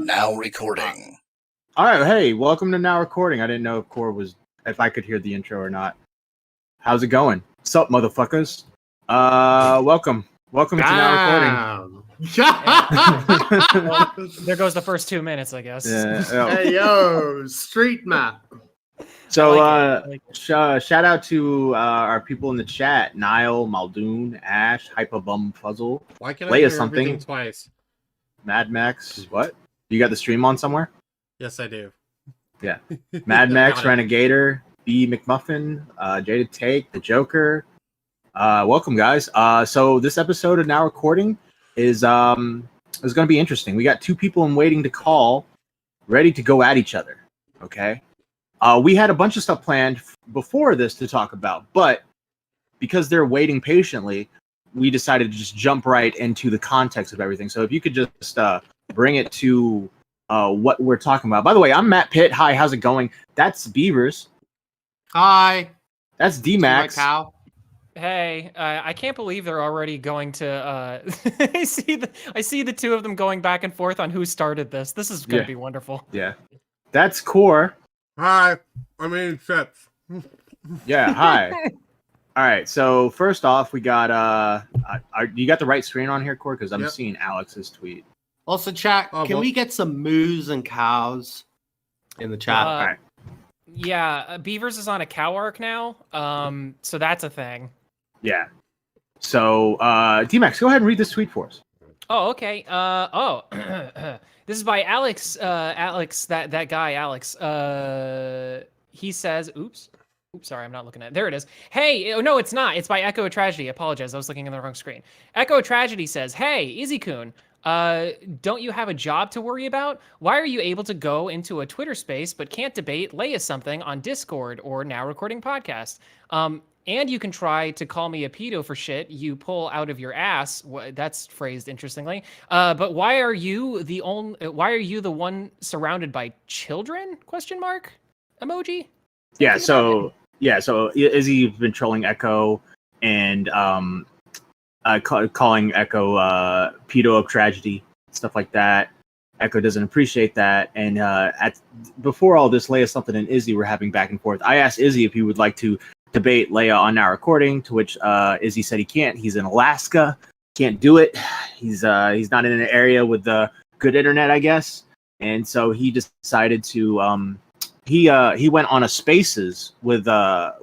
Now recording. All right, hey, welcome to Now Recording. I didn't know if I could hear the intro or not. How's it going? What's up, motherfuckers? Welcome to Now Recording. Well, there goes the first 2 minutes, I guess. Hey yo, street map. So, shout out to our people in the chat: Niall, Muldoon, Ash, Hyperbum Puzzle. Why can Leigha I hear everything twice? Mad Max. What? You got the stream on somewhere? Yes, I do. Yeah. Mad Max, Got it. Renegator, B McMuffin, Jaded Take, The Joker. Welcome, guys. So this episode of Now Recording is going to be interesting. We got two people in waiting to call, ready to go at each other. Okay. We had a bunch of stuff planned before this to talk about, but because they're waiting patiently, we decided to just jump right into the context of everything. So if you could just bring it to what we're talking about. By the way, I'm Matt Pitt. Hi, how's it going? That's Beavers. Hi. That's D-Max. Cow. Hey, I can't believe they're already going to. I see the two of them going back and forth on who started this. This is going to be wonderful. Yeah, that's Core. Hi. I'm in Sets. Yeah, hi. All right, so first off, we got you got the right screen on here, Core? Because I'm seeing Alex's tweet. Also, chat, can we get some moos and cows in the chat? All right. Yeah, Beavers is on a cow arc now, so that's a thing. Yeah. So, D-Max, go ahead and read this tweet for us. Oh, okay. This is by Alex. Alex, that guy, Alex. He says, "Oops, sorry, I'm not looking at it. There it is. Hey, no, it's not. It's by Echo Tragedy. I apologize. I was looking in the wrong screen. Echo Tragedy says, "Hey, Izzy-kun, don't you have a job to worry about? Why are you able to go into a Twitter space but can't debate Leigha something on Discord or Now Recording Podcast? And you can try to call me a pedo for shit you pull out of your ass." That's phrased interestingly. But why are you the one surrounded by children? Question mark emoji. Yeah. So Izzy's been trolling Echo and calling Echo pedo of tragedy, stuff like that. Echo doesn't appreciate that, and before all this, Leigha something and Izzy were having back and forth. I asked Izzy if he would like to debate Leigha on Now Recording, to which Izzy said he can't. He's in Alaska, can't do it. He's not in an area with good internet, I guess, and so he decided to he went on a Spaces with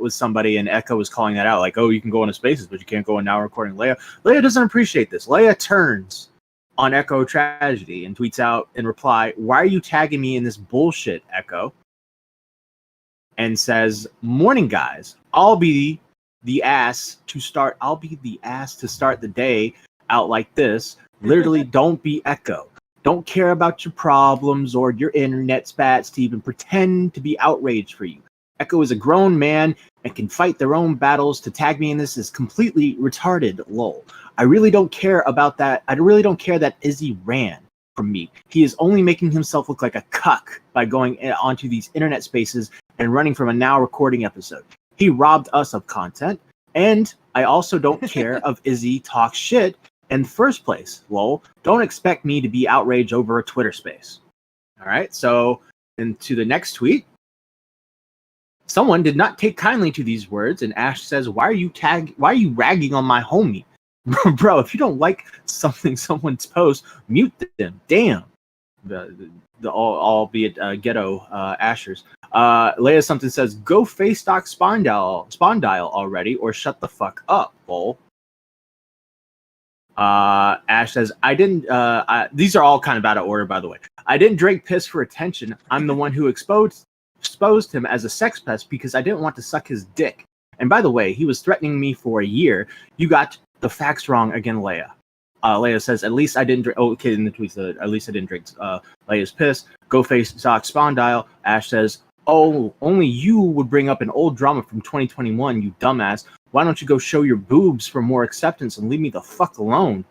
somebody, and Echo was calling that out, like, oh, you can go on a Spaces, but you can't go on Now Recording. Leigha doesn't appreciate this. Leigha turns on Echo Tragedy and tweets out in reply, "Why are you tagging me in this bullshit, Echo?" And says, "Morning, guys. I'll be the ass to start the day out like this. Literally, don't be Echo. Don't care about your problems or your internet spats to even pretend to be outraged for you. Echo is a grown man and can fight their own battles. To tag me in this is completely retarded, lol. I really don't care about that. I really don't care that Izzy ran from me. He is only making himself look like a cuck by going onto these internet spaces and running from a Now Recording episode. He robbed us of content, and I also don't care of Izzy talk shit in the first place, lol. Don't expect me to be outraged over a Twitter space." All right, so into the next tweet. Someone did not take kindly to these words, and Ash says, why are you ragging on my homie? Bro, if you don't like something someone's post, mute them. Damn. The albeit ghetto Asherz. Leigha something says, "Go face stock spawn dial already, or shut the fuck up, lol." Ash says, "I didn't." These are all kind of out of order, by the way. "I didn't drink piss for attention. I'm the one who exposed him as a sex pest because I didn't want to suck his dick. And by the way, he was threatening me for a year. You got the facts wrong again, Leigha." Leigha says, "At least I didn't drink." Oh, okay, in the tweet said, "At least I didn't drink." Leia's piss. "Go face stock spawn dial." Ash says, "Oh, only you would bring up an old drama from 2021, you dumbass. Why don't you go show your boobs for more acceptance and leave me the fuck alone?"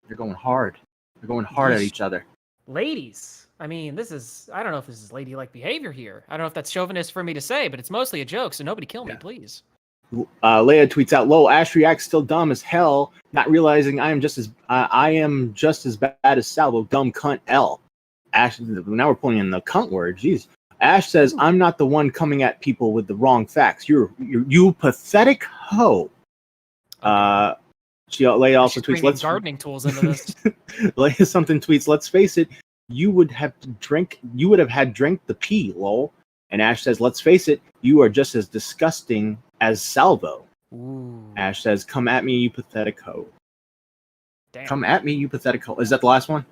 They're going hard. They're going hard at each other. Ladies, I mean, I don't know if this is ladylike behavior here. I don't know if that's chauvinist for me to say, but it's mostly a joke, so nobody kill me, please. Leigha tweets out, "Lol, Ash reacts still dumb as hell, not realizing I am just as bad as Salvo, dumb cunt L." Ash. Now we're pulling in the cunt word. Jeez. Ash says, "I'm not the one coming at people with the wrong facts. You pathetic hoe." Leigha also tweets, "Let's gardening tools into this." Leigha something tweets, "Let's face it, you would have had drink the pee, lol." And Ash says, "Let's face it, you are just as disgusting as Salvo." Ooh. Ash says, "Come at me, you pathetic hoe." Damn. Come at me, you pathetic hoe. Is that the last one?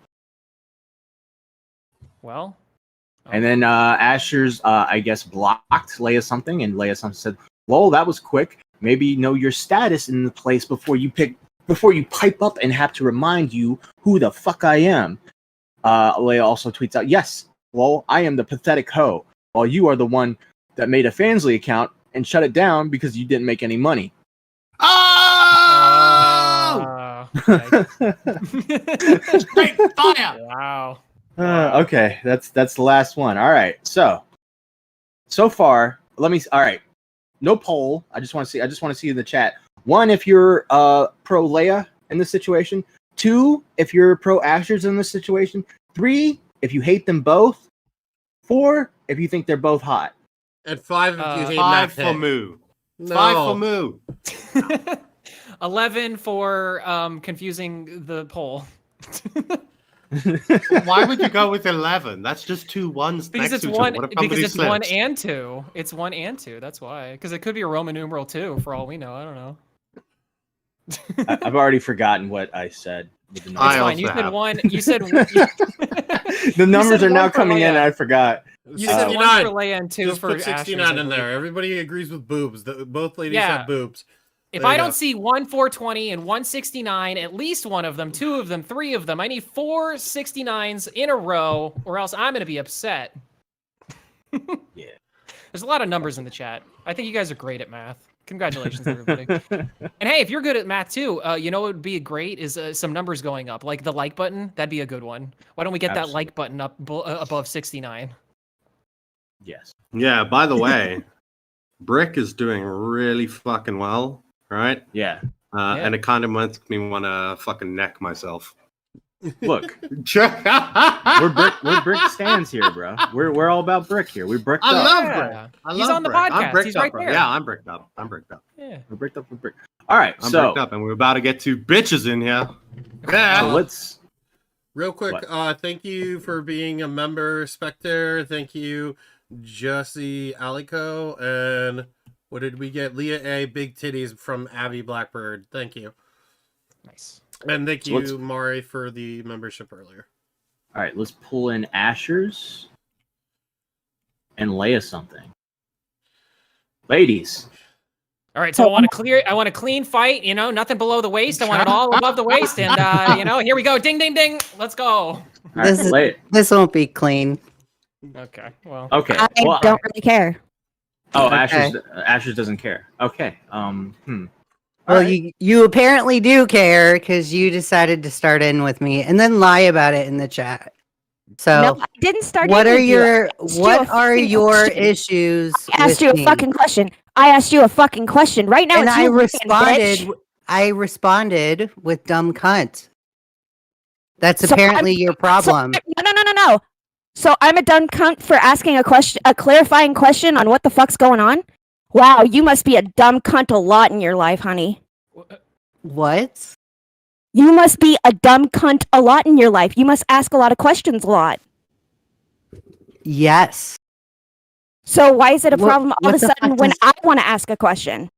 Well. And then Asherz, I guess, blocked Leigha something, and Leigha something said, "Lol, that was quick. Maybe know your status in the place before you pipe up and have to remind you who the fuck I am." Leigha also tweets out, "Yes, lol, I am the pathetic hoe, while you are the one that made a Fansly account and shut it down because you didn't make any money." Oh! Okay. Straight fire! Wow. Okay, that's the last one. All right, so far, all right. No poll. I just want to see in the chat. 1, if you're pro Leigha in this situation. 2, if you're pro Asherz in this situation. 3, if you hate them both. 4, if you think they're both hot. And 5 if you hate 5 Matt for Pitt. moo. No. 5 for moo. 11 for confusing the poll. Why would you go with 11? That's just 2 ones Because next it's to each other. What if somebody it's 1 slips? and 2. It's 1 and 2. That's why. Because it could be a Roman numeral 2 for all we know. I don't know. I've already forgotten what I said. With the It's numbers. fine. You also said have. 1. You said The numbers said are now 1 for coming in. Leigha. And I forgot. You said 1 for Leigha and 2 Just for put Asherz, 69 I in believe. there. Everybody agrees with boobs. Both ladies Yeah. have boobs. If There I you don't go. see 1 420 and 169, at least one of them, 2 of them, 3 of them, I need 4 69s in a row, or else I'm gonna be upset. Yeah. There's a lot of numbers in the chat. I think you guys are great at math. Congratulations, everybody. And hey, if you're good at math too, you know what would be great is some numbers going up, like the like button. That'd be a good one. Why don't we get that like button up above 69? Yes. Yeah, by the way, Brick is doing really fucking well, right? Yeah. And it kind of makes me want to fucking neck myself. Look, we're Brick stands here, bro. We're all about Brick here. We bricked I up. love Yeah. Brick. I He's love on the Brick. I'm podcast. bricked He's up, right bro. there. Yeah, I'm bricked up. I'm bricked up. Yeah. We're bricked up with Brick. All right, I'm so bricked up, and we're about to get 2 bitches in here. Yeah. so let's. Real quick, thank you for being a member, Spectre. Thank you, Jussie Alico. And what did we get? Leah A. Big Titties from Abby Blackbird. Thank you. Nice. And thank So you, Mari, for the membership earlier. All right, let's pull in Asherz and Leigha something. Ladies. All right, so I want a clean fight, you know, nothing below the waist. I want it all above the waist, and you know, here we go. Ding, ding, ding. Let's go. All right, This won't be clean. Okay, well. Okay. I well, don't really care. Oh, Okay. Asherz doesn't care. Okay. Well, Alright. you apparently do care because you decided to start in with me and then lie about it in the chat. So, No, I didn't start. what in are with you. your I asked you what a are fucking your question. issues? I asked with you a me? fucking question. I asked you a fucking question. Right now, and it's I you lying, responded. bitch. I responded with dumb cunt. That's So apparently I'm- your problem. No. So I'm a dumb cunt for asking a clarifying question on what the fuck's going on. Wow, you must be a dumb cunt a lot in your life, honey. What? You must be a dumb cunt a lot in your life. You must ask a lot of questions a lot. Yes. So why is it a What- problem all what of a the sudden fuck when does- I want to ask a question?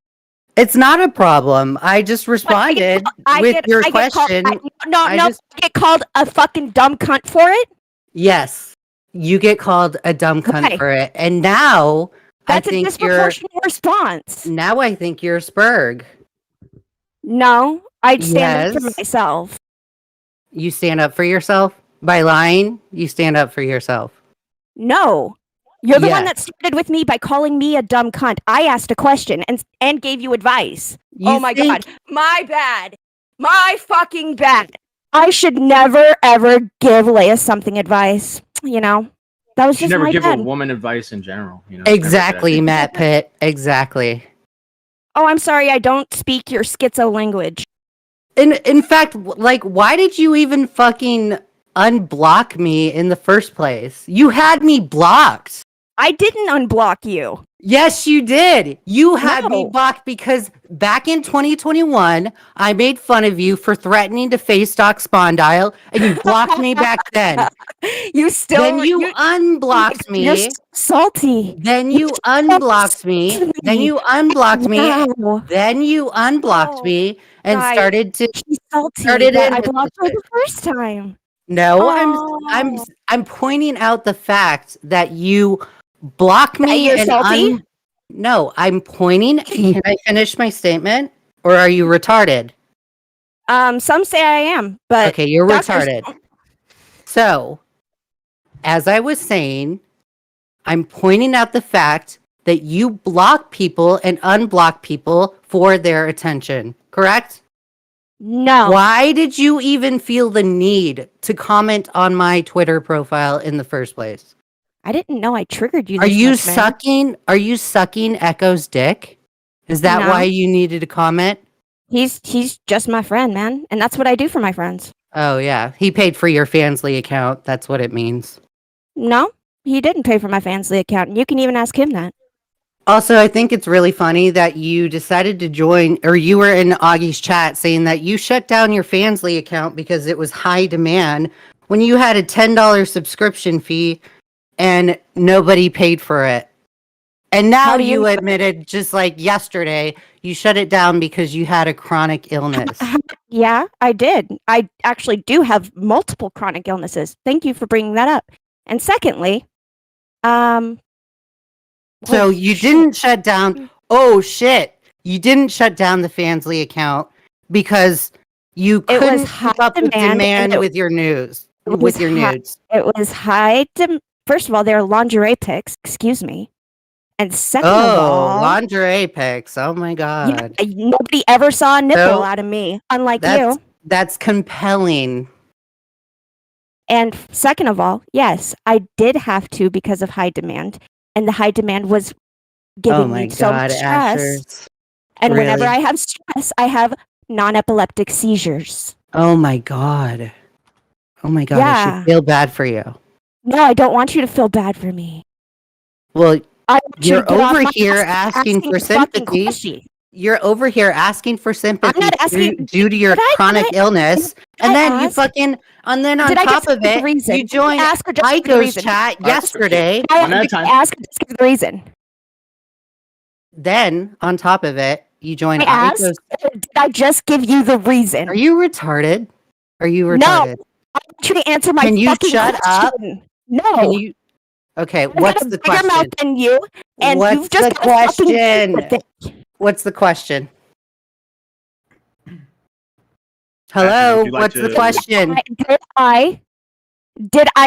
It's not a problem. I just responded with your question. I I get called a fucking dumb cunt for it. Yes, you get called a dumb cunt Okay. for it, and now That's I a think disproportionate response. Now I think you're Spurg. No, I'd stand up for Yes. myself. You stand up for yourself by lying. You stand up for yourself. No. You're the one Yes. that started with me by calling me a dumb cunt. I asked a question and gave you advice. You Oh my think- god. My bad. My fucking bad. I should never ever give Leigha something advice. You know? That was You should just never my give bad. a woman advice in general. You know, it's never a good Exactly, idea. Matt Pitt. Exactly. Oh, I'm sorry, I don't speak your schizo language. In fact, like, why did you even fucking unblock me in the first place? You had me blocked. I didn't unblock you. Yes, you did. You had me No. blocked because back in 2021, I made fun of you for threatening to face Doc Spondyle, and you blocked me back then. You still. Then you unblocked You're me. so salty. Then You're you so unblocked me. salty. Then you unblocked me. Wow. Then you unblocked Oh, me and guys, started to. She's salty Started that in I with blocked her this the first time. No, Oh. I'm pointing out the fact that you block me you're and salty? No, I'm pointing. Can I finish my statement, or are you retarded? Some say I am, but Okay, you're doctors retarded. don't. So, as I was saying, I'm pointing out the fact that you block people and unblock people for their attention. Correct? No. Why did you even feel the need to comment on my Twitter profile in the first place? I didn't know I triggered you. Are this you much, man. sucking? Are you sucking Echo's dick? Is that No. why you needed to comment? He's just my friend, man, and that's what I do for my friends. Oh yeah, he paid for your Fansly account. That's what it means. No, he didn't pay for my Fansly account, and you can even ask him that. Also, I think it's really funny that you decided to join, or you were in Augie's chat saying that you shut down your Fansly account because it was high demand when you had a $10 subscription fee and nobody paid for it. And now How do you you know? admitted, just like yesterday, you shut it down because you had a chronic illness. Yeah, I did. I actually do have multiple chronic illnesses. Thank you for bringing that up. And secondly, So oh, you shit. didn't shut down. Oh shit! You didn't shut down the Fansly account because you It was couldn't high keep up with demand, and demand it- with your news, it with was your high- nudes. It was high. First of all, they're lingerie pics. Excuse me. And second of Oh, all, lingerie pics! Oh my god, nobody ever saw a nipple So, out of me, unlike that's you. that's compelling. And second of all, yes, I did have to because of high demand, and the high demand was giving Oh my me so god, much stress. Asherz. And whenever Really? I have stress, I have non-epileptic seizures. Oh my god. Oh my god, I Yeah. should feel bad for you. No, I don't want you to feel bad for me. Well, I want you to you're get off over my here ass asking for a fucking sympathy. question. You're over here asking for sympathy not asking- due to your did I- chronic did I- illness, did and I then you ask? fucking, and then on Did I top just of give the it, reason? you Did I joined ask or just give the Aiko's reason? chat yesterday. I One at a time. ask or just give the reason. Then on top of it, you joined I asked, Aiko's. or did I just give you the reason? Are you retarded? Are you No. retarded? I want you to answer my Can you fucking shut up? question. No. Can you? Okay, I've got what's a the bigger mouth question? than you, and What's you've just the got a fucking question? with it. What's the question? would Hello, you like what's the to- question?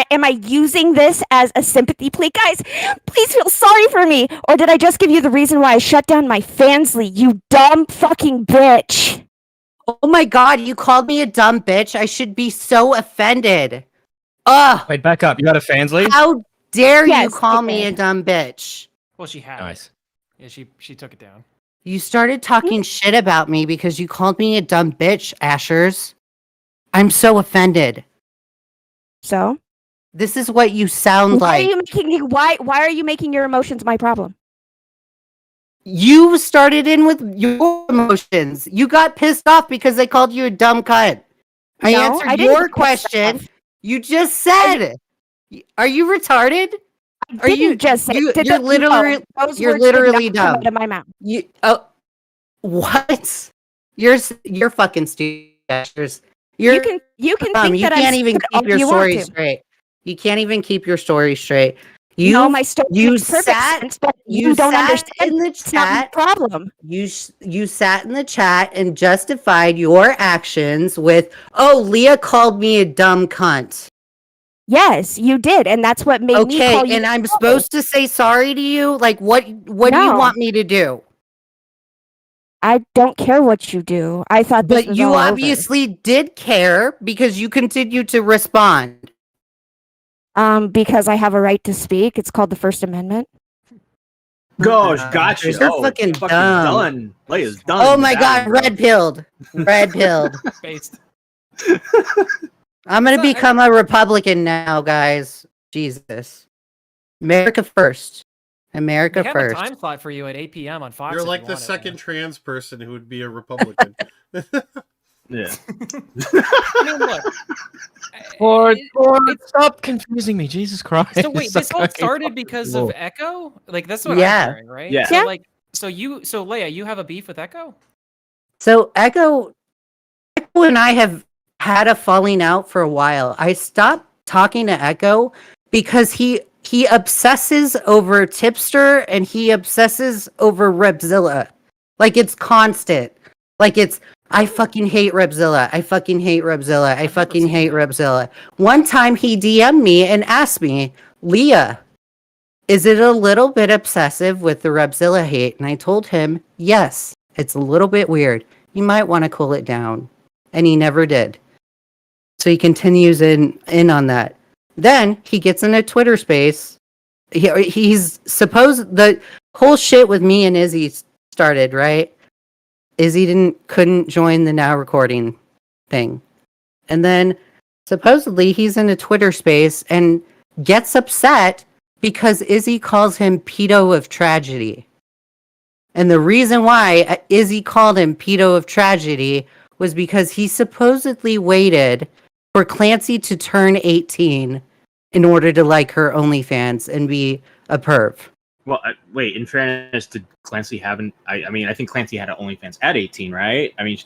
Am I using this as a sympathy plea? Guys, please feel sorry for me. Or did I just give you the reason why I shut down my Fansly, you dumb fucking bitch? Oh my god, you called me a dumb bitch. I should be so offended. Ugh, Wait, back up. You got a Fansly? how dare you Yes, call I me a did. dumb bitch? Well, she had. Nice. Yeah, she took it down. You started talking shit about me because you called me a dumb bitch, Asherz. I'm so offended. So? This is what you sound Why like. why are you making your emotions my problem? You started in with your emotions. You got pissed off because they called you a dumb cunt. I No, answered I didn't your get pissed question. off. You just said. Are you retarded? I Are you- didn't just say you- did you're that- literally- no, those you're words did not literally come dumb. out of my mouth. You what? You're fucking stupid. Asherz. You can You think can't that I'm even stupid all keep your you want story to. straight. You can't even keep your story straight. No, my story you makes perfect sat- sense, but you you don't sat understand. in the It's not my chat. problem. You sat in the chat and justified your actions with, "Oh, Leigha called me a dumb cunt." Yes, you did, and that's what made me Okay, call you. and I'm dumb. supposed to say sorry to you? Like what do you No. want me to do? I don't care what you do. I thought this But was you all over. obviously did care because you continued to respond. Because I have a right to speak. It's called the First Amendment. Gosh, got you. You're fucking dumb. done. Leia's done. Oh with my that god, one, bro. red pilled. Red pilled. Based. I'm gonna It's not- become a Republican now, guys. Jesus. America first. America They have first. a time slot for you at 8 p.m. on Fox. You're if like you the want it, second man. trans person who would be a Republican. Yeah. I mean, look. Lord, it- Lord, it's- stop confusing me, Jesus Christ. So wait, this all Okay, started because of Lord. Echo? Like that's what Yeah. I'm hearing, right? Yeah. So Yeah. like, so Leia, you have a beef with Echo? So Echo and I have had a falling out for a while. I stopped talking to Echo because he obsesses over Tipster and he obsesses over Repzilla. Like it's constant. Like it's I fucking hate Repzilla. I fucking hate Repzilla. I never fucking seen hate that. Repzilla. One time he DM'd me and asked me, Leah, is it a little bit obsessive with the Repzilla hate? And I told him, yes, it's a little bit weird. You might want to cool it down. And he never did. So he continues in on that. Then he gets in a Twitter space. He's supposed the whole shit with me and Izzy started, right? Izzy couldn't join the now recording thing. And then supposedly he's in a Twitter space and gets upset because Izzy calls him pedo of tragedy. And the reason why Izzy called him pedo of tragedy was because he supposedly waited for Clancy to turn 18 in order to like her OnlyFans and be a perv. Well, wait. In fairness, did Clancy haven't? I mean, I think Clancy had an OnlyFans at 18, right? I mean,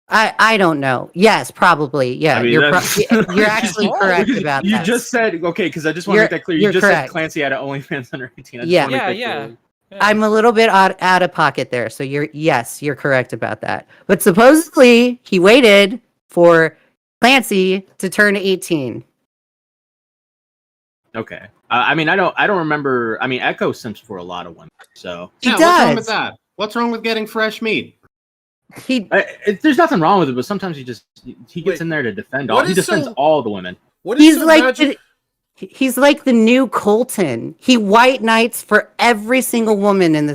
I don't know. Yes, probably. Yeah, I mean, you're that's- you're actually correct because about you that. just said okay, because I just want to You're- make that clear. You you're just correct. said Clancy had an OnlyFans under 18. I just Yeah. wanna make that Yeah. clear. I'm a little bit out of pocket there. So you're correct about that. But supposedly he waited for Clancy to turn 18. Okay. I mean, I don't remember. I mean, Echo simps for a lot of women. So He What's wrong with does. that? What's wrong with getting fresh meat? He there's nothing wrong with it, but sometimes he gets Wait, in there to defend what all. He is defends so- all the women. What is he's so like magic? he's like the new Colton. He white knights for every single woman in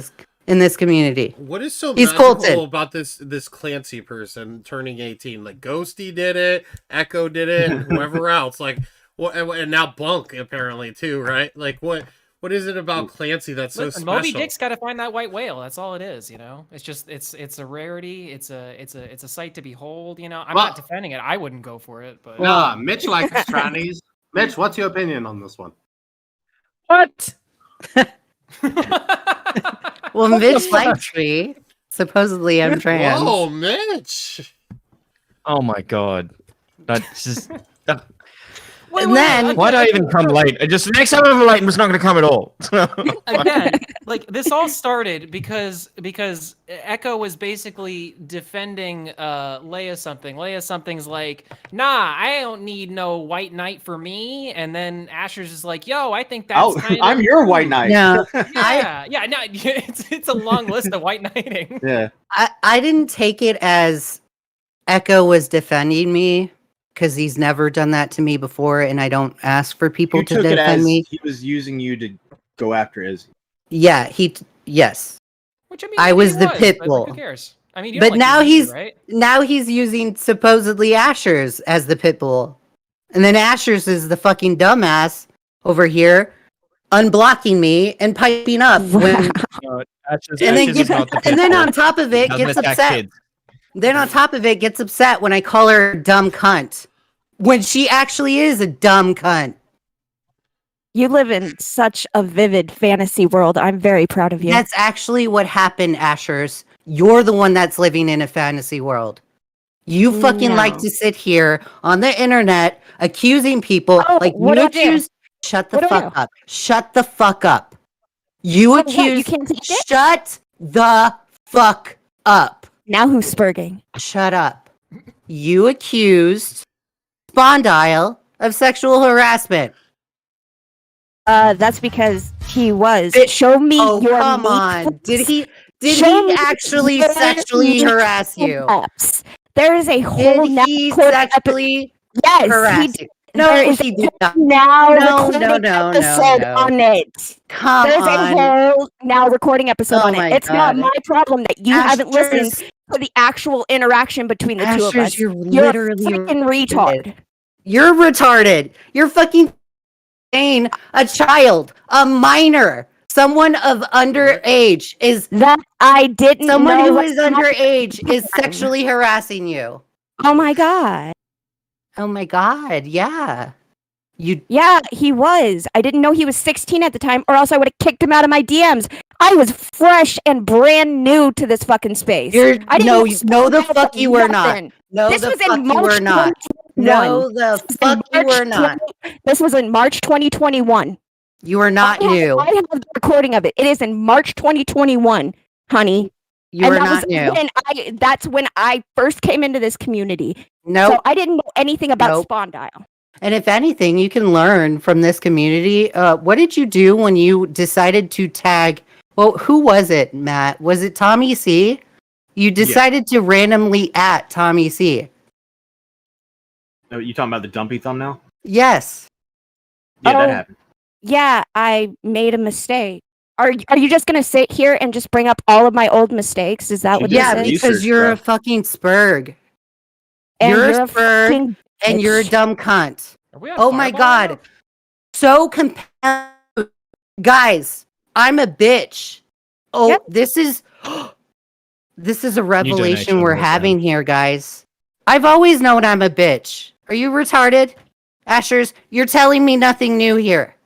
this community. What is so He's magical Colton. about this Clancy person turning 18? Like Ghosty did it, Echo did it, and whoever else. Like what? And now Bunk apparently too, right? Like what is it about Clancy that's so Listen, special? Moby Dick's got to find that white whale. That's all it is, you know. It's just it's a rarity. It's a sight to behold. You know, I'm Well- not defending it. I wouldn't go for it, but Nah, Mitch likes trannies. Mitch, what's your opinion on this one? What? Well, Mitch likes me. Supposedly I'm trans. Whoa, Mitch! Oh my god. That's just. And then- Why'd I even come late? Just next time I'm late, I'm just not going to come at all. Again, like this all started because Echo was basically defending Leia something. Leia something's like, nah, I don't need no white knight for me. And then Asher's is like, yo, I think that's kind of I'm your white knight. No, yeah, no, it's a long list of white knighting. Yeah. I didn't take it as Echo was defending me because he's never done that to me before, and I don't ask for people You to took it defend as me. he was using you to go after Izzy. Yeah, yes. Which I mean, I maybe was he the pit but, like, bull. who cares? I mean, you But don't like now Izzy, he's- right. Now he's using supposedly Asherz as the pit bull, and then Asherz is the fucking dumbass over here, unblocking me and piping up when, and then on top of it gets upset. Then on top of it gets upset when I call her a dumb cunt. When she actually is a dumb cunt. You live in such a vivid fantasy world. I'm very proud of you. That's actually what happened, Asherz. You're the one that's living in a fantasy world. You fucking like No. to sit here on the internet accusing people Oh, like what you do I do? accuse. Shut the What do I fuck do? up. Shut the fuck up. You What, you accuse. can't take it? Shut the fuck up. Now who's spurging? Shut up. You accused Spondyle of sexual harassment. That's because he was. It- Show me Oh, your come meat on. clips. Did he Show me actually your sexually meat harass you? clips. There is a whole Did now he recorded sexually yes, harass he you? did. No, There is he a did not. now No, recorded no, episode on it. Come There's on. a whole now recording episode Oh on my it. It's not God. my problem that you haven't listened Asherz, to the actual interaction between the two of Asherz, us. you're You're a literally freaking retard. You're retarded. You're fucking saying a child, a minor, someone of underage is That I didn't someone know who was is underage is sexually harassing you. Oh my god. Oh my god, yeah. You Yeah, he was. I didn't know he was 16 at the time, or else I would have kicked him out of my DMs. I was fresh and brand new to this fucking space. you're I didn't no, know no the about fuck you were not. nothing. No This the was fuck in you were March not. 2021. No the This was in fuck you March were not. This was in March 2021. You were not I new. have the recording of it. It is in March 2021, honey. You were not new. That's when I first came into this community. Nope. So I didn't know anything about Nope. Spawn Dial. And if anything, you can learn from this community. What did you do when you decided to tag? Well, who was it, Matt? Was it Tommy C? You decided to randomly at Tommy C. No, you talking about the dumpy thumbnail? Yes. Yeah, that Oh. happened. Yeah, I made a mistake. Are you just gonna sit here and just bring up all of my old mistakes? Is that what Yeah, this is? research, because you're bro. a fucking spurg. And you're a you're a spurg, fucking and you're a bitch. dumb cunt. Are we on Oh my Fireball right god. So compelling. Guys, I'm a bitch. Oh, Yep. this is a revelation should we're understand. having here, guys. I've always known I'm a bitch. Are you retarded? Asherz, you're telling me nothing new here.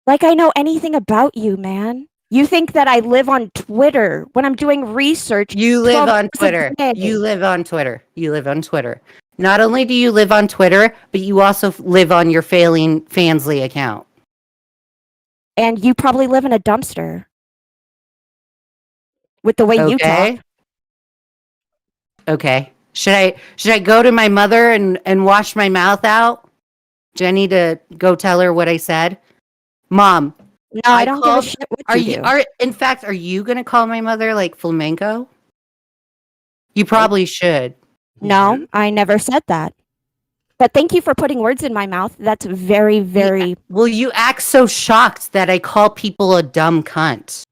Like I know anything about you, man. You think that I live on Twitter when I'm doing research. You live 12 on hours a Twitter. day. You live on Twitter. You live on Twitter. Not only do you live on Twitter, but you also live on your failing Fansly account. And you probably live in a dumpster. With the way you Okay. talk. Okay. Should I go to my mother and wash my mouth out? Jenny, to go tell her what I said? Mom, No, I I don't called- give a shit what are you you do. are you gonna call my mother like flamenco? You probably should. No, I never said that. But thank you for putting words in my mouth. That's very, very. Well, you act so shocked that I call people a dumb cunt.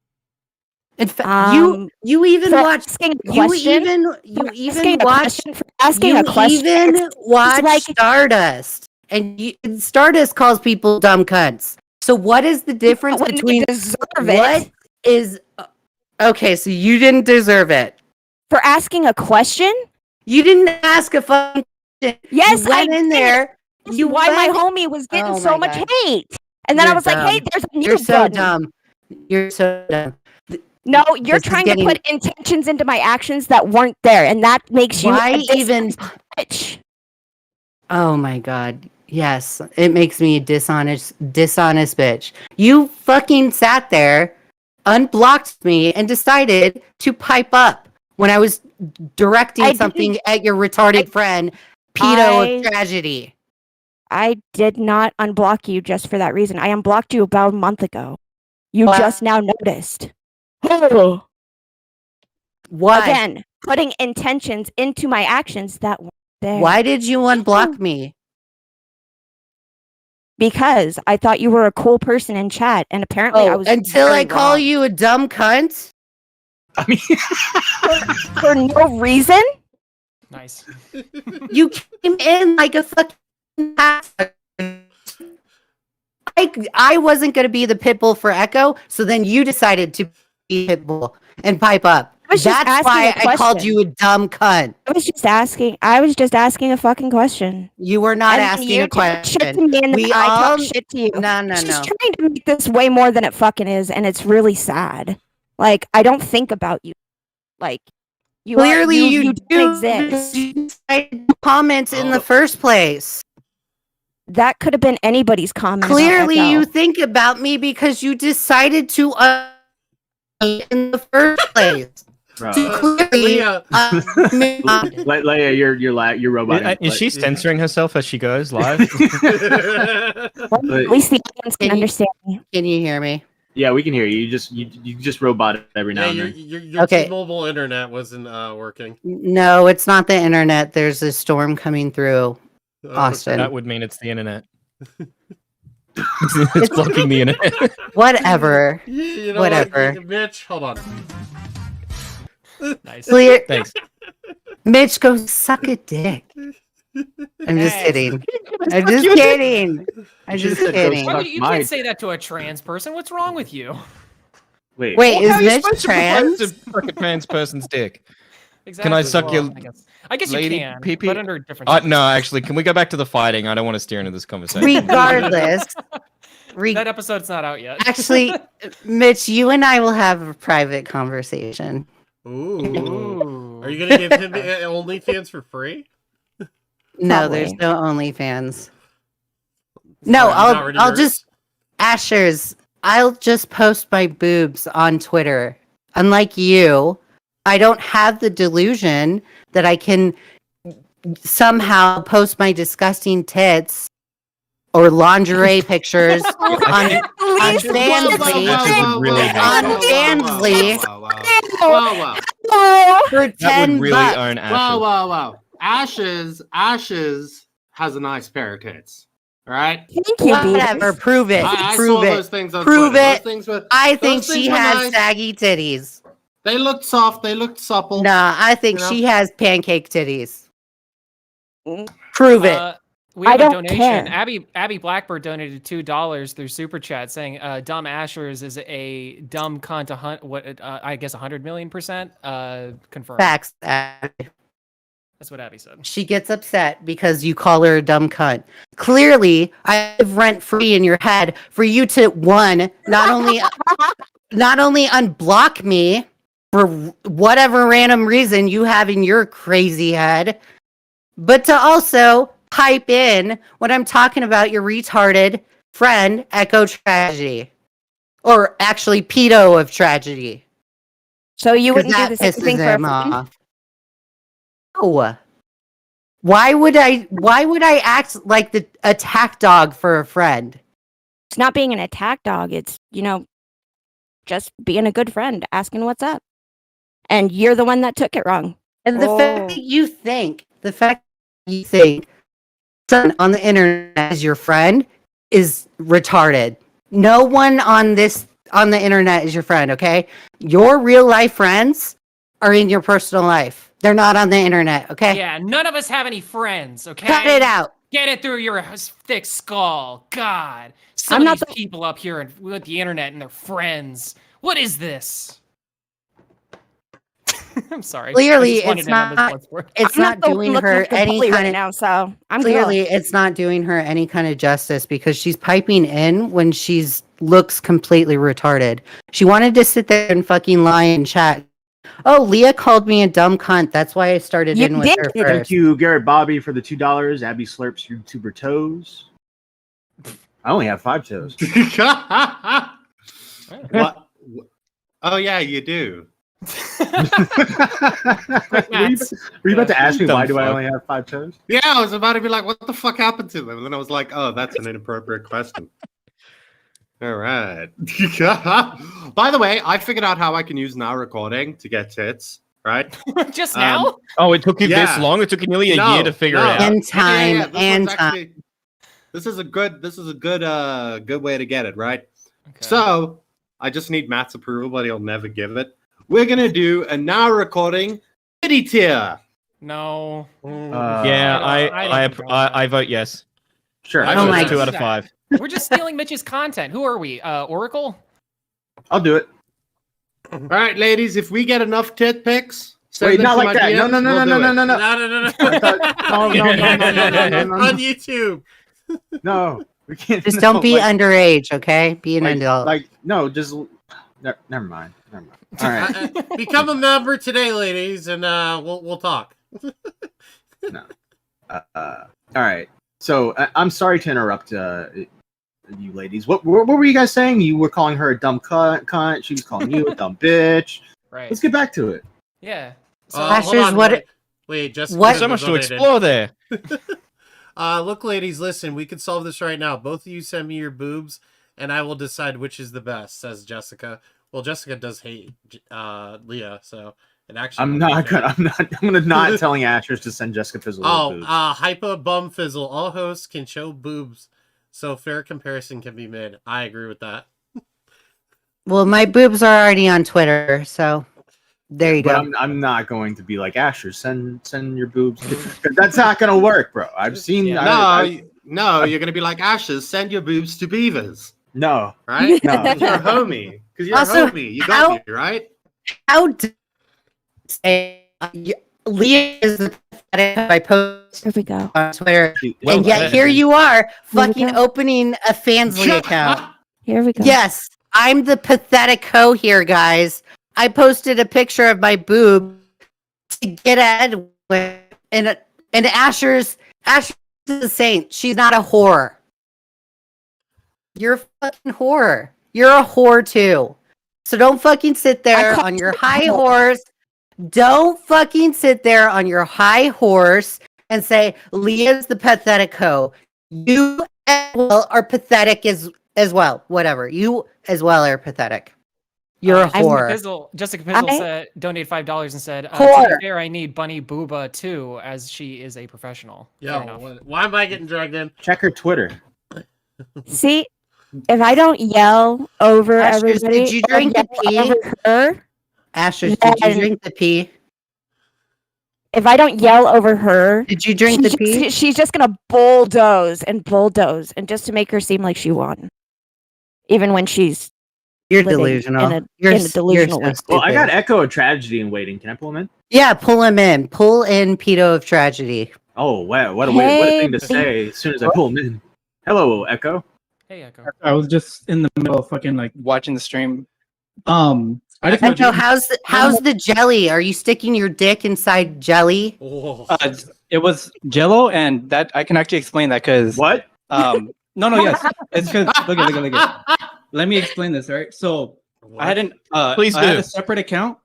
In fact, you even for watch asking a you question. even watch For asking you a question. even watch like- Stardust, and Stardust calls people dumb cunts. So what is the difference when between you deserve what it is okay? So you didn't deserve it. for asking a question? You didn't ask a fucking question. Yes, you went I in did. there. That's You why my went- homie was getting Oh so my much God. hate. And then I You're was like, hey, dumb. there's a You're mute so button. dumb. You're so dumb. No, you're This is trying getting- to put intentions into my actions that weren't there, and that makes you Why a even? bitch. Oh my god. Yes, it makes me a dishonest bitch. You fucking sat there, unblocked me, and decided to pipe up when I was directing I didn't- something at your retarded friend, Pedo of Tragedy. I did not unblock you just for that reason. I unblocked you about a month ago. You What? just now noticed. Why? Again, putting intentions into my actions that weren't there. Why did you unblock me? Because I thought you were a cool person in chat, and apparently I Oh, was until very I call wrong. you a dumb cunt? I mean, for no reason. Nice. You came in like a fucking bastard. I wasn't going to be the pitbull for Echo, so then you decided to be pitbull and pipe up. I was just That's why asking a I called question. you a dumb cunt. I was just asking a fucking question. You were not And then asking you a talk shit to question. me, and then We I all- talk shit to you. No. She's trying to make this way more than it fucking is, and it's really sad. Like, I don't think about you. Like, you Clearly, you don't do exist. You decided to comment in the first place. That could have been anybody's comment. about Clearly, Echo. you think about me because you decided to in the first place. bro. Clearly, Leigha. Leia, you're robot. Is she censoring herself as she goes live? Well, at least the audience can Can you- understand me. Can you hear me? Yeah, we can hear you. You just robot it every now Yeah, and your, then. your Okay. T-Mobile internet wasn't working. No, it's not the internet. There's a storm coming through Austin. That would mean it's the internet. It's blocking the internet. Whatever. You know Whatever. What? Mitch, hold on. Nice. Clear. Thanks. Mitch, go suck a dick. I'm just Hey. kidding. I'm just kidding. I'm should've just said go kidding. suck You my- can't say that to a trans person. What's wrong with you? Wait, Wait, How is are you Mitch supposed to propose trans? to suck a trans person's dick? Exactly. Can I suck your I guess you lady can, pee-pee? but under different. No, actually, can we go back to the fighting? I don't want to steer into this conversation. Regardless, That episode's not out yet. actually, Mitch, you and I will have a private conversation. Ooh. Ooh. Are you gonna give him OnlyFans for free? No, there's Probably. no OnlyFans. No, Are you not already I'll hers? just Asherz. I'll just post my boobs on Twitter. Unlike you, I don't have the delusion that I can somehow post my disgusting tits or lingerie pictures on Fansly for That would $10. really own Asher. Wow. Ashes has a nice pair of tits. All right. Thank you, Whatever, Beavis. prove it. I Prove saw it. those things on Prove Twitter. it. Those things were, I think those things she were has nice. saggy titties. They looked soft. They looked supple. Nah, I think You know? she has pancake titties. Mm. Prove it. We I have a don't donation. care. Abby Blackbird donated $2 through Super Chat, saying, "Dumb Asherz is a dumb cunt." I guess 100,000,000%. Confirmed. Facts. That's what Abby said. She gets upset because you call her a dumb cunt. Clearly, I live rent free in your head for you to not only unblock me for whatever random reason you have in your crazy head, but to also pipe in when I'm talking about your retarded friend, Echo Tragedy. Or actually, Pedo of Tragedy. So you 'Cause wouldn't do that the same pisses thing for a him friend? off. No. Why would I act like the attack dog for a friend? It's not being an attack dog. It's, just being a good friend, asking what's up. And you're the one that took it wrong. And the fact Oh. that you think someone on the internet is your friend is retarded. No one on the internet is your friend, okay? Your real life friends are in your personal life. They're not on the internet, okay? Yeah, none of us have any friends. Okay, Cut it out. Get it through your thick skull. God, some I'm of not these people up here with the internet and their friends. What is this? I'm sorry. Clearly, I just wanted it's to know this not- once for- It's I'm not the one doing looking her like a any bully kind right of now, so I'm clearly good. it's not doing her any kind of justice because she's piping in when she's looks completely retarded. She wanted to sit there and fucking lie and chat. Oh, Leigha called me a dumb cunt. That's why I started You in with did. her Thank Thank first. you, Garrett Bobby, for the $2. Abby slurps YouTuber toes. I only have 5 toes. What? Oh yeah, you do. were you about to ask me Dumb why do I fuck. only have 5 toes? Yeah, I was about to be like, what the fuck happened to them? And then I was like, oh, that's an inappropriate question. All right. By the way, I figured out how I can use now recording to get tits, right? Just now? Oh, it took you this Yeah. long? It took you nearly a No, year to figure no. it out. And This and one's time. actually- This is a good good way to get it, right? Okay. So I just need Matt's approval, but he'll never give it. We're gonna do a now recording pity tier. No. Yeah, I don't I vote yes. Sure. I Oh vote my yes, 2 out of God. 5. We're just stealing Mitch's content. Who are we? Oracle? I'll do it. All right, ladies, if we get enough tit pics, send Wait, them not to like my that. DMs, No. we'll do it. No. No. No. On YouTube. No, we can't. Just no, don't be like- underage, okay? Be an adult. no, just never mind. All right. Become a member today, ladies, and we'll talk. All right. So I'm sorry to interrupt you ladies. What were you guys saying? You were calling her a dumb cunt. She was calling you a dumb bitch. Right. Let's get back to it. Yeah. So, Asherz, Hold on, what- wait, just what- There's so much to explore there. Look, ladies, listen, we can solve this right now. Both of you send me your boobs, and I will decide which is the best, says Jessica. Well, Jessica does hate Leigha, so it actually. I'm gonna not telling Asherz to send Jessica Fizzle. boobs. Hypa Bum Fizzle. All hosts can show boobs, so fair comparison can be made. I agree with that. Well, my boobs are already on Twitter, so There you But go. I'm not going to be like Asherz. Send your boobs. 'Cause that's not gonna work, bro. I've seen. Yeah. No, you're gonna be like Asherz. Send your boobs to Beavers, No. right? No. Because you're a homie. Because you're Also, a homie. You got me, right? How d- say Leigha is the pathetic I post Here we go. on Twitter, Well and yet said. here you are we fucking go. opening a Fansly account. Here we go. Yes, I'm the pathetic hoe here, guys. I posted a picture of my boob to get ahead with, and Asher's is a saint. She's not a whore. You're a fucking whore. You're a whore too. So don't fucking sit there called on your you a high whore. horse. Don't fucking sit there on your high horse and say Leah's the pathetic hoe. You as well are pathetic as well. Whatever. You as well are pathetic. You're a whore. Jessica Pizzle I- said, donated $5 and said, to Whore. be fair, I need Bunny Booba too, as she is a professional. Fair Yo, enough. why am I getting dragged in? Check her Twitter. See, if I don't yell over Asherz, everybody, did you or drink the yell pee? over her, Asherz, did you Then- drink the pee? if I don't yell over her, Did you drink the pee? she's just gonna bulldoze and just to make her seem like she won, even when she's You're living delusional. in a you're delusional so way. Well, I got stupid. Echo of Tragedy in waiting. Can I pull him in? Yeah, pull him in. Pull in Pedo of Tragedy. Oh wow, what a thing to Hey. say as soon as I pull him in. Hello, Echo. Hey, Echo. I was just in the middle of fucking like watching the stream. I just Echo, how's the jelly? Are you sticking your dick inside jelly? Oh. it was Jello, and that I can actually explain that because What? no, yes, it's because look at. Let me explain this. All right, so I had Please I had do. a separate account,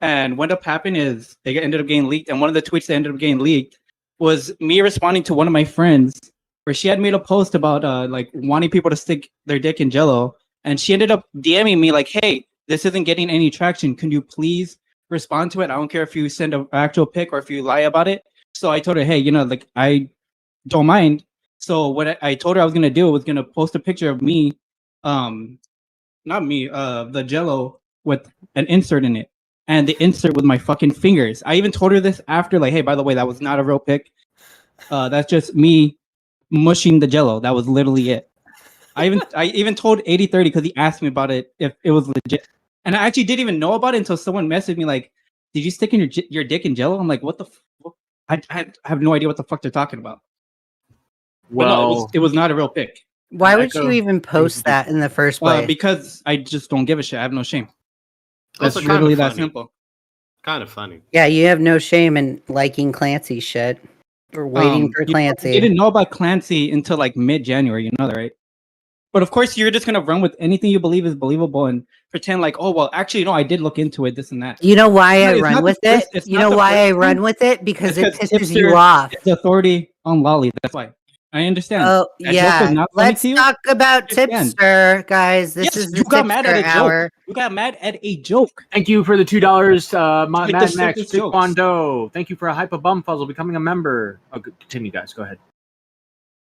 and what up happened is they ended up getting leaked, and one of the tweets that ended up getting leaked was me responding to one of my friends where she had made a post about like wanting people to stick their dick in Jello, and she ended up DMing me like, "Hey, this isn't getting any traction. Can you please respond to it? I don't care if you send an actual pic or if you lie about it." So I told her, "Hey, like I don't mind." So what I told her I was gonna do was gonna post a picture of me, not me, the Jello with an insert in it, and the insert with my fucking fingers. I even told her this after, like, "Hey, by the way, that was not a real pic. That's just me mushing the Jello. That was literally it." I even told 8030 because he asked me about it if it was legit, and I actually didn't even know about it until someone messaged me like, "Did you stick in your dick in Jello?" I'm like, "What the? I have no idea what the fuck they're talking about." But no, Well, it was not a real pic. Why would Echo, you even post that in the first place? Because I just don't give a shit. I have no shame. That's Also kinda literally that funny. simple. Kind of funny. Yeah, you have no shame in liking Clancy shit or waiting for You Clancy. didn't know about Clancy until like mid-January. You know that, right? But of course, you're just gonna run with anything you believe is believable and pretend like, "Oh well, actually, no, I did look into it, this and that." You know why No, I it's run not with the first- it? it's You not know the why I first run thing. with it? Because it It's 'cause pisses you Tipster off. is authority on Lolly. That's why. I understand. Oh That joke was yeah. not funny Let's to you? talk about Understand. Tipster, guys. This Yes, is the you got mad at Tipster a hour. joke. You got mad at a joke. thank you for the $2, Like the Mad Max simplest jokes. Taekwondo. Thank you for a hype of bum puzzle becoming a member. Oh, continue, guys. Go ahead.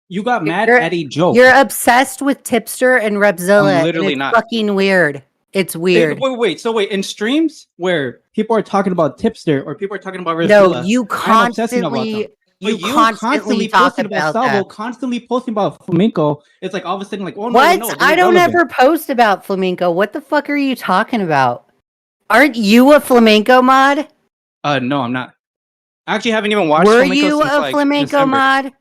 You got mad You're- at a joke. You're obsessed with Tipster and Repzilla. I'm literally and it's not. fucking weird. It's weird. Wait. So wait, in streams where people are talking about Tipster or people are talking about No, Rosilla, you I'm obsessing about constantly them. But you constantly talk posting about Salvo, that. constantly posting about flamenco. It's like all of a sudden, like, oh no, What? no, I don't ever post about flamenco. What the fuck are you talking about? Aren't you a flamenco mod? No, I'm not. I actually haven't even watched. Were flamenco you since, a like, flamenco December. mod?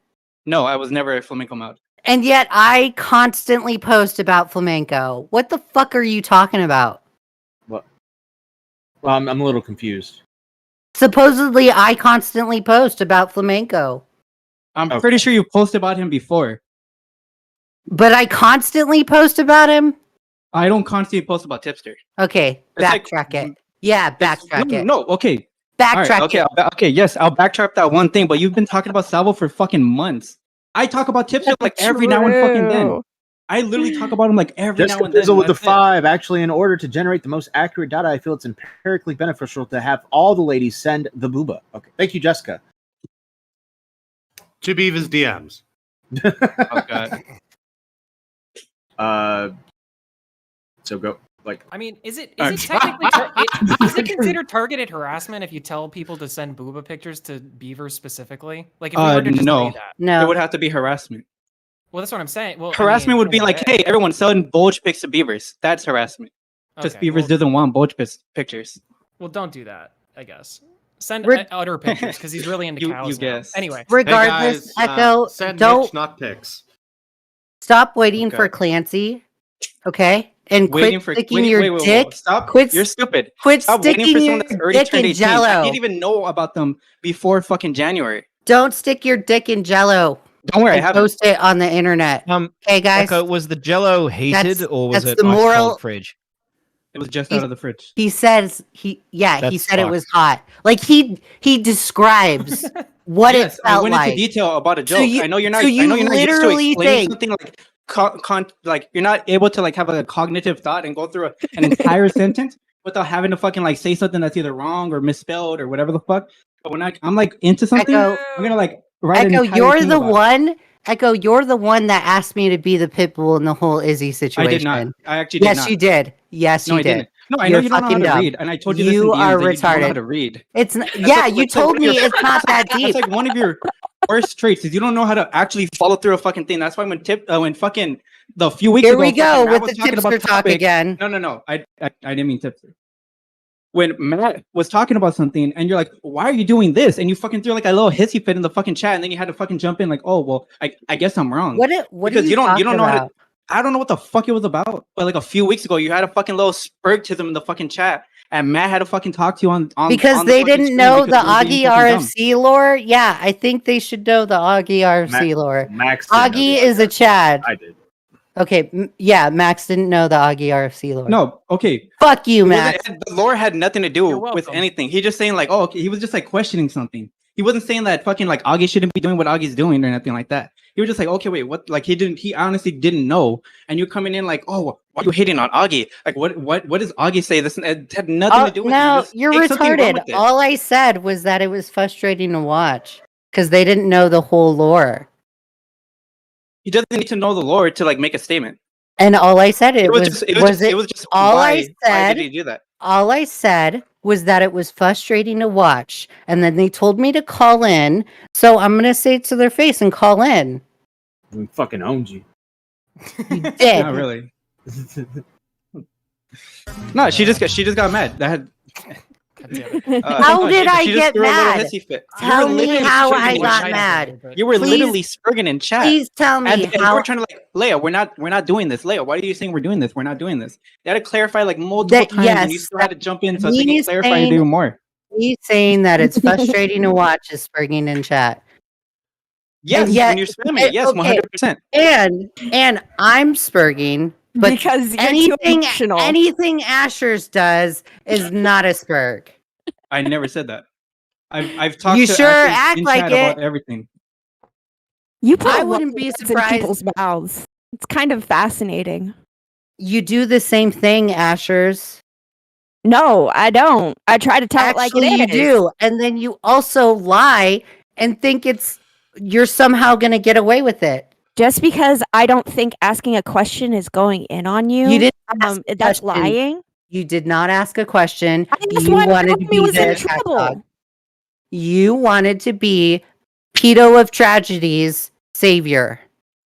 No, I was never a flamenco mod. And yet I constantly post about flamenco. What the fuck are you talking about? Well, I'm a little confused. Supposedly I constantly post about flamenco. I'm Okay. pretty sure you posted about him before. But I constantly post about him? I don't constantly post about Tipster. Okay, It's like- backtrack it. Yeah, backtrack it. No, okay. Backtrack All right, okay, it. okay, yes, I'll backtrack that one thing, but you've been talking about Salvo for fucking months. I talk about Tipster like every now and fucking then. True. I literally talk about him like every Just now and then. Bizzle with the that's it. 5. Actually, in order to generate the most accurate data, I feel it's empirically beneficial to have all the ladies send the booba. Okay. Thank you, Jessica. To Beaver's DMs. Oh god. So go. Like, I mean, is it Alright. technically is it considered targeted harassment if you tell people to send booba pictures to beavers specifically? Like if we were to just no. say that. No. It would have to be harassment. Well, that's what I'm saying. Well, I Harassment mean, would be like, okay. hey, everyone selling bulge pics to beavers. That's harassment. Because Okay, beavers well, doesn't want bulge pictures. well, don't do that. I guess send Reg- utter pictures because he's really into You cows. now. guess. Anyway, Regardless, hey guys, Echo, send don't Mitch, not pics. stop waiting Okay. for Clancy, okay? And Waiting quit for sticking waiting, your wait, wait, dick. wait. Stop. Quit, You're stupid. quit Stop waiting for sticking someone your that's already dick turned in 18. I Jello. didn't even know about them before fucking January. Don't stick your dick in Jello. Don't worry, I And haven't. post it on the internet. Okay, guys. Echo, was the Jello heated That's- or was that's it the ice moral- cold fridge? It was just He's- out of the fridge. He says he That's said it fucked. was hot. Like he describes what Yes, it I felt went like. into detail about a So joke. you- I know you're not. so I you know you're not used to literally explaining think- something like like you're not able to like have a cognitive thought and go through an entire sentence without having to fucking like say something that's either wrong or misspelled or whatever the fuck. But when I'm like into something, Echo, I'm gonna like write an Echo, entire you're thing the about it. one. Echo, you're the one that asked me to be the pit bull in the whole Izzy situation. I did not. I actually did Yes, not. you did. Yes, No, you I did. didn't. No, I know You're you don't know how fucking to dumb. read, and I told you this You in are DMs that you don't know how retarded. to read. It's That's yeah. like- You that's like told one of me your- it's not that deep. That's like one of your worst traits is you don't know how to actually follow through a fucking thing. That's why when fucking the few weeks Here ago, we go fucking Matt with was the talking about tipster talk topic- again. No. I didn't mean tipster. When Matt was talking about something and you're like, why are you doing this? And you fucking threw like a little hissy fit in the fucking chat, and then you had to fucking jump in like, oh well, I guess I'm wrong. What Because are you don't talking know how to- about? I don't know what the fuck it was about. But like a few weeks ago, you had a fucking little spurtism in the fucking chat, and Matt had to fucking talk to you on Because on the they fucking didn't screen know the because you were being Augie fucking dumb. RFC lore. Yeah, I think they should know the Augie RFC lore. Max. didn't know Augie the is a Chad. I did. Okay, yeah, Max didn't know the Augie RFC lore. No, okay. Fuck you, It Max. wasn't- the lore had nothing to do You're with welcome. anything. He just saying like, oh, okay. He was just like questioning something. He wasn't saying that fucking like Augie shouldn't be doing what Augie's doing or anything like that. He was just like, okay, wait, what? Like he honestly didn't know. And you're coming in like, oh, why are you hating on Augie? Like, what does Augie say? This it had nothing to do with it. No, Just you're take something wrong retarded. with it. All I said was that it was frustrating to watch because they didn't know the whole lore. He doesn't need to know the lore to like make a statement. And all I said It was just all why, I why said- did he do that? all I said was that it was frustrating to watch. And then they told me to call in. So I'm going to say it to their face and call in. We fucking owned you. You did. Not really. No, she just got mad. That had, God damn it. How no, did I just get threw a little mad? hissy fit. You Tell were me literally how spurging I in got chat. mad. You were Please- literally spurging in chat. Please tell me And you how. were trying to like, Leigha, we're not doing this. Leigha, why are you saying we're doing this? We're not doing this. You had to clarify like multiple That- times, and you yes, still had to jump in so they he's can clarify it saying- even more. He's saying that it's frustrating to watch is springing in chat. Yes, yet- when you're spamming it, yes, okay. 100%. And I'm spurging, but because you're too anything emotional. anything Asherz does is not a spurg. I never said that. I've talked You to sure actors act in like chat it. about everything. You put I a lot wouldn't of be words in surprised- people's mouths. It's kind of fascinating. You do the same thing, Asherz. No, I don't. I try to tell Actually, it like you it is. do, and then you also lie and think you're somehow going to get away with it. Just because I don't think asking a question is going in on you, You didn't ask a that's question. lying. You did not ask a question. I asked You why my wanted to homie be was the in attack trouble. dog. You wanted to be Pedo of Tragedies savior.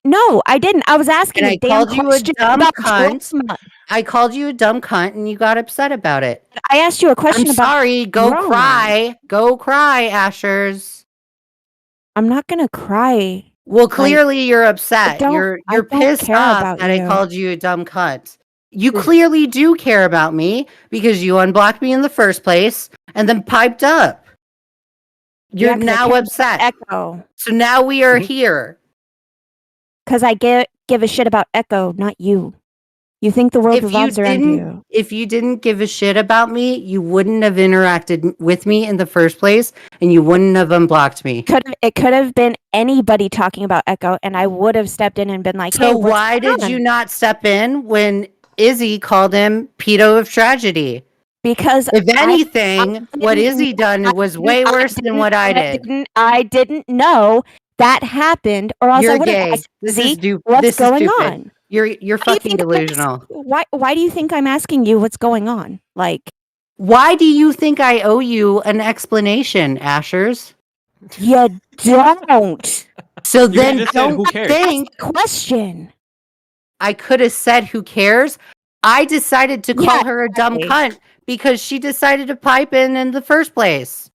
No, I didn't. I was asking And a I damn called you a question dumb about cunt. trauma. I called you a dumb cunt and you got upset about it. I asked you a question I'm about. sorry. Go trauma. cry. Go cry, Asherz. I'm not gonna cry. Well, clearly you're upset. don't- You're I don't pissed care off about that I you. called you a dumb cunt. You clearly do care about me because you unblocked me in the first place and then piped up. You're Yeah, 'cause I now care upset. Echo, So now we are Mhm. here. because I give a shit about Echo, not you. You think the world If you revolves around didn't- you. If you didn't give a shit about me, you wouldn't have interacted with me in the first place and you wouldn't have unblocked me. It could have been anybody talking about Echo, and I would have stepped in and been like, "Hey, So what's why going did on?" you not step in when Izzy called him pedo of tragedy? Because If I anything, what didn't- Izzy done I was way worse than what I did. I didn't know that happened, or else I You're would have gay. asked This Izzy, is what's this is going stupid. on. You're Why do you fucking think I'm delusional. Why do you think I'm asking you what's going on? Like, Why do you think I owe you an explanation, Asherz? you don't. So You then just said, don't "Who cares?" think Question. I could have said who cares. I decided to call Yeah, her a dumb exactly. cunt because she decided to pipe in the first place.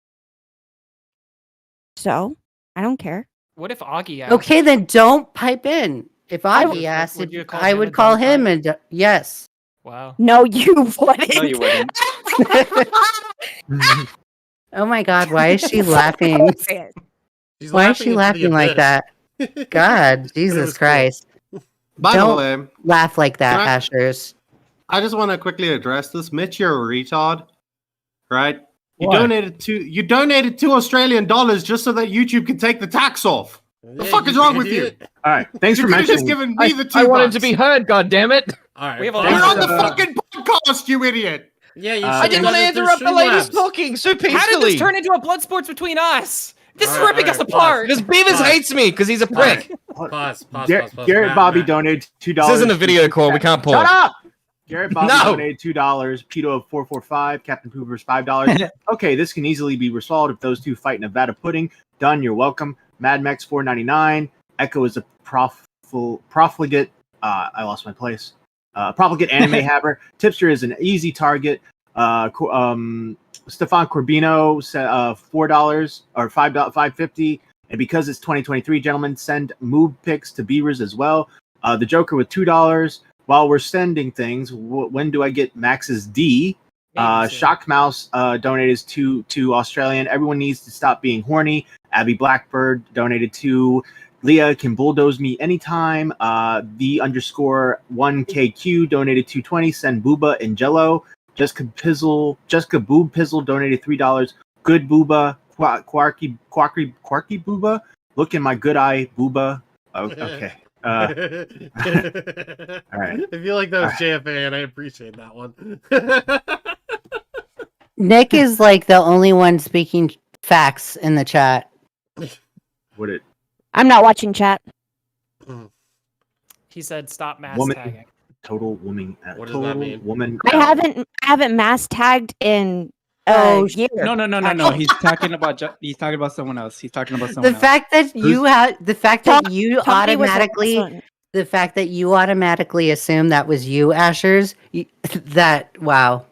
So, I don't care. What if Augie asked? Okay, then don't pipe in. If I Augie would- asked, would you call I him a would call dumb him cunt? yes. Wow. No, you wouldn't. No, you wouldn't. Oh my God, why is she laughing? She's Why is she into the laughing like abyss. that? God, was Jesus cool. Christ. By Don't- the way, Laugh like that, Can I- Asherz. I just want to quickly address this. Mitch, you're a retard, right? You Why? donated $2 Australian just so that YouTube can take the tax off. The fuck is you wrong with you? idiot. All right. Thanks You for could have just mentioning. given me the $2. I wanted to be heard, goddammit. All right, We have a fine. We're on the Uh, fucking podcast, you idiot. Yeah, you I I didn't want to interrupt the ladies talking so peacefully. How did this turn into a blood sports between us? This is Alright, ripping us alright, apart. Because Beavis Pause. hates me because he's a Alright. prick. Pause. Garrett Matt, Bobby Matt. donated $2. This isn't a video call. We can't pause. Shut up. Garrett Bobby No. donated $2. Pedo of 445. Captain Pooper's $5. Okay, this can easily be resolved if those two fight Nevada pudding. Done. You're welcome. Mad Max 499. Echo is a profligate. I lost my place. Profligate anime haver. Tipster is an easy target. Stefan Corbino said $4 or $5.50. And because it's 2023, gentlemen, send move pics to Beavers as well. The Joker with $2. While we're sending things, when do I get Max's D? Shock Mouse donated to Australian. Everyone needs to stop being horny. Abby Blackbird donated to Leigha can bulldoze me anytime. The_1KQ donated $2.20. Send Booba and Jello. Jessica Boob Pizzle donated $3. Good Booba. Quarky Booba. Look in my good eye, Booba. Oh, okay. All right. I feel like that was JFA, and I appreciate that one. Nick is like the only one speaking facts in the chat. Would it? I'm not watching chat. He said stop mass Woman- tagging. Total woman. What does total that mean? Woman. I haven't mass tagged in year. No. He's talking about someone else. He's talking about someone The else. fact that you automatically assume that was you, Asherz. Wow.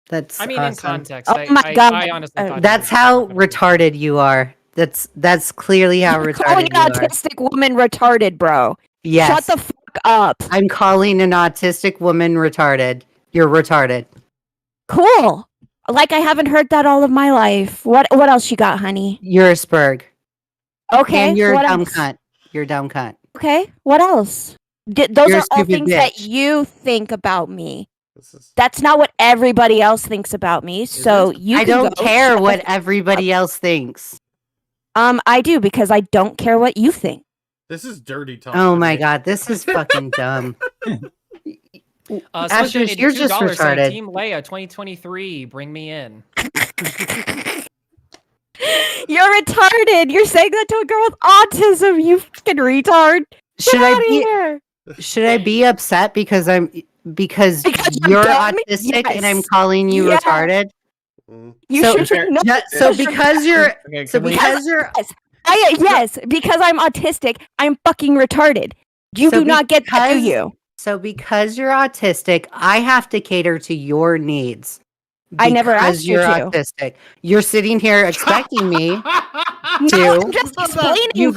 That's I mean, in awesome. context, Oh my God. I honestly thought That's how retarded you are. That's clearly how You're calling retarded an you are. autistic woman retarded, bro. Yes. Shut the fuck up. I'm calling an autistic woman retarded. You're retarded. Cool. Like I haven't heard that all of my life. What else you got, honey? You're a spurg. Okay. And you're a what dumb else? cunt. You're a dumb cunt. Okay. What else? Those You're a are all stupid things that bitch. you think about me. This is- That's not what everybody else thinks about me. So you I can don't go care shut what the- everybody else thinks. I do because I don't care what you think. This is dirty talk. Oh to my me. God, this is fucking dumb. Asherz, Asherz, you're just retarded. Team Leigha 2023, bring me in. You're retarded. You're saying that to a girl with autism. You fucking retard. Should Get I outta be here. should I be upset because Because you're dumb? autistic and I'm Yes. calling you Yes. retarded? Mm. You So- should know. So because you're Okay, so can we- because you're Yes, because I'm autistic, I'm fucking retarded. You So do not get that, do because- you? so because you're autistic, I have to cater to your needs. I never Because asked you you're to. autistic. You're sitting here expecting me. No, to- I'm just explaining. You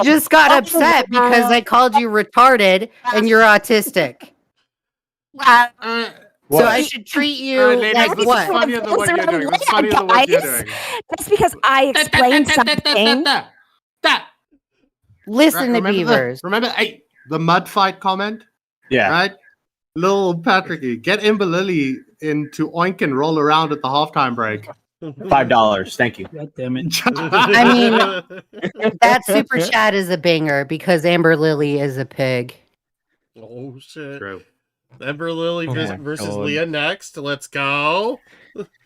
just got Oh, upset because I called you retarded and you're autistic. So I should treat you Alright, ladies, like this is what? funnier than what you're doing. This is funnier than what you're doing. That's because I explained something. Listen to Remember Beavers. Remember, hey, the mud fight comment, Yeah. right? Little Patricky, get Imbalili in to oink and roll around at the halftime break. $5. Thank you. God damn it. I mean, that super chat is a banger because Amber Lily is a pig. oh shit. True. Ember Lily Oh my versus God. Leigha next. Let's go.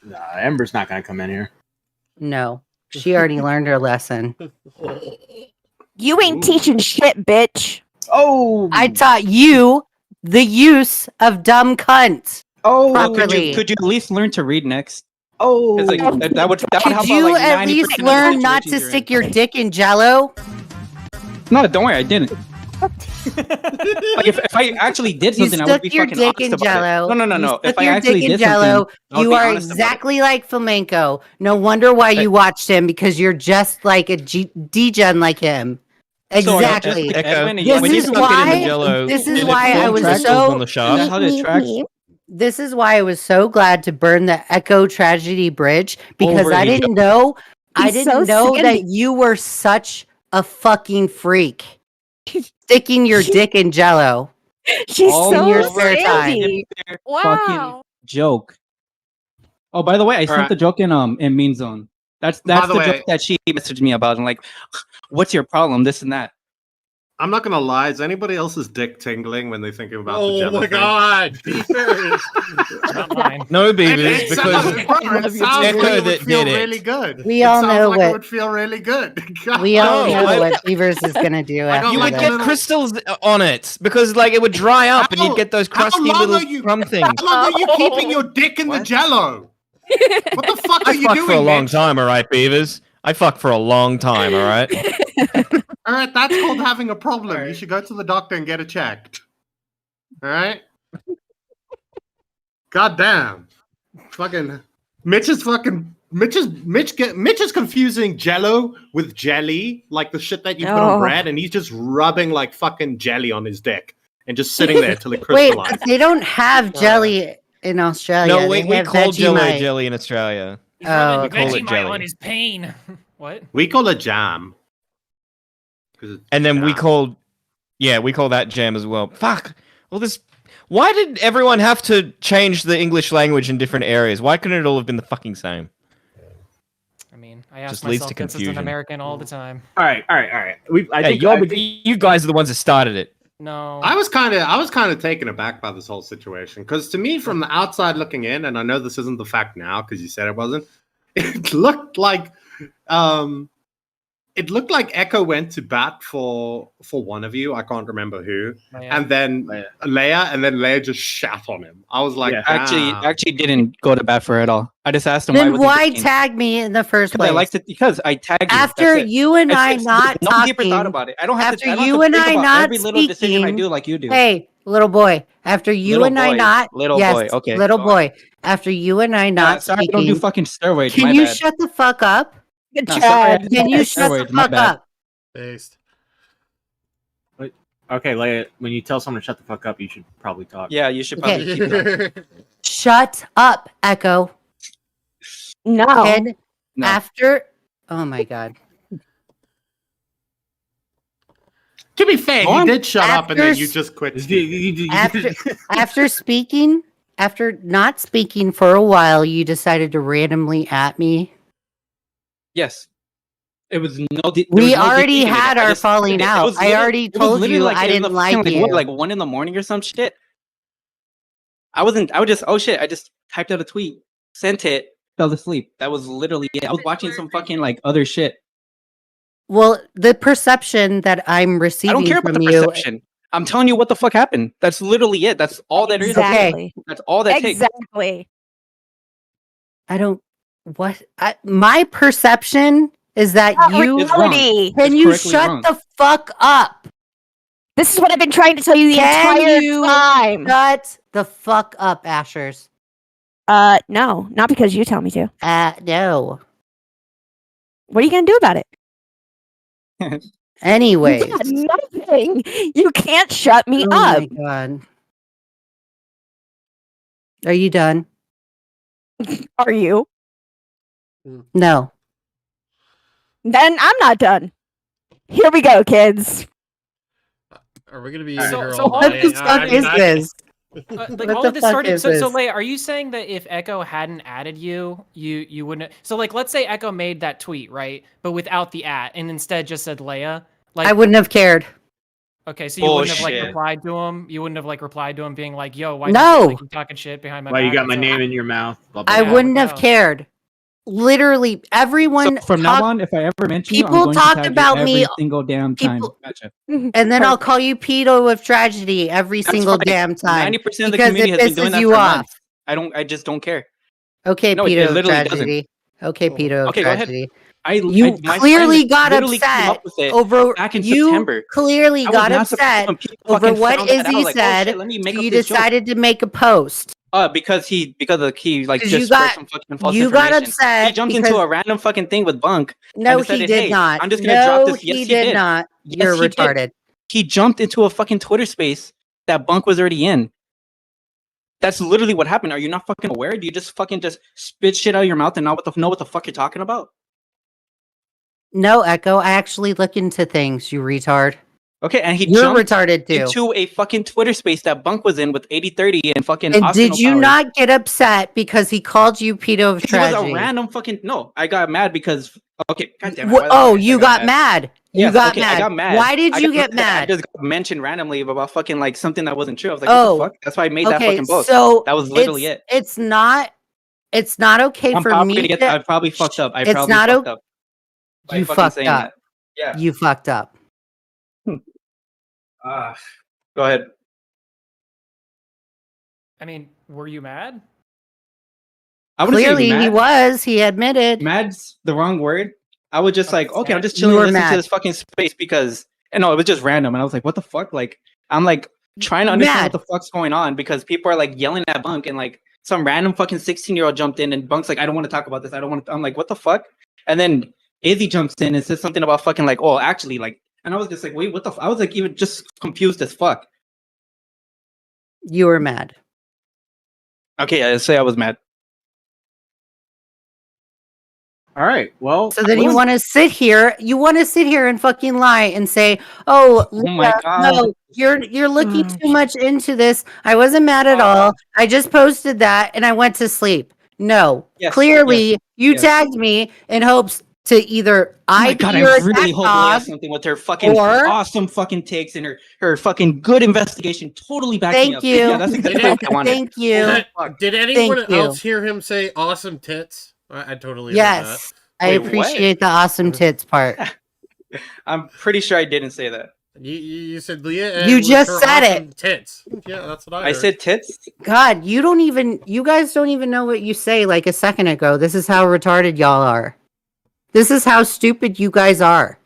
Nah, Ember's not gonna come in here. No, she already learned her lesson. You ain't teaching shit, bitch. Oh, I taught you the use of dumb cunt oh, properly. Could you at least learn to read next? oh. 'Cause, like, that would help Could out you like at 90% least of the learn not to situations you're in. stick your dick in Jello? No, don't worry, I didn't. Like if I actually did You something, I would stuck be your fucking dick honest in about Jello. it. No. You If stuck I your actually dick in did Jello. something, I would You be are honest about it. exactly like flamenco. No wonder why you watched him, because you're just like a degen like him. So, Exactly. Echo, Edwin, This when you is stuck it in why- the Jello, this is did why it I form was triangles so- on the Is shaft. that how this tracks? This is why I was so glad to burn the Echo Tragedy Bridge, because I Already didn't know He's so that sandy. you were such a fucking freak. Sticking your dick in Jello. She's All in your so spare time. sandy. Fucking Wow. joke. Oh, by the way, I sent Alright. the joke in Mean Zone. That's By the the way- joke that she messaged me about. And like, what's your problem? This and that. I'm not gonna lie. Is anybody else's dick tingling when they think about the Oh Jello my thing? god, Beavers. Not mine. No, Beavers, It because sounds, it sounds Echo like it would that feel did it. really good. We all sounds know like what- it would feel really good. We all No, know I- what Beavers is gonna do I after don't you like would this. get crystals on it because like it would dry up and How- you'd get those how crusty long little are you- crumb things. How long are you keeping your dick in the What? Jello? What the fuck are I you fucked doing, for a long Mitch? time, all right, Beavers. I fucked for a long time, all right. All right, that's called having a problem. You should go to the doctor and get it checked. All right. God damn. Mitch is confusing Jello with jelly, like the shit that you put on Oh. bread, and he's just rubbing like fucking jelly on his dick and just sitting there till it Wait, crystallizes. they don't have jelly in Australia. No, They we have call Jello Vegemite. jelly in Australia. He's Oh, rubbing okay. Call it Vegemite jelly. on his pain. What? We call it jam. 'Cause it's And then we jam. call that jam as well. Fuck. Well, this. Why did everyone have to change the English language in different areas? Why couldn't it all have been the fucking same? I mean, I ask Just leads myself to this as an confusion. American all the time. All right. I Hey, think you guys are the ones that started it. No. I was kind of taken aback by this whole situation because to me, from the outside looking in, and I know this isn't the fact now because you said it wasn't. It looked like Echo went to bat for one of you. I can't remember who, Yeah. and then Leigha, and then Leigha just shat on him. I was like, Yeah. Actually didn't go to bat for it at all. I just asked him Then was he why drinking? tag me in the first Because place? I liked it because I tagged you. After That's it. you and I It's- not no deeper thought talking, about it. I don't have after to. I don't you have to and think I about not every little decision I speaking- do like you do. hey, little boy, after you Little and I boy. not, Little yes, boy, okay, little go boy, after you and I not sorry, I speaking, don't do fucking steroids. can my you bad. shut the fuck up? Good No, sorry, I job. don't Can do you shut the steroids, my fuck bad. up? Based. Okay, Leia, when you tell someone to shut the fuck up, you should probably talk. Yeah, you should Okay. probably keep it up. Shut up, Echo. No. And No. after, oh my god, To be fair, Go you on. did shut up, and then After you s- just quit. after not speaking for a while, you decided to randomly at me. Yes. It was no. There was We no already deep thinking in it. had I our just falling did it. It out. was I literally- already it was told literally you like I in the didn't like fucking, you. What, like 1 a.m. or some shit. I was just, oh shit, I just typed out a tweet, sent it, fell asleep. That was literally it. I was watching some fucking like other shit. Well, the perception that I'm I receiving don't care about from the you. perception. I'm telling you what the fuck happened. That's literally it. That's all that is. Exactly. That's all that takes. Exactly. I don't. What? My perception is that you. It's wrong. Reality. Can It's you correctly shut wrong. the fuck up? This is what I've been trying to tell you the Can entire you time. Shut the fuck up, Asherz. No, not because you tell me to. No. What are you gonna do about it? Anyways. Yeah, nothing. You can't shut me Oh up. my god. Are you done? Are you? No. Then I'm not done. Here we go, kids. Are we gonna be So- in here so all what night? What the fuck is this? Like What all the of this fuck started. is So this? Leia, are you saying that if Echo hadn't added you, you wouldn't? So like, let's say Echo made that tweet, right? But without the at, and instead just said Leia. Like, I wouldn't have cared. okay, so you wouldn't have like Bullshit. replied to him. You wouldn't have like replied to him, being like, "Yo, why? No. Like, you talking shit behind my Why back?" you got my So- name in your mouth? Blah, blah, I Yeah, blah. wouldn't no. have cared. literally everyone. So from now on, if I ever mention you, I'm people going to talked tag you about me- every single damn time. people- Gotcha. And then I'll call you pedo of tragedy every That's single fine. damn time 90% of the because community it has been doing pisses that you for off. months. I just don't care. Okay, No, it pedo of literally doesn't. tragedy. Okay, pedo of Okay, go ahead. tragedy. My Clearly friend got literally came upset up with it over. back in You September. clearly I was got not surprised upset when people over fucking what found that out. I Izzy was like, oh, said. shit, let me make So up you this joke. decided to make a post. Because he like 'Cause just you spread got- some fucking false You got information. upset. He jumped because, into a random fucking thing with Bunk. No, and he decided, did hey, not. I'm just gonna drop No, this. Yes, he he did did. not. Yes, You're he did. retarded. He jumped into a fucking Twitter space that Bunk was already in. That's literally what happened. Are you not fucking aware? Do you just fucking just spit shit out of your mouth and not know what the fuck you're talking about? No, Echo. I actually look into things. You retard. Okay, and he You're jumped retarded too. into a fucking Twitter space that Bunk was in with 8030 and fucking. And Austin did you Powers. not get upset because he called you pedo of He was tragedy? a random fucking no. I got mad because okay. Goddamn it, What- why the oh, fuck I you got mad. You Yes, got okay, mad. I got mad. Why did I you got get that I mad? just got mentioned randomly about fucking like something that wasn't true. I was like, Oh, what the fuck? That's why I made that Okay, fucking post. so That was literally it. It's not. It's not okay I'm for probably me. gonna get. I probably fucked up. I It's probably not fucked o- up. by You fucking fucked saying up. that. Yeah. You fucked up. Go ahead. I mean, were you mad? I wouldn't say Clearly, he mad. was. He admitted. Mad's the wrong word. I was just like, okay, I'm just You chilling, were listening mad. to this fucking space because, and no, it was just random, and I was like, what the fuck? Like, I'm like trying to understand Mad. what the fuck's going on because people are like yelling at Bunk, and like some random fucking 16-year-old jumped in, and Bunk's like, I don't want to talk about this. I don't want to. I'm like, what the fuck? And then Izzy jumps in and says something about fucking like, oh, actually, like, and I was just like, wait, what the? I was like, even just confused as fuck. You were mad. Okay, I say I was mad. All right. Well, So then you want to sit here. You want to sit here and fucking lie and say, "Oh, Oh my Leigha, God. no, you're looking too much into this. I wasn't mad at all. I just posted that and I went to sleep." No, Yes, clearly you yes. tagged me in hopes to either Oh my I God, be I your really attack hope Leigha dog. something with her fucking or- awesome fucking takes and her fucking good investigation totally backs me Thank up. you. Yeah, that's exactly what I wanted. Thank you. Did anyone Thank you. else hear him say awesome tits? I totally heard Yes, I Wait, what? appreciate the awesome tits part. I'm pretty sure I didn't say that. that. You said Leigha. You with just her said it. awesome Tits. Yeah, that's what I I heard. said tits. God, you guys don't even know what you say like a second ago. This is how retarded y'all are. This is how stupid you guys are.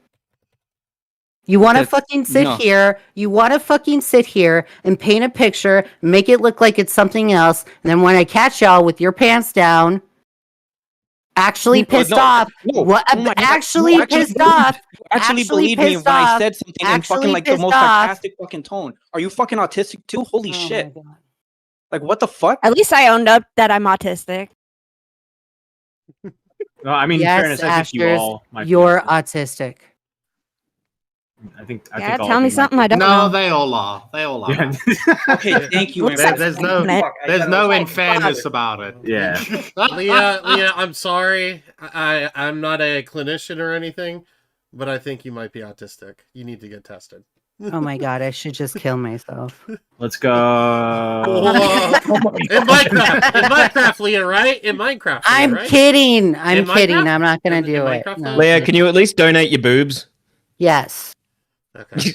You want to Tits. fucking sit No. here. You want to fucking sit here and paint a picture, make it look like it's something else. And then when I catch y'all with your pants down, actually No, pissed no, off. no. What? Oh my God. Actually No, actually pissed believe- off. Actually, Actually believe me pissed when I off. said something in Actually fucking like the pissed most off. sarcastic fucking tone. Are you fucking autistic too? Holy Oh shit! my God. Like what the fuck? At least I owned up that I'm autistic. No, I mean, in Yes, fairness, I think you Asherz, all might be you're autistic. autistic. I think Yeah, all tell of me you might something be. I don't No, know. they all are. They all are. Yeah. Okay, thank you. What's man. that There's no, fucking- Fuck, I there's got no it. in fairness about it. Yeah. Leigha, I'm sorry. I'm not a clinician or anything, but I think you might be autistic. You need to get tested. Oh my God, I should just kill myself. Let's go. In Minecraft, Leigha, right? In Minecraft, Leigha, I'm right? kidding. I'm In kidding. Minecraft? I'm not gonna In do it. Minecraft, No. though? Leigha, can you at least donate your boobs? Yes. Okay.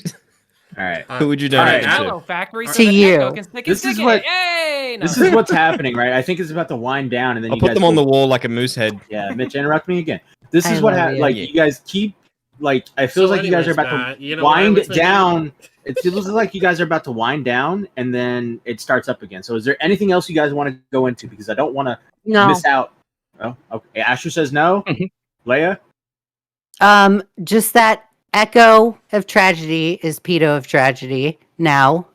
All right. Who would you all donate right, them Hello, to? factory. To So that you. Echo can stick This his is dick what- in it. Yay! No. This is what's happening, right? I think it's about to wind down, and then I'll you put guys them on the will- wall like a moose head. Yeah, Mitch, interrupt me again. This I is what love happened. you. Like Yeah. you guys keep like. I feel So like you guys are anyways, about Matt, to you know what I wind was it thinking? down. It feels like you guys are about to wind down, and then it starts up again. So, is there anything else you guys want to go into? Because I don't want to No. miss out. Oh, okay. Asher says no. Mhm. Leigha. Just that Echo of tragedy is pedo of tragedy. Now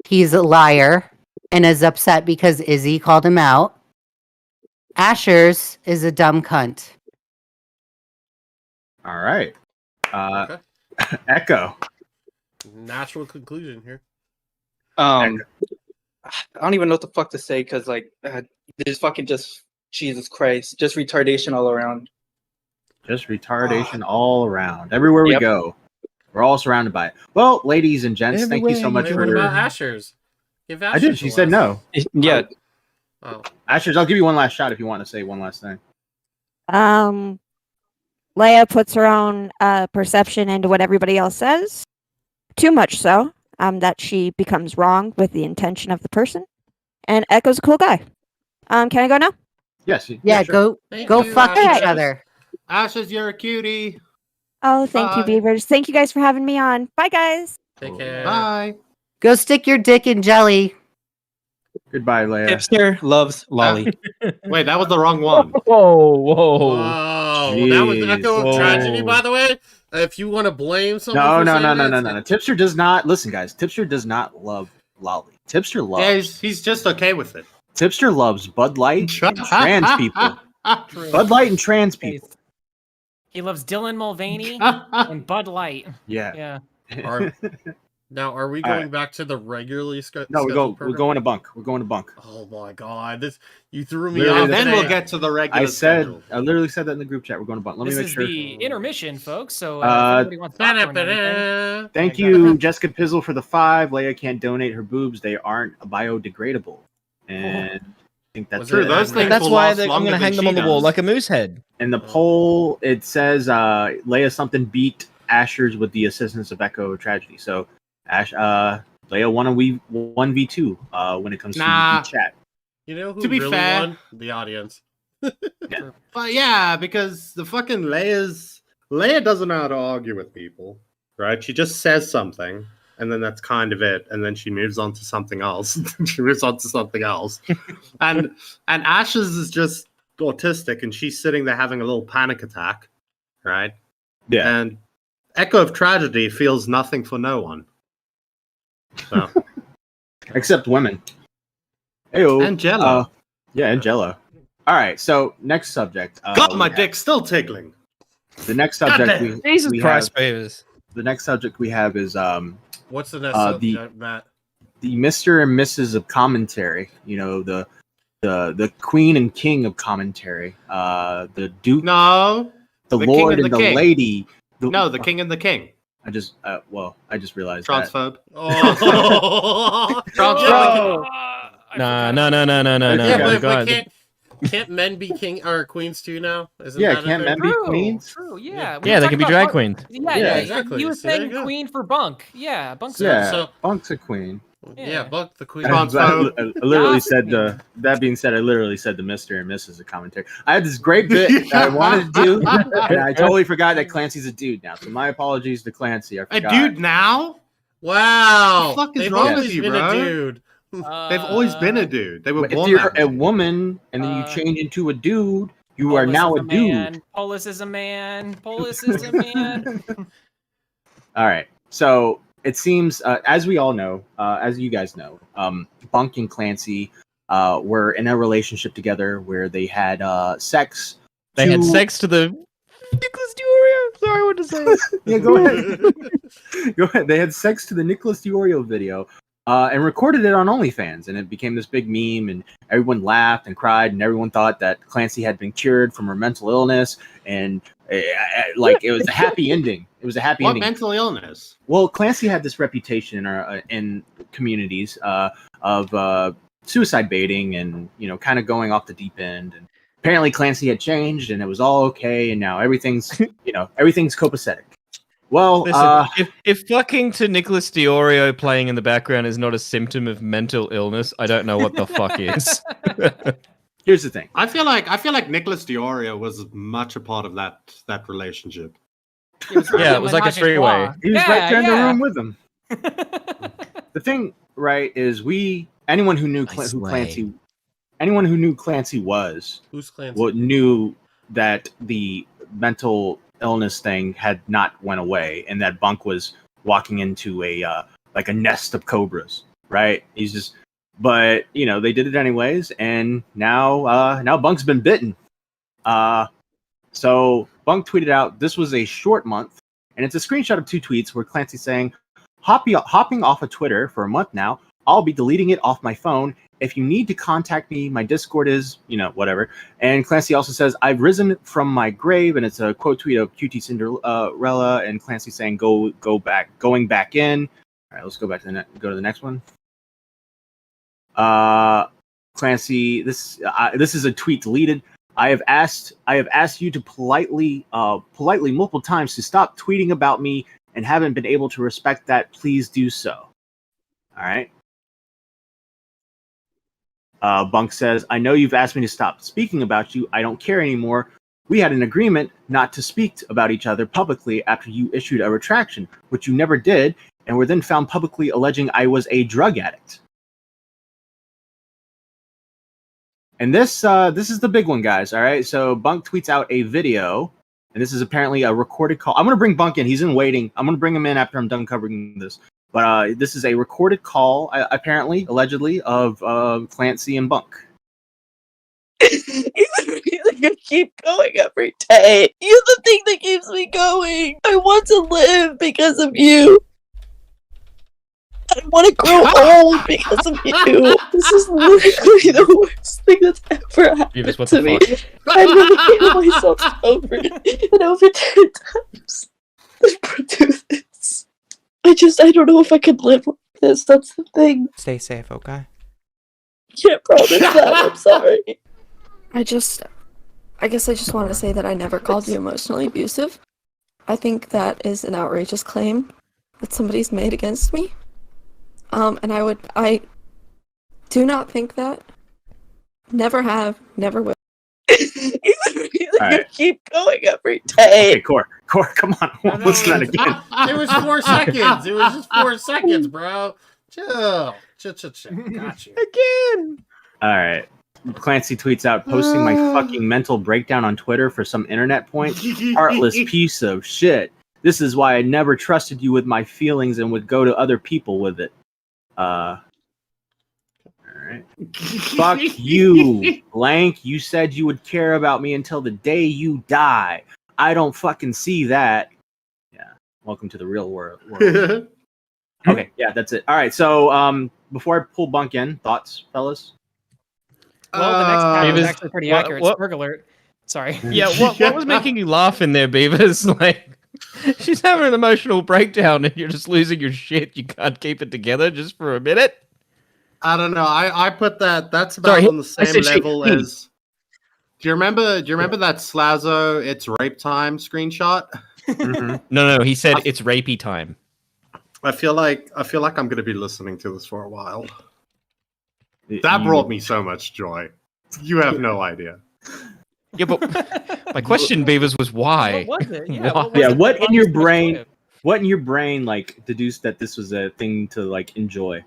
he's a liar and is upset because Izzy called him out. Asherz is a dumb cunt. All right. Okay. Echo. Natural conclusion here. I don't even know what the fuck to say because like there's fucking just Jesus Christ, just retardation all around. Just retardation all around. Everywhere we Yep. go, we're all surrounded by it. Well, ladies and gents, thank you so much Wait, what for. about Asherz? Give I did. Asherz She a said last. no. Yeah, Oh, Asherz, I'll give you one last shot if you want to say one last thing. Leia puts her own perception into what everybody else says. Too much so that she becomes wrong with the intention of the person. And Echo's a cool guy. Can I go now? Yes. Yeah, sure. go you, fuck Asherz. each other. Asherz, you're a cutie. Oh, thank you, Bye. Beavers. Thank you guys for having me on. Bye, guys. Take care. Bye. Go stick your dick in jelly. Goodbye, Leia. Hipster loves lolly. Wait, that was the wrong one. Whoa, whoa. Whoa, that was Jeez. Echo of Whoa. Tragedy, by the way. If you want to blame someone No, for no, saying no, no, that, no, no. Tipster does not listen, guys. Tipster does not love lolly. Tipster Yeah, loves. he's just okay with it. Tipster loves Bud Light and trans people. True. Bud Light and trans people. He loves Dylan Mulvaney and Bud Light. Yeah. Yeah. Are we All going right. back to the regularly scheduled No, we're program? going to Bunk. We're going to Bunk. Oh my god, you threw me Literally, off. And then today. we'll get to the regular I schedule. literally said that in the group chat. We're going to Bunk. Let This me make is sure. the intermission, folks. So if anybody wants popcorn or anything, Thank Yeah, you, Jessica Pizzle, for the 5. Leia can't donate her boobs; they aren't biodegradable. And I think that's Was True, it- those things That's will why last I'm longer going to than hang them on the she wall does. like a moose head. In the poll, it says Leia something beat Asherz with the assistance of Echo of Tragedy. So Leia won a 1v2 when it comes Nah. to the chat. You know who To be really fair- won? The audience. But yeah, because the fucking Leia doesn't know how to argue with people, right? She just says something, and then that's kind of it, and then she moves on to something else. and Asherz is just autistic, and she's sitting there having a little panic attack, right? Yeah. And Echo of Tragedy feels nothing for no one. So, Except women. Heyo. and Jello. Yeah, and Jello. All right, so next subject. God, my we have- dick's still tickling. The next subject Goddamn. Jesus we Christ, have, Beavers. the next subject we have is What's the next the- subject, Matt? the Mr. and Mrs. of commentary. You know, the queen and king of commentary. The duke, No. the the king lord, and and the the king. lady. No, the king and the king. I just realized that. Transphobe. Oh, Transphobe. No. yeah, but God. can't men be king or queens too now? Isn't Yeah, that a can't thing? men be queens? True, yeah. We Yeah, they talked can be about drag Bunk- queens. Yeah, Yeah, exactly. You were So there saying you go. queen for Bunk. Yeah, Bunk's Yeah, So- Bunk's a queen. Yeah, Buck the queen. Transphobe. I literally Yeah. said that being said, I literally said the Mr. and Mrs. of commentary. I had this great bit that I wanted to do, and I totally forgot that Clancy's a dude now. So my apologies to Clancy. I A forgot. dude now? Wow. What the fuck is They've wrong always with you, been bro? a dude. They've always been a dude. They were If born you're that a way. woman and then you Uh, change into a dude, you are Polis now is a dude. man. Polis is a man. Polis is a man. All right. So it seems, as we all know, as you guys know, Bunk and Clancy were in a relationship together where they had sex. They had to- sex to the Nicholas Diorio. Sorry, what to say? Yeah, go ahead. Go ahead. They had sex to the Nicholas Diorio video and recorded it on OnlyFans, and it became this big meme, and everyone laughed and cried, and everyone thought that Clancy had been cured from her mental illness, and like it was a happy ending. It was a happy What ending. mental illness? Well, Clancy had this reputation in our in communities of suicide baiting and kind of going off the deep end. And apparently, Clancy had changed, and it was all okay. And now everything's everything's copacetic. Well, Listen, if fucking to Nicholas Diorio playing in the background is not a symptom of mental illness, I don't know what the fuck is. here's the thing. I feel like Nicholas Diorio was much a part of that relationship. Yeah, it was like a three-way. He was right there in the room with them. The thing, right, is anyone who knew I who Clancy was Who's Clancy? knew that the mental illness thing had not went away, and that Bunk was walking into a like a nest of cobras, right? He's just, but they did it anyways, and now Bunk's been bitten. So Bunk tweeted out, "This was a short month," and it's a screenshot of 2 tweets where Clancy's saying, hopping off of Twitter for a month now. I'll be deleting it off my phone. If you need to contact me, my Discord is, whatever. And Clancy also says, I've risen from my grave, and it's a quote tweet of QT Cinderella, and Clancy saying, going back in. All right, let's go back to go to the next one. Clancy, this is a tweet deleted. I have asked you to politely multiple times to stop tweeting about me and haven't been able to respect that. Please do so. All right. Bunk says, I know you've asked me to stop speaking about you. I don't care anymore. We had an agreement not to speak about each other publicly after you issued a retraction, which you never did, and were then found publicly alleging I was a drug addict. And this is the big one, guys. All right. So Bunk tweets out a video, and this is apparently a recorded call. I'm going to bring Bunk in. He's in waiting. I'm going to bring him in after I'm done covering this. But this is a recorded call, apparently, allegedly, of Clancy and Bunk. I keep going every day. You're the thing that keeps me going. I want to live because of you. I want to grow old because of you. This is literally the worst thing that's ever happened to me. I really gave myself over it, and over 10 times to do this. I don't know if I could live like this. That's the thing. Stay safe, okay? Can't promise that. I'm sorry. I guess I just wanted to say that I never called you emotionally abusive. I think that is an outrageous claim that somebody's made against me. And I do not think that. Never have, never will. You keep going every day. Okay, Core, come on. Listen to that again. It was 4 seconds. It was just 4 seconds, bro. Chill. Got you. Again. All right. Clancy tweets out, posting my fucking mental breakdown on Twitter for some internet point. Heartless piece of shit. This is why I never trusted you with my feelings and would go to other people with it. All right. Fuck you, blank. You said you would care about me until the day you die. I don't fucking see that. Yeah. Welcome to the real world. Okay. Yeah, that's it. All right. So, before I pull Bunk in, thoughts, fellas? Well, the next tab is Beavis, actually pretty accurate. Spurg alert. Sorry. Yeah, what was making you laugh in there, Beavis? Like, she's having an emotional breakdown and you're just losing your shit. You can't keep it together just for a minute. I don't know. I put that's about on the same level as. Do you remember that Slazo "It's Rape Time" screenshot? Mm-hmm. No, he said it's rapey time. I feel like I'm gonna be listening to this for a while. That brought me so much joy. You have no idea. Yeah, but my question, Beavers, was why? What was it? Yeah, What in your brain? What in your brain like deduced that this was a thing to like enjoy?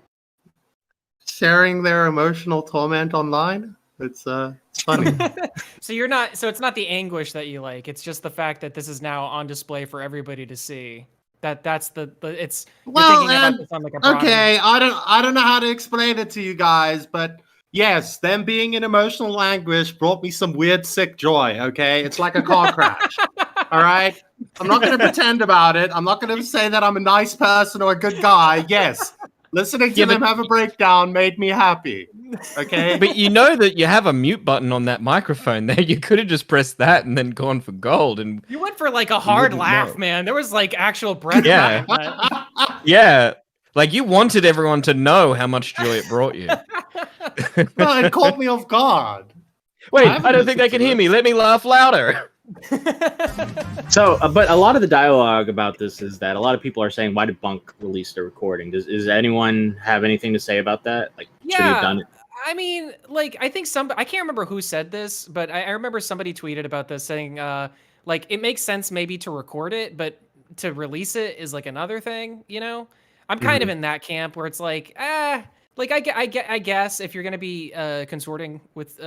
Sharing their emotional torment online. It's funny. So it's not the anguish that you like. It's just the fact that this is now on display for everybody to see. That's the it's. Well, and, this on like a okay, I don't know how to explain it to you guys, but yes, them being in emotional anguish brought me some weird sick joy. Okay, it's like a car crash. All right, I'm not going to pretend about it. I'm not going to say that I'm a nice person or a good guy. Yes, listening to them have a breakdown made me happy. Okay, but you know that you have a mute button on that microphone there. You could have just pressed that and then gone for gold. And you went for like a hard laugh, man. There was like actual breath. Yeah, yeah. Like you wanted everyone to know how much joy it brought you. Well, it caught me off guard. Wait, I don't think they can hear me. Let me laugh louder. So, but a lot of the dialogue about this is that a lot of people are saying, "Why did Bunk release the recording?" Does anyone have anything to say about that? Like, should he have done it? I mean, like, I think I can't remember who said this, but I remember somebody tweeted about this saying, like, it makes sense maybe to record it, but to release it is like another thing, you know? I'm kind of in that camp where it's like, like I guess if you're going to be consorting with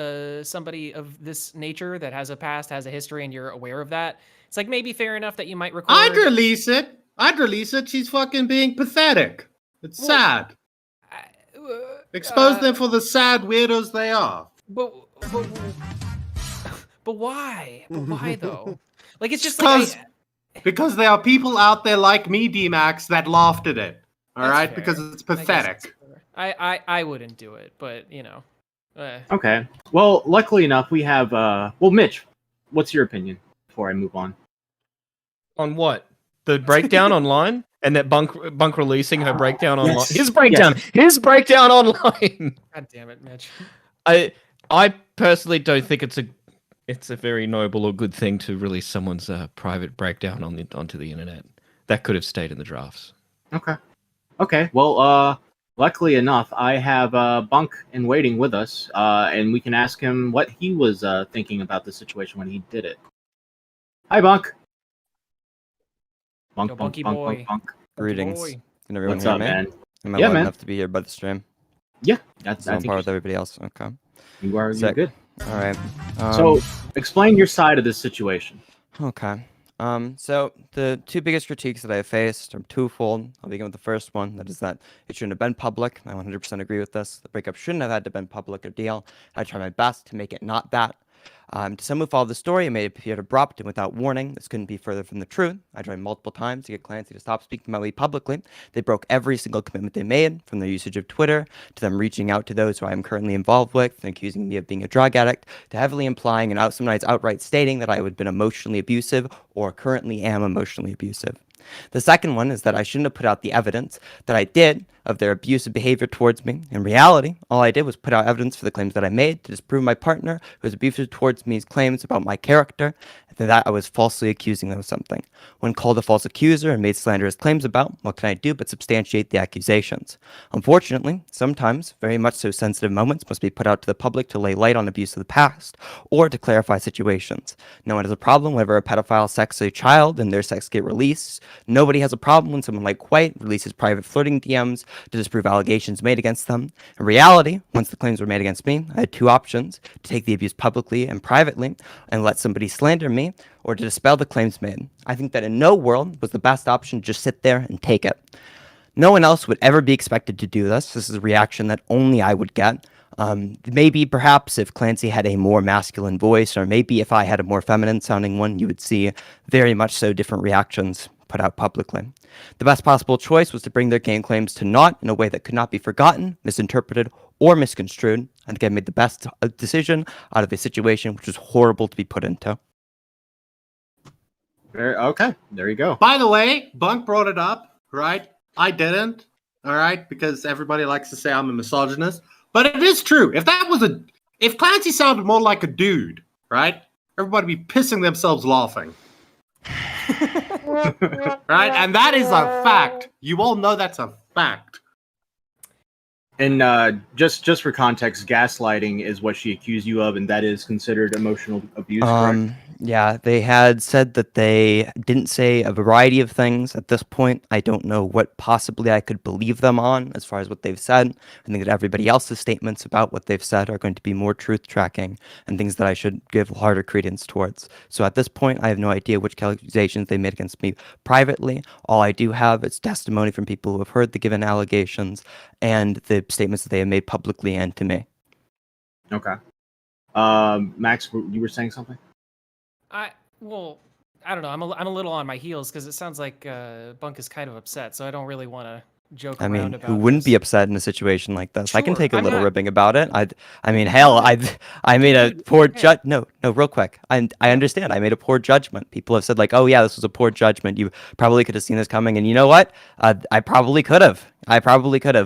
somebody of this nature that has a past, has a history, and you're aware of that, it's like maybe fair enough that you might record. I'd release it. She's fucking being pathetic. It's sad. Expose them for the sad weirdos they are. But why? But why though? Like it's just like because there are people out there like me, D-Max, that laughed at it. All right, fair. Because it's pathetic. I wouldn't do it, but you know. Okay. Well, luckily enough, we have. Well, Mitch, what's your opinion before I move on? On what? The breakdown online? And that Bunk releasing her breakdown online. Yes. His breakdown online. God damn it, Mitch. I personally don't think it's It's a very noble or good thing to release someone's private breakdown onto the internet. That could have stayed in the drafts. Okay. Okay. Well, luckily enough, I have Bunk in waiting with us, and we can ask him what he was thinking about the situation when he did it. Hi, Bunk. Bunk, Yo, Bunk, Bunky Bunk, boy. Bunk, Bunk. Bunky Greetings. boy. Can everyone What's hear up, me? man? Am I Yeah, loud man. enough to be here by the stream? Yeah, that's So I I'm think par you're, with everybody else. Okay. you're Sick. good. All right. So, explain your side of this situation. Okay. So the two biggest critiques that I have faced are twofold. I'll begin with the first one. That is that it shouldn't have been public. I 100% agree with this. The breakup shouldn't have had to been public or deal. I tried my best to make it not that. To some who followed the story, it made it appear abrupt and without warning. This couldn't be further from the truth. I tried multiple times to get Clancy to stop speaking about me publicly. They broke every single commitment they made, from their usage of Twitter, to them reaching out to those who I am currently involved with and accusing me of being a drug addict, to heavily implying and some nights outright stating that I had been emotionally abusive or currently am emotionally abusive. The second one is that I shouldn't have put out the evidence that I did of their abusive behavior towards me. In reality, all I did was put out evidence for the claims that I made to disprove my partner who was abusive towards me's claims about my character, and that I was falsely accusing them of something. When called a false accuser and made slanderous claims about, what can I do but substantiate the accusations? Unfortunately, sometimes very much so sensitive moments must be put out to the public to lay light on abuse of the past or to clarify situations. No one has a problem whenever a pedophile sexes a child and their sex get released. Nobody has a problem when someone like White releases private flirting DMs to disprove allegations made against them. In reality, once the claims were made against me, I had two options: to take the abuse publicly and privately and let somebody slander me, or to dispel the claims made. I think that in no world was the best option to just sit there and take it. No one else would ever be expected to do this. This is a reaction that only I would get. Maybe perhaps if Clancy had a more masculine voice, or maybe if I had a more feminine sounding one, you would see very much so different reactions put out publicly. The best possible choice was to bring their game claims to naught in a way that could not be forgotten, misinterpreted, or misconstrued. I think I made the best decision out of a situation which was horrible to be put into. Okay, there you go. By the way, Bunk brought it up, right? I didn't, all right, because everybody likes to say I'm a misogynist. But it is true. If Clancy sounded more like a dude, right? Everybody would be pissing themselves laughing. Right? And that is a fact. You all know that's a fact. And just for context, gaslighting is what she accused you of, and that is considered emotional abuse, correct? Yeah, they had said that they didn't say a variety of things at this point. I don't know what possibly I could believe them on as far as what they've said. I think that everybody else's statements about what they've said are going to be more truth tracking and things that I should give harder credence towards. So at this point, I have no idea which accusations they made against me privately. All I do have is testimony from people who have heard the given allegations and the statements that they have made publicly and to me. Okay. Max, you were saying something? I don't know. I'm a little on my heels because it sounds like Bunk is kind of upset, so I don't really want to joke around I mean, about who wouldn't be this. upset in a situation like this? I can Sure, take a I'm little not- ribbing about it. I mean, hell, I made a poor judge. No, real quick. I understand. I made a poor judgment. People have said like, oh yeah, this was a poor judgment. You probably could have seen this coming, and you know what? I probably could have.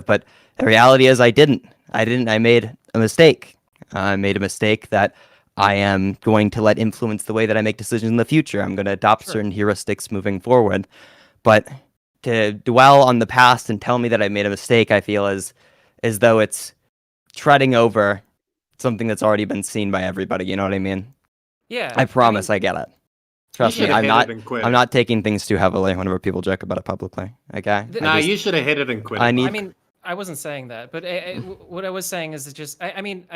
But the reality is, I didn't. I made a mistake. I made a mistake that I am going to let influence the way that I make decisions in the future. I'm going to adopt certain heuristics moving forward. But to dwell on the past and tell me that I made a mistake, I feel as though it's treading over something that's already been seen by everybody. You know what I mean? Yeah. I promise I get it. Trust me, should've I'm hit not. it and quit. I'm not taking things too heavily whenever people joke about it publicly. Okay? Nah, you should have hit it and quit. I it. need- I mean, I wasn't saying that, but what I was saying is just, I mean,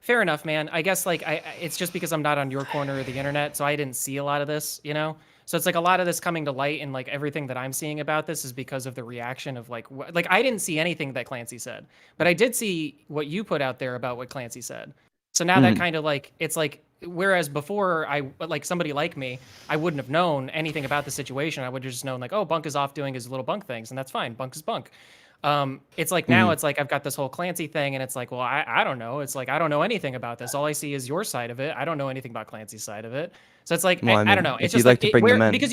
fair enough, man. I guess like it's just because I'm not on your corner of the internet, so I didn't see a lot of this, you know. So it's like a lot of this coming to light, and like everything that I'm seeing about this is because of the reaction of like I didn't see anything that Clancy said, but I did see what you put out there about what Clancy said. So now that kind of like it's like, whereas before like somebody like me, I wouldn't have known anything about the situation. I would have just known like, oh, Bunk is off doing his little Bunk things, and that's fine. Bunk is Bunk. It's like now it's like I've got this whole Clancy thing, and it's like, well, I don't know. It's like I don't know anything about this. All I see is your side of it. I don't know anything about Clancy's side of it. So it's like Well, I I don't know. mean, It's if you'd just like to bring them in. because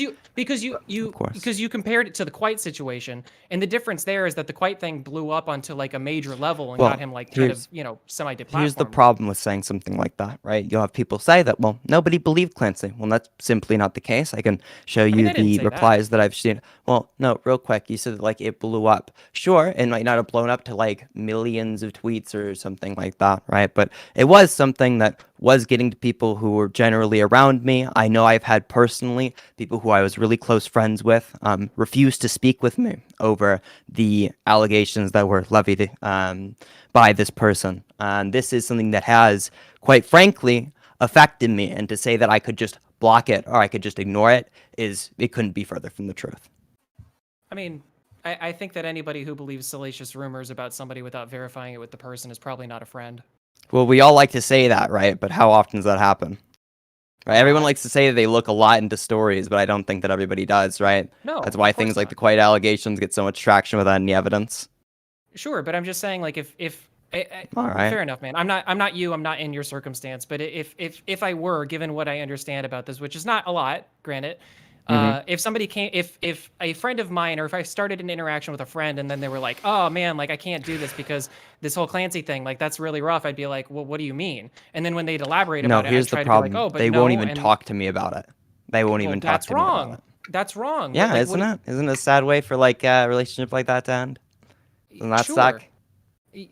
course. you compared it to the Quite situation, and the difference there is that the Quite thing blew up onto like a major level and Well, got him like kind of here's- semi-deplatformed. Here's the problem with saying something like that, right? You'll have people say that, well, nobody believed Clancy. Well, that's simply not the case. I can show you I didn't the say that. replies that I've seen. Well, no, real quick. You said that, like, it blew up. Sure, it might not have blown up to like millions of tweets or something like that, right? But it was something that was getting to people who were generally around me. I know I've had personally people who I was really close friends with refuse to speak with me over the allegations that were levied by this person. And this is something that has, quite frankly, affected me. And to say that I could just block it or I could just ignore it it couldn't be further from the truth. I mean, I think that anybody who believes salacious rumors about somebody without verifying it with the person is probably not a friend. Well, we all like to say that, right? But how often does that happen? Right? Everyone likes to say that they look a lot into stories, but I don't think that everybody does, right? No, That's why of course things like not. the Quiet allegations get so much traction without any evidence. Sure, but I'm just saying, like, if All right. fair enough, man. I'm not you. I'm not in your circumstance. But if I were, given what I understand about this, which is not a lot, granted, if somebody came, if a friend of mine, or if I started an interaction with a friend, and then they were like, "Oh man, like I can't do this because this whole Clancy thing, like that's really rough," I'd be like, "Well, what do you mean?" And then when they'd elaborate No, about it, I'd here's try the to be like, problem. "Oh, but They no," won't even and- talk to me about it. They won't well, even talk that's to me about wrong. it. That's wrong. Yeah, Like, isn't it? Isn't it a sad way for like a relationship like that to end? Doesn't that suck?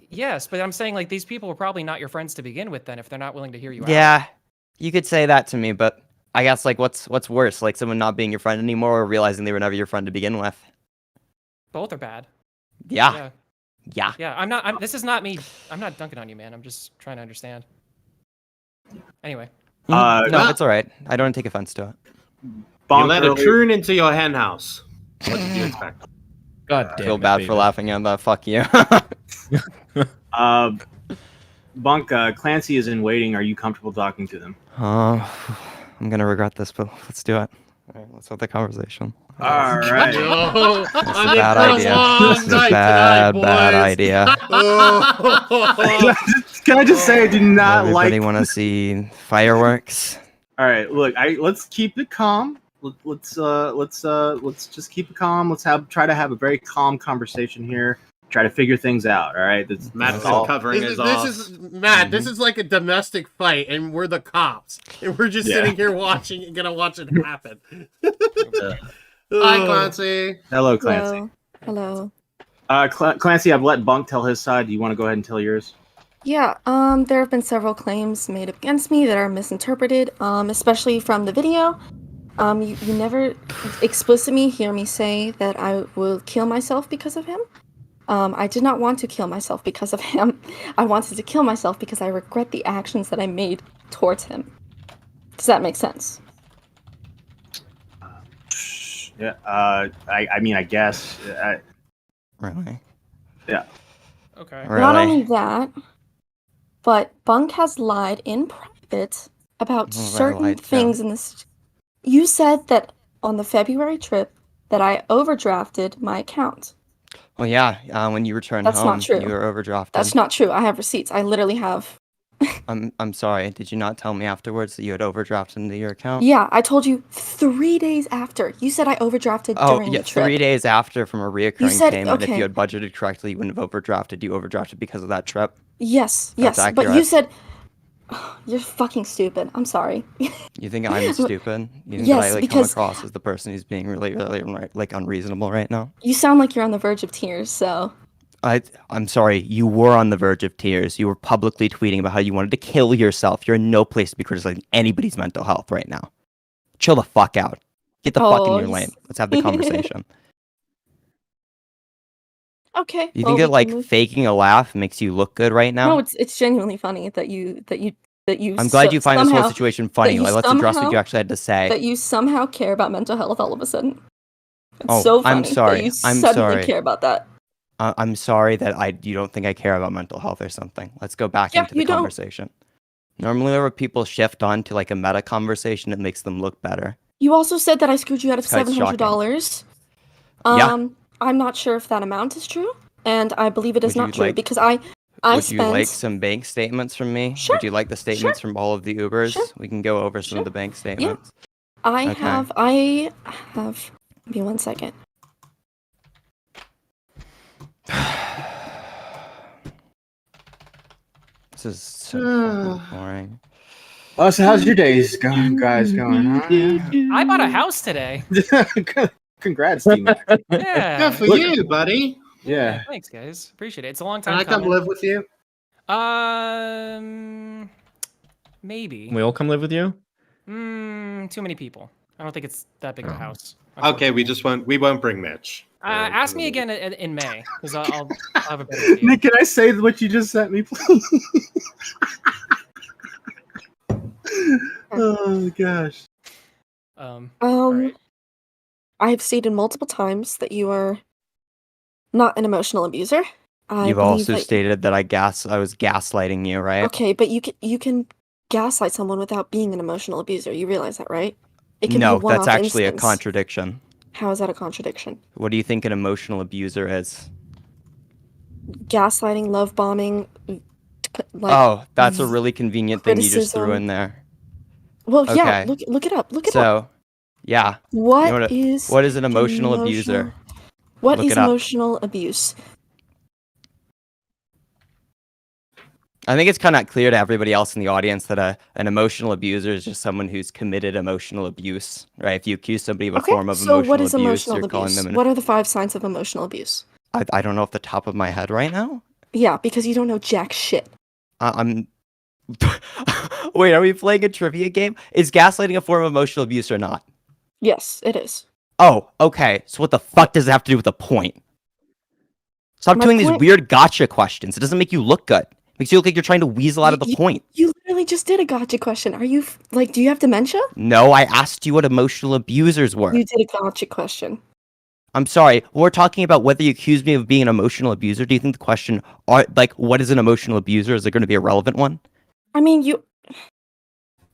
Yes, but I'm saying like these people were probably not your friends to begin with. Then, if they're not willing to hear you out. Yeah, you could say that to me, but I guess like what's worse, like someone not being your friend anymore or realizing they were never your friend to begin with? Both are bad. Yeah. Yeah. This is not me. I'm not dunking on you, man. I'm just trying to understand. Anyway. No, it's all right. I don't take offense to it. You let a troon into your hen house. What did you expect? God I damn feel it, bad baby. for laughing at that. Fuck you. Bunk, Clancy is in waiting. Are you comfortable talking to them? I'm gonna regret this, but let's do it. All right, let's have the conversation. All right. Yo, This is a I'm in bad for a idea. long This is a night bad, tonight, bad boys. idea. Oh. Can I just say I do not Everybody like? want to see fireworks? All right, look, let's keep it calm. Let's just keep it calm. Let's try to have a very calm conversation here. Try to figure things out. All right, Matt's that's all. covering his This off. is Matt. This is like a domestic fight, and we're the cops, and we're just sitting here watching and gonna watch it happen. Hi, Clancy. Hello, Clancy. Hello. Clancy, I've let Bunk tell his side. Do you want to go ahead and tell yours? Yeah, there have been several claims made against me that are misinterpreted, especially from the video. You never explicitly hear me say that I will kill myself because of him. I did not want to kill myself because of him. I wanted to kill myself because I regret the actions that I made towards him. Does that make sense? Yeah. I mean, I guess. Really? Yeah. Okay. Really? Not only that, but Bunk has lied in private about What have I certain lied to? things in this. You said that on the February trip that I overdrafted my account. Well, yeah. When you returned That's home, not true. you were overdrafted. That's not true. I have receipts. I literally have. I'm sorry. Did you not tell me afterwards that you had overdrafted into your account? Yeah, I told you 3 days after. You said I overdrafted Oh, during yeah, the trip. 3 days after from a reoccurring said- payment. If okay. you had budgeted correctly, you wouldn't have overdrafted. You overdrafted because of that trip. Yes, That's yes. But you accurate. said you're fucking stupid. I'm sorry. You think I'm stupid? You think Yes, that I because- come across as the person who's being really unreasonable right now? You sound like you're on the verge of tears, so. I'm sorry. You were on the verge of tears. You were publicly tweeting about how you wanted to kill yourself. You're in no place to be criticizing anybody's mental health right now. Chill the fuck out. Get the fuck in Oh, your lane. Let's have the conversation. Okay. You well, think we that like can move- faking a laugh makes you look good right now? No, it's genuinely funny that you. I'm glad you find this whole situation funny. you Like, let's address what somehow- you actually had to say. that you somehow care about mental health all of a sudden. It's Oh, so funny I'm sorry. that you I'm suddenly sorry. care about that. I'm sorry that you don't think I care about mental health or something. Let's go back Yeah, into the you don't. conversation. Normally, whenever people shift on to like a meta conversation, it makes them look better. You also said that I screwed you out of It's quite $700. Yeah. I'm not sure if that amount is true, and I believe it is Would you not true like- because I Would you like spent. some bank statements from me? Sure. Would you like the statements from all of the Ubers? Sure. We can go over some Sure. of the bank statements. I Okay. have. Give me 1 second. This is so fucking boring. Oh, so how's your days going, guys? Going, huh? I bought a house today. Congrats, T-Mac. Yeah. Good for Look- you, buddy. Yeah. Thanks, guys. Appreciate it. It's a long Can time I come coming. live with you? Maybe. We all come live with you? Too many people. I don't think it's that big of a house. Okay, we won't bring Mitch. Ask me again in May, because I'll have a better idea. Nick, can I say what you just sent me, please? Oh gosh. Alright. I've stated multiple times that you are not an emotional abuser. You've also stated that I was gaslighting you, right? Okay, but you can gaslight someone without being an emotional abuser. You realize that, right? It can No, be a one-off that's actually instance. a contradiction. How is that a contradiction? What do you think an emotional abuser is? Gaslighting, love bombing. Oh, that's a really convenient thing you just threw criticism. in there. Well, yeah. Okay. Look it up. Look it up. So, yeah. What You know what is an emotional abuser? What Look is it up. emotional abuse? I think it's kind of clear to everybody else in the audience that an emotional abuser is just someone who's committed emotional abuse, right? If you accuse somebody of a form of so emotional what is abuse, emotional you're calling abuse? them. What are the 5 signs of emotional abuse? I don't know off the top of my head right now. Yeah, because you don't know jack shit. I'm. Wait, are we playing a trivia game? Is gaslighting a form of emotional abuse or not? Yes, it is. Oh, okay. So what the fuck does it have to do with the point? Stop My doing these point- weird gotcha questions. It doesn't make you look good. It makes you look like you're trying to weasel out of the point. You literally just did a gotcha question. Are you do you have dementia? No, I asked you what emotional abusers were. You did a gotcha question. I'm sorry. We're talking about whether you accuse me of being an emotional abuser. Do you think the question, what is an emotional abuser? Is it going to be a relevant one? I mean, you.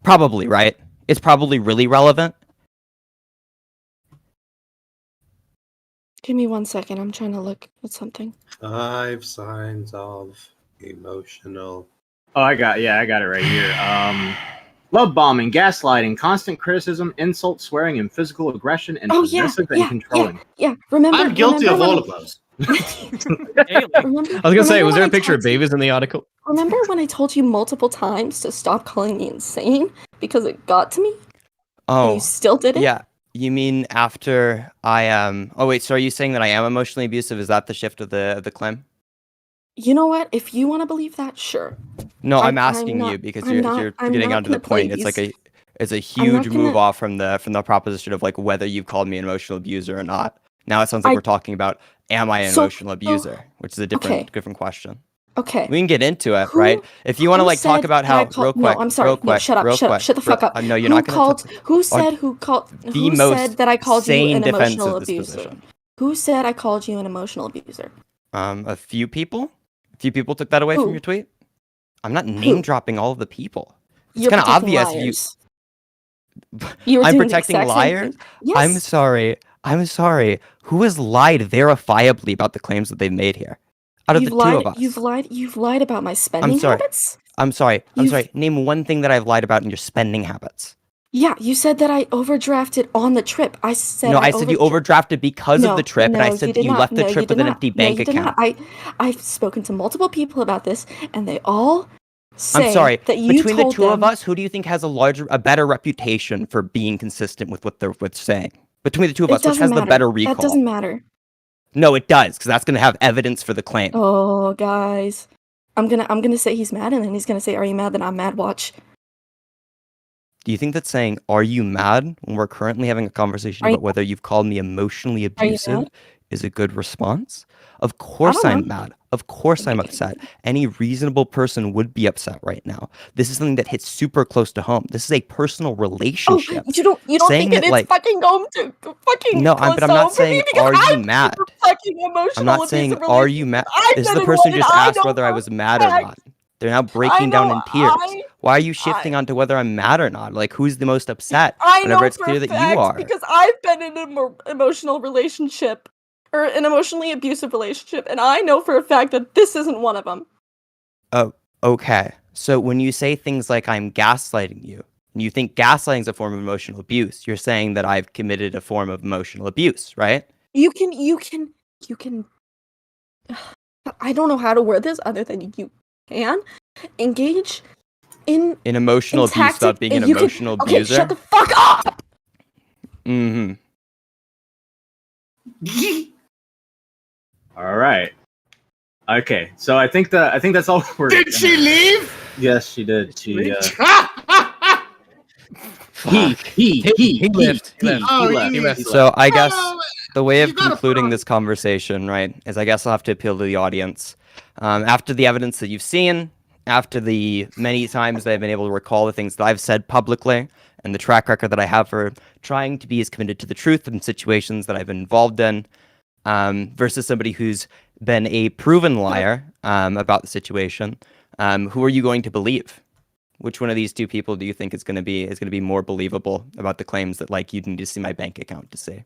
Probably, right? It's probably really relevant. Give me 1 second. I'm trying to look at something. 5 signs of emotional. Oh, I got it right here. Love bombing, gaslighting, constant criticism, insult, swearing, and physical aggression, and Oh yeah, possessive and controlling. yeah. Remember? I'm guilty of all of those. Daily. I was gonna say, was there a picture of babies in the article? Remember when I told you multiple times to stop calling me insane because it got to me? And Oh, you still did it? yeah. You mean after I am? Oh wait, so are you saying that I am emotionally abusive? Is that the shift of the claim? You know what? If you want to believe that, sure. No, I'm I'm asking not- you because I'm you're not- I'm getting not onto the gonna play point. It's like these- it's a I'm huge not move gonna- off from the proposition of like whether you've called me an emotional abuser or not. Now it sounds like I- we're talking about am I an So- emotional abuser, which is a different question. Okay. We can get into it, Who- right? If you want to who like talk said about that I how call- real No, quick, I'm sorry. real No, quick, shut up, real shut up, quick, shut the fuck up. no, you're Who not going called? to. Who said? Who said that I called you sane an defense emotional of this abuser? position. Who said I called you an emotional abuser? A few people. A few people took that away Who? from your tweet. I'm not name dropping all of the people. It's You're kind of protecting obvious. liars. You were I'm doing the protecting exact same liars. thing. Yes. I'm sorry. I'm sorry. Who has lied verifiably about the claims that they've made here? Out of You've the lied, two of us. You've lied about my spending sorry. habits. I'm sorry. I'm You've- sorry. Name one thing that I've lied about in your spending habits. Yeah, you said that I overdrafted on the trip. I said No, I said you overdrafted because of the trip, and I no, said you that did you not. left the No, you trip did with an not. empty No, bank you did account. not. I've spoken to multiple people about this, and they all say I'm sorry. that you Between the told two of them- us, who do you think has a better reputation for being consistent with what they're saying? Between the two of It us, which doesn't has the matter. better recall? That doesn't matter. No, it does, because that's going to have evidence for the claim. Oh, guys, I'm gonna say he's mad, and then he's gonna say, "Are you mad that I'm mad?" Watch. Do you think that saying "Are you mad?" when we're currently having a conversation Are you- about whether you've called me emotionally you abusive mad? is a good response? Of course don't I'm know. mad. Of course I'm upset. Any reasonable person would be upset right now. This is something that hits super close to home. This is a personal Oh, relationship. you don't Saying think that, it's like- fucking home to fucking No, close but I'm to not home for me saying, because "Are you I've been mad?" in a fucking emotional I'm not saying, abusive "Are you mad?" I've Is been the in person one, just and I asked know whether I for was a mad or fact- not? They're now breaking down know, in tears. Why are you shifting onto whether I'm mad or not? Like, who's the most upset? I Whenever know it's for clear a that fact you are. because I've been in an emotional relationship or an emotionally abusive relationship, and I know for a fact that this isn't one of them. Oh, okay. So when you say things like I'm gaslighting you, and you think gaslighting is a form of emotional abuse, you're saying that I've committed a form of emotional abuse, right? You can. I don't know how to word this other than you can engage in Emotional abuse tactic, without being an and you can- emotional Okay, abuser. shut the fuck up. Mm-hmm. All right. Okay, so I think that's all we're. Did she leave? Yes, she did. She. Fuck. He left. Oh, he left. he He So left. I guess Oh, the way you of gotta concluding put on- this conversation, right, is I guess I'll have to appeal to the audience. After the evidence that you've seen, after the many times that I've been able to recall the things that I've said publicly, and the track record that I have for trying to be as committed to the truth in situations that I've been involved in, versus somebody who's been a proven liar about the situation, who are you going to believe? Which one of these two people do you think is going to be more believable about the claims that like you need to see my bank account to see?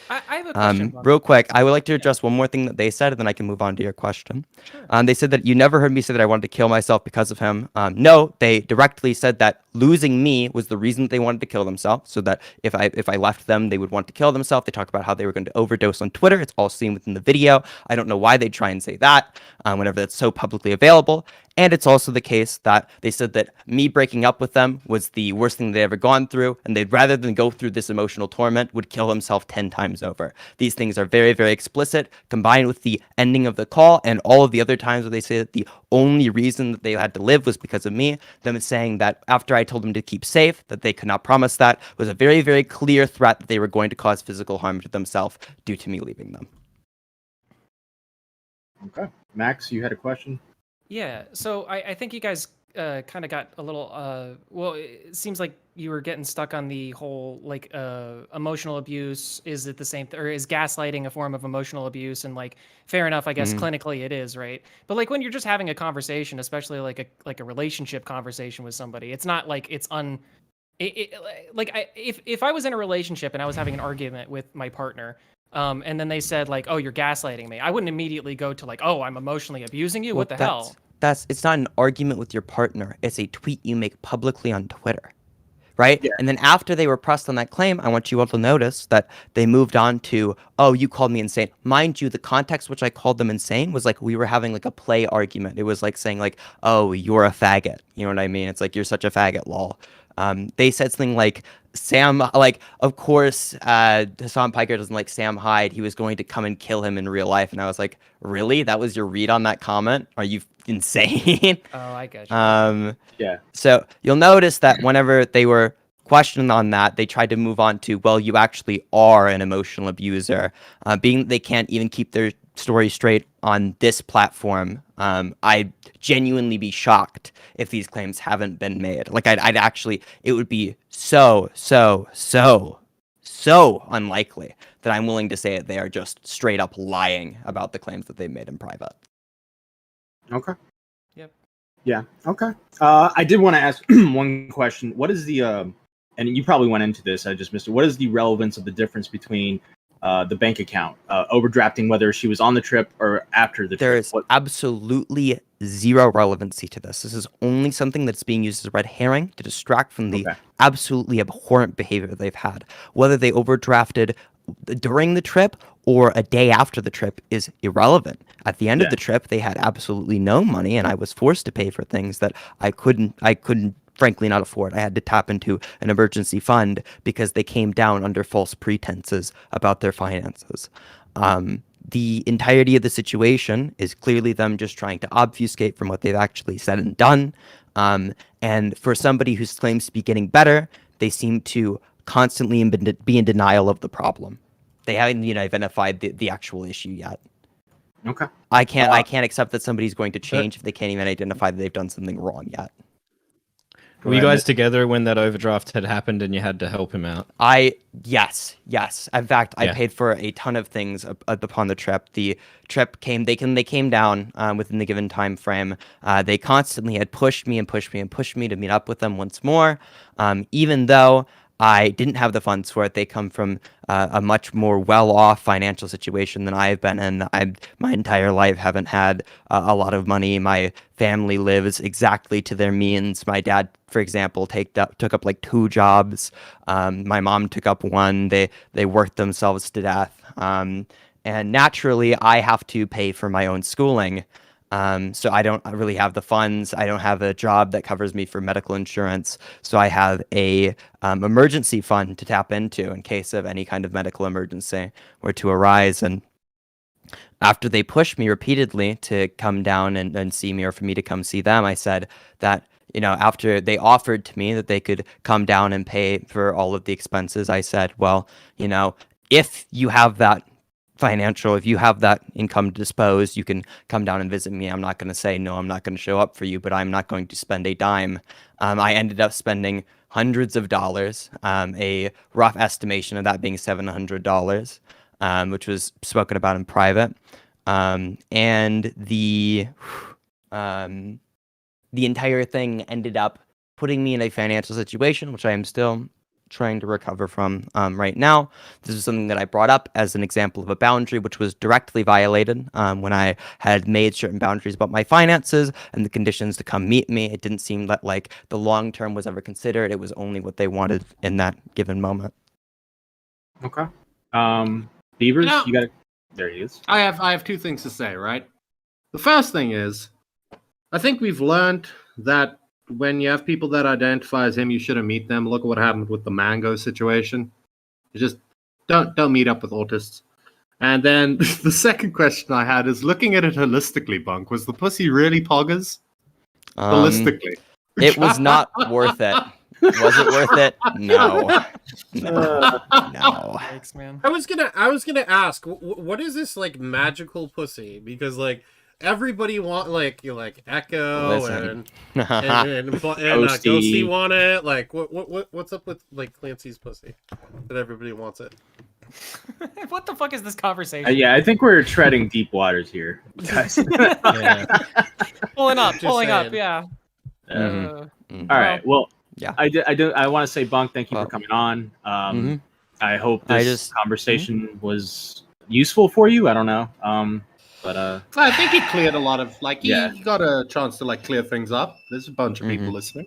I have a question. Bunk. Real quick, I would like to address one more thing that they said, and then I can move on to your question. Sure. They said that you never heard me say that I wanted to kill myself because of him. No, they directly said that losing me was the reason that they wanted to kill themselves. So that if I left them, they would want to kill themselves. They talked about how they were going to overdose on Twitter. It's all seen within the video. I don't know why they try and say that whenever that's so publicly available. And it's also the case that they said that me breaking up with them was the worst thing they'd ever gone through, and they'd rather than go through this emotional torment would kill himself 10 times over. These things are very, very explicit, combined with the ending of the call and all of the other times where they say that the only reason that they had to live was because of me. Them saying that after I told them to keep safe, that they could not promise that, was a very, very clear threat that they were going to cause physical harm to themselves due to me leaving them. Okay, Max, you had a question. Yeah, so I think you guys kind of got a little well, it seems like you were getting stuck on the whole like emotional abuse. Is it the same or is gaslighting a form of emotional abuse? And like fair enough, I guess clinically it is, right? But like when you're just having a conversation, especially like a relationship conversation with somebody, it's not like it's if I was in a relationship and I was having an argument with my partner, and then they said like, "Oh, you're gaslighting me," I wouldn't immediately go to like, "Oh, I'm emotionally abusing you." Well, what the hell? It's not an argument with your partner. It's a tweet you make publicly on Twitter, right? Yeah. And then after they were pressed on that claim, I want you all to notice that they moved on to, "Oh, you called me insane." Mind you, the context which I called them insane was like we were having like a play argument. It was like saying like, "Oh, you're a faggot." You know what I mean? It's like, "You're such a faggot, lol." They said something like, Sam, like, of course, Hassan Piker doesn't like Sam Hyde. He was going to come and kill him in real life. And I was like, really? That was your read on that comment? Are you insane? Oh, I get you. Yeah. So you'll notice that whenever they were questioned on that, they tried to move on to, well, you actually are an emotional abuser. Being that they can't even keep their story straight on this platform, I'd genuinely be shocked if these claims haven't been made. Like I'd actually, it would be so unlikely that I'm willing to say that they are just straight up lying about the claims that they've made in private. Okay. Yep. Yeah. Okay. I did want to ask one question. What is the and you probably went into this, I just missed it. What is the relevance of the difference between the bank account overdrafting, whether she was on the trip or after the There trip? is absolutely zero relevancy to this. This is only something that's being used as a red herring to distract from the absolutely abhorrent behavior that they've had. Whether they overdrafted during the trip or a day after the trip is irrelevant. At the end of the trip, they had absolutely no money, and I was forced to pay for things that I couldn't frankly not afford. I had to tap into an emergency fund because they came down under false pretenses about their finances. The entirety of the situation is clearly them just trying to obfuscate from what they've actually said and done. And for somebody who claims to be getting better, they seem to constantly be in denial of the problem. They haven't even identified the actual issue yet. Okay. I can't accept that somebody's going to change if they can't even identify that they've done something wrong yet. Were you guys together when that overdraft had happened and you had to help him out? Yes. In fact, I paid for a ton of things upon the trip. The trip came down within the given time frame. They constantly had pushed me to meet up with them once more, even though I didn't have the funds for it. They come from a much more well-off financial situation than I've been in. My entire life haven't had a lot of money. My family lives exactly to their means. My dad, for example, took up like 2 jobs. My mom took up 1. They worked themselves to death. And naturally, I have to pay for my own schooling. So I don't really have the funds. I don't have a job that covers me for medical insurance. So I have a emergency fund to tap into in case of any kind of medical emergency were to arise. And after they pushed me repeatedly to come down and see me, or for me to come see them, I said that, after they offered to me that they could come down and pay for all of the expenses, I said, well, if you have that if you have that income to dispose, you can come down and visit me. I'm not going to say, no, I'm not going to show up for you, but I'm not going to spend a dime. I ended up spending hundreds of dollars, a rough estimation of that being $700, which was spoken about in private. And the entire thing ended up putting me in a financial situation, which I am still trying to recover from right now. This is something that I brought up as an example of a boundary which was directly violated when I had made certain boundaries about my finances and the conditions to come meet me. It didn't seem that like the long term was ever considered. It was only what they wanted in that given moment. Okay. Beavers, No. you got it. There he is. I have 2 things to say, right? The first thing is, I think we've learned that when you have people that identify as him, you shouldn't meet them. Look at what happened with the mango situation. You just don't meet up with autists. And then the second question I had is, looking at it holistically, Bunk, was the pussy really poggers? Holistically. It was not worth it. Was it worth it? No. No. Thanks, man. I was gonna ask, what is this like magical pussy? Because like everybody want like Echo Listen. and Ghosty want it. Like what's up with like Clancy's pussy that everybody wants it? What the fuck is this conversation? Yeah, I think we're treading deep waters here, guys. Pulling up, saying. yeah. All right. Well, yeah. I want to say, Bunk, thank you for coming on. I hope this conversation was useful for you. I don't know. But I think he cleared a lot of he got a chance to clear things up. There's a bunch of people listening.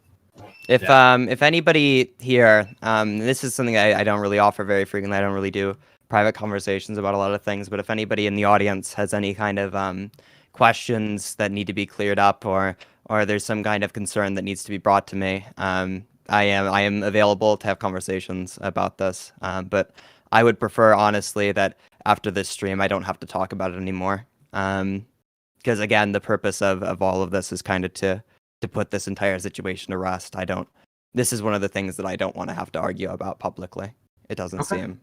If anybody here, this is something I don't really offer very frequently. I don't really do private conversations about a lot of things. But if anybody in the audience has any kind of questions that need to be cleared up, or there's some kind of concern that needs to be brought to me, I am available to have conversations about this. But I would prefer, honestly, that after this stream, I don't have to talk about it anymore. Because again, the purpose of all of this is kind of to put this entire situation to rest. This is one of the things that I don't want to have to argue about publicly. It doesn't seem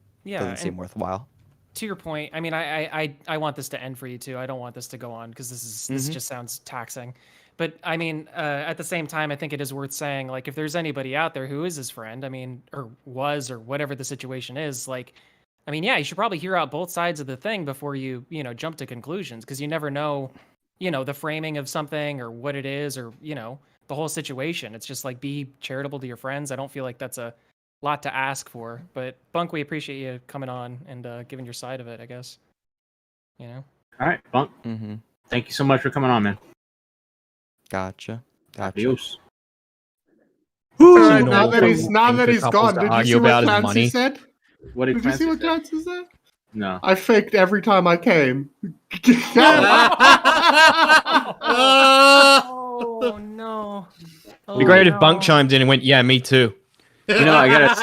worthwhile. To your point, I mean, I want this to end for you too. I don't want this to go on because this just sounds taxing. But I mean, at the same time, I think it is worth saying, if there's anybody out there who is his friend, I mean, or was, or whatever the situation is, I mean, yeah, you should probably hear out both sides of the thing before you jump to conclusions, because you never know, the framing of something or what it is, or, the whole situation. It's just be charitable to your friends. I don't feel like that's a lot to ask for. But Bunk, we appreciate you coming on and giving your side of it, I guess. All right, Bunk. Thank you so much for coming on, man. Gotcha. Adios. Now that he's gone, did you see what Clancy said? Did you see what Clancy said? No. I faked every time I came. Oh no! It'd be great if Bunk chimed in and went, "Yeah, me too." I gotta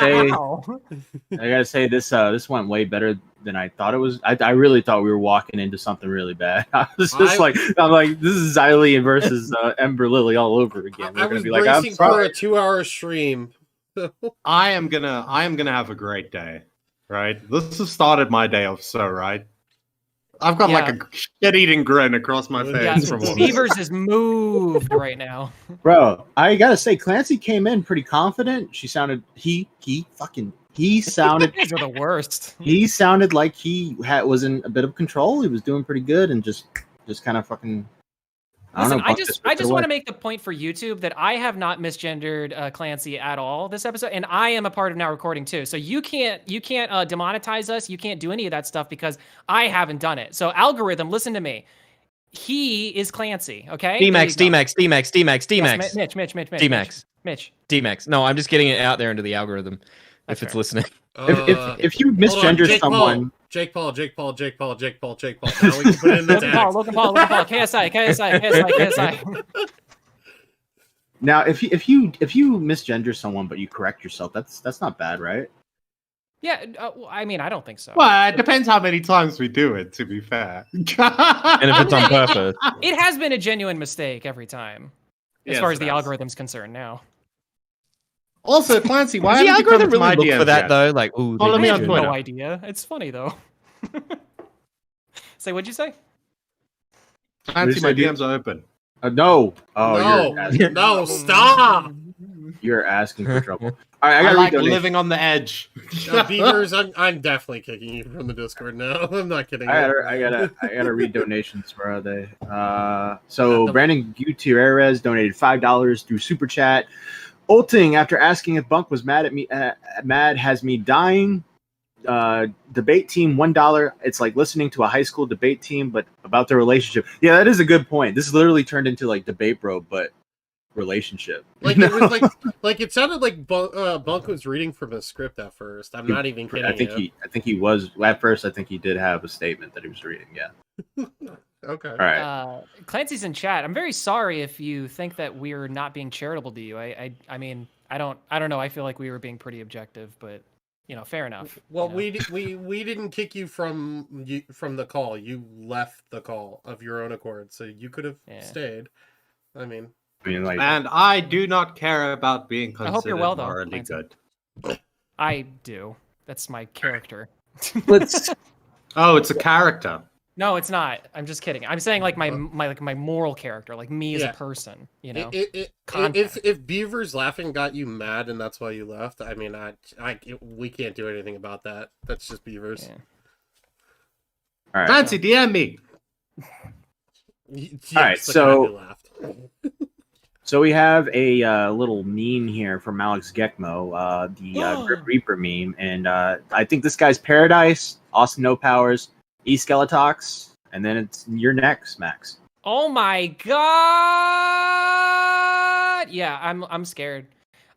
say this went way better than I thought it was. I really thought we were walking into something really bad. I was just I'm like, this is Xylee versus Ember Lily all over again. I was bracing for a 2-hour stream. I am gonna have a great day. Right? This has started my day off so right. I've got a shit-eating grin across my face. From Beavers is moved right now. Bro, I gotta say, Clancy came in pretty confident. He sounded he sounded These are the worst. He sounded like he was in a bit of control. He was doing pretty good, and just kind of fucking Listen, I Bunk just ripped it want away. to make the point for YouTube that I have not misgendered Clancy at all this episode, and I am a part of Now Recording too. So you can't demonetize us. You can't do any of that stuff because I haven't done it. So algorithm, listen to me. He is Clancy. Okay. D-Max, There you go. D-Max, D-Max, D-Max, D-Max. Yes, Mitch. D-Max. Mitch. D-Max. No, I'm just getting it out there into the algorithm That's if it's fair. listening. If you Hold on, misgender Jake someone, Paul. Now we can put it in the tag. Logan Paul. KSI. now if you misgender someone but you correct yourself, that's not bad, right? Yeah, I mean, I don't think so. Well, it depends how many times we do it, to be fair. And if it's on purpose. It has been a genuine mistake every time, as Yes, far as it the has. algorithm's concerned now. Also, Clancy, why Does the haven't you come algorithm to my really look DMs for that yet? though? Like, ooh, Follow they me I on have Twitter. no idea. It's funny though. Say, what'd you say? Clancy, my DMs are open. No. Oh, No, stop. you're asking for trouble. All right, I I gotta like read donations. living on the edge. Beavers, I'm definitely kicking you from the Discord now. I'm not kidding. I gotta read donations. Where are they? So Brandon Gutierrez donated $5 through Super Chat. Ulting, after asking if Bunk was mad at me, mad has me dying. Debate team $1. It's like listening to a high school debate team, but about their relationship. Yeah, that is a good point. This literally turned into like debate bro, but relationship. Like it was like it sounded like Bunk was reading from a script at first. I'm not even kidding. I think he was at first. I think he did have a statement that he was reading. Yeah. Okay. All right. Clancy's in chat. I'm very sorry if you think that we're not being charitable to you. I mean, I don't know. I feel like we were being pretty objective, but fair enough. Well, we didn't kick you from the call. You left the call of your own accord, so you could have stayed. I mean, like, And I do not care about being I considered hope you're well, though, morally Clancy. good. I do. That's my character. let's. Oh, it's a character. No, it's not. I'm just kidding. I'm saying like my moral character, like me as Yeah. a person. if Beaver's laughing got you mad and that's why you left, I mean, we can't do anything about that. That's just Beavers. Yeah. All right. Clancy, DM me. Yes, All right, the so- kind who laughed. So we have a little meme here from Alex Gekmo, the Grip Reaper meme, and I think this guy's Paradise, Austin No Powers, E Skeletox, and then you're next, Max. Oh my god! Yeah, I'm scared.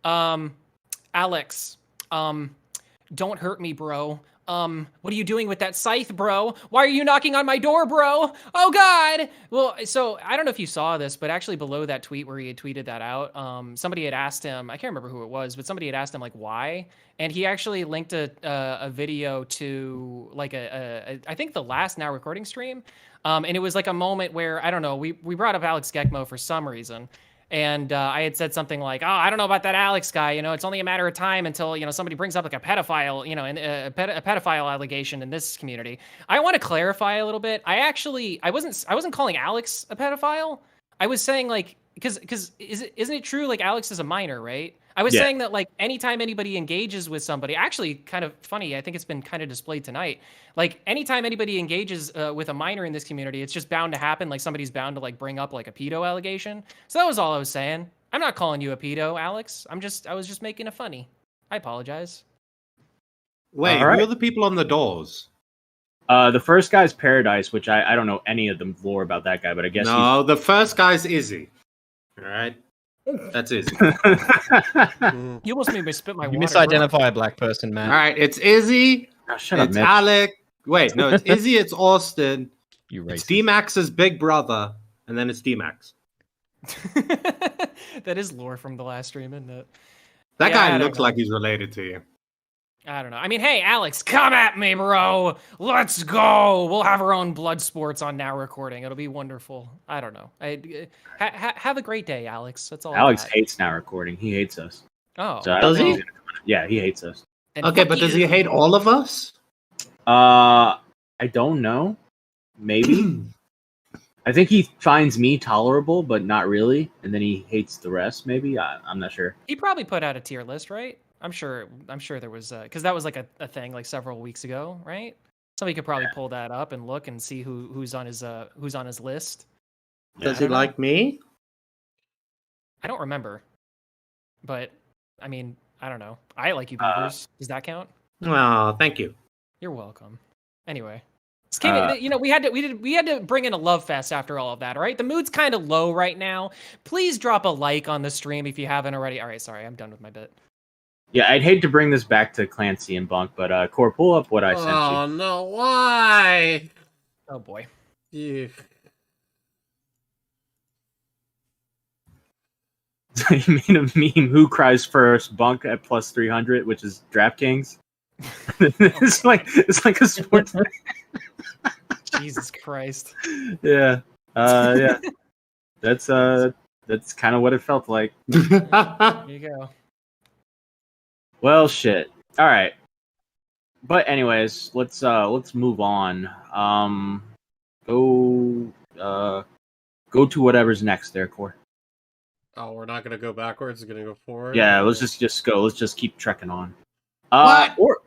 Alex, don't hurt me, bro. What are you doing with that scythe, bro? Why are you knocking on my door, bro? Oh god! Well, so I don't know if you saw this, but actually below that tweet where he had tweeted that out, somebody had asked him, I can't remember who it was, but somebody had asked him like why, and he actually linked a video to like I think the last Now Recording stream, and it was like a moment where I don't know, we brought up Alex Gekmo for some reason. And I had said something like, "Oh, I don't know about that Alex guy. It's only a matter of time until somebody brings up like a pedophile, a pedophile allegation in this community." I want to clarify a little bit. I wasn't calling Alex a pedophile. I was saying like, because isn't it true like Alex is a minor, right? I was saying that like anytime anybody engages with somebody, actually kind of funny, I think it's been kind of displayed tonight. Like anytime anybody engages with a minor in this community, it's just bound to happen. Like somebody's bound to like bring up like a pedo allegation. So that was all I was saying. I'm not calling you a pedo, Alex. I was just making it funny. I apologize. Wait, All right. who are the people on the doors? The first guy's Paradise, which I don't know any of the lore about that guy, but I guess No, the first guy's Izzy. All right, that's Izzy. You almost made me spit my You water. misidentify a black person, All man. right, it's Izzy. Oh, shut up, It's Mitch. Alec. Wait, no, it's Izzy. It's Austin. You It's racist. D-Max's big brother, and then it's D-Max. That is lore from the last stream, isn't it? That Yeah, I guy don't looks know. like he's related to you. I don't know. I mean, hey, Alex, come at me, bro. Let's go. We'll have our own blood sports on Now Recording. It'll be wonderful. I don't know. Have a great day, Alex. That's all. Alex I got. hates Now Recording. He hates us. Oh, So I don't Does think he? he's gonna come in. Yeah, he hates us. then Okay, fuck but does you. he hate all of us? I don't know. Maybe. I think he finds me tolerable, but not really, and then he hates the rest. Maybe I'm not sure. He probably put out a tier list, right? I'm sure there was because that was like a thing like several weeks ago, right? Somebody could probably pull that up and look and see who's on his list. Does I he don't know. like me? I don't remember, but I mean, I don't know. I like you, Uh, Beavers. Does that count? Oh, thank you. You're welcome. Anyway, this came, we had to bring in a love fest after all of that. All right, the mood's kind of low right now. Please drop a like on the stream if you haven't already. All right, sorry, I'm done with my bit. Yeah, I'd hate to bring this back to Clancy and Bunk, but Core, pull up what I sent you. Oh no, why? Oh boy. Yeah. He made a meme. Who cries first? Bunk at plus 300, which is DraftKings. it's like a sports. Jesus Christ. Yeah. Yeah. That's kind of what it felt like. There you go. Well, shit. All right. But anyways, let's move on. Go to whatever's next there, Core. Oh, we're not gonna go backwards. We're gonna go forward. Yeah, let's just go. Let's just keep trekking on. What? Or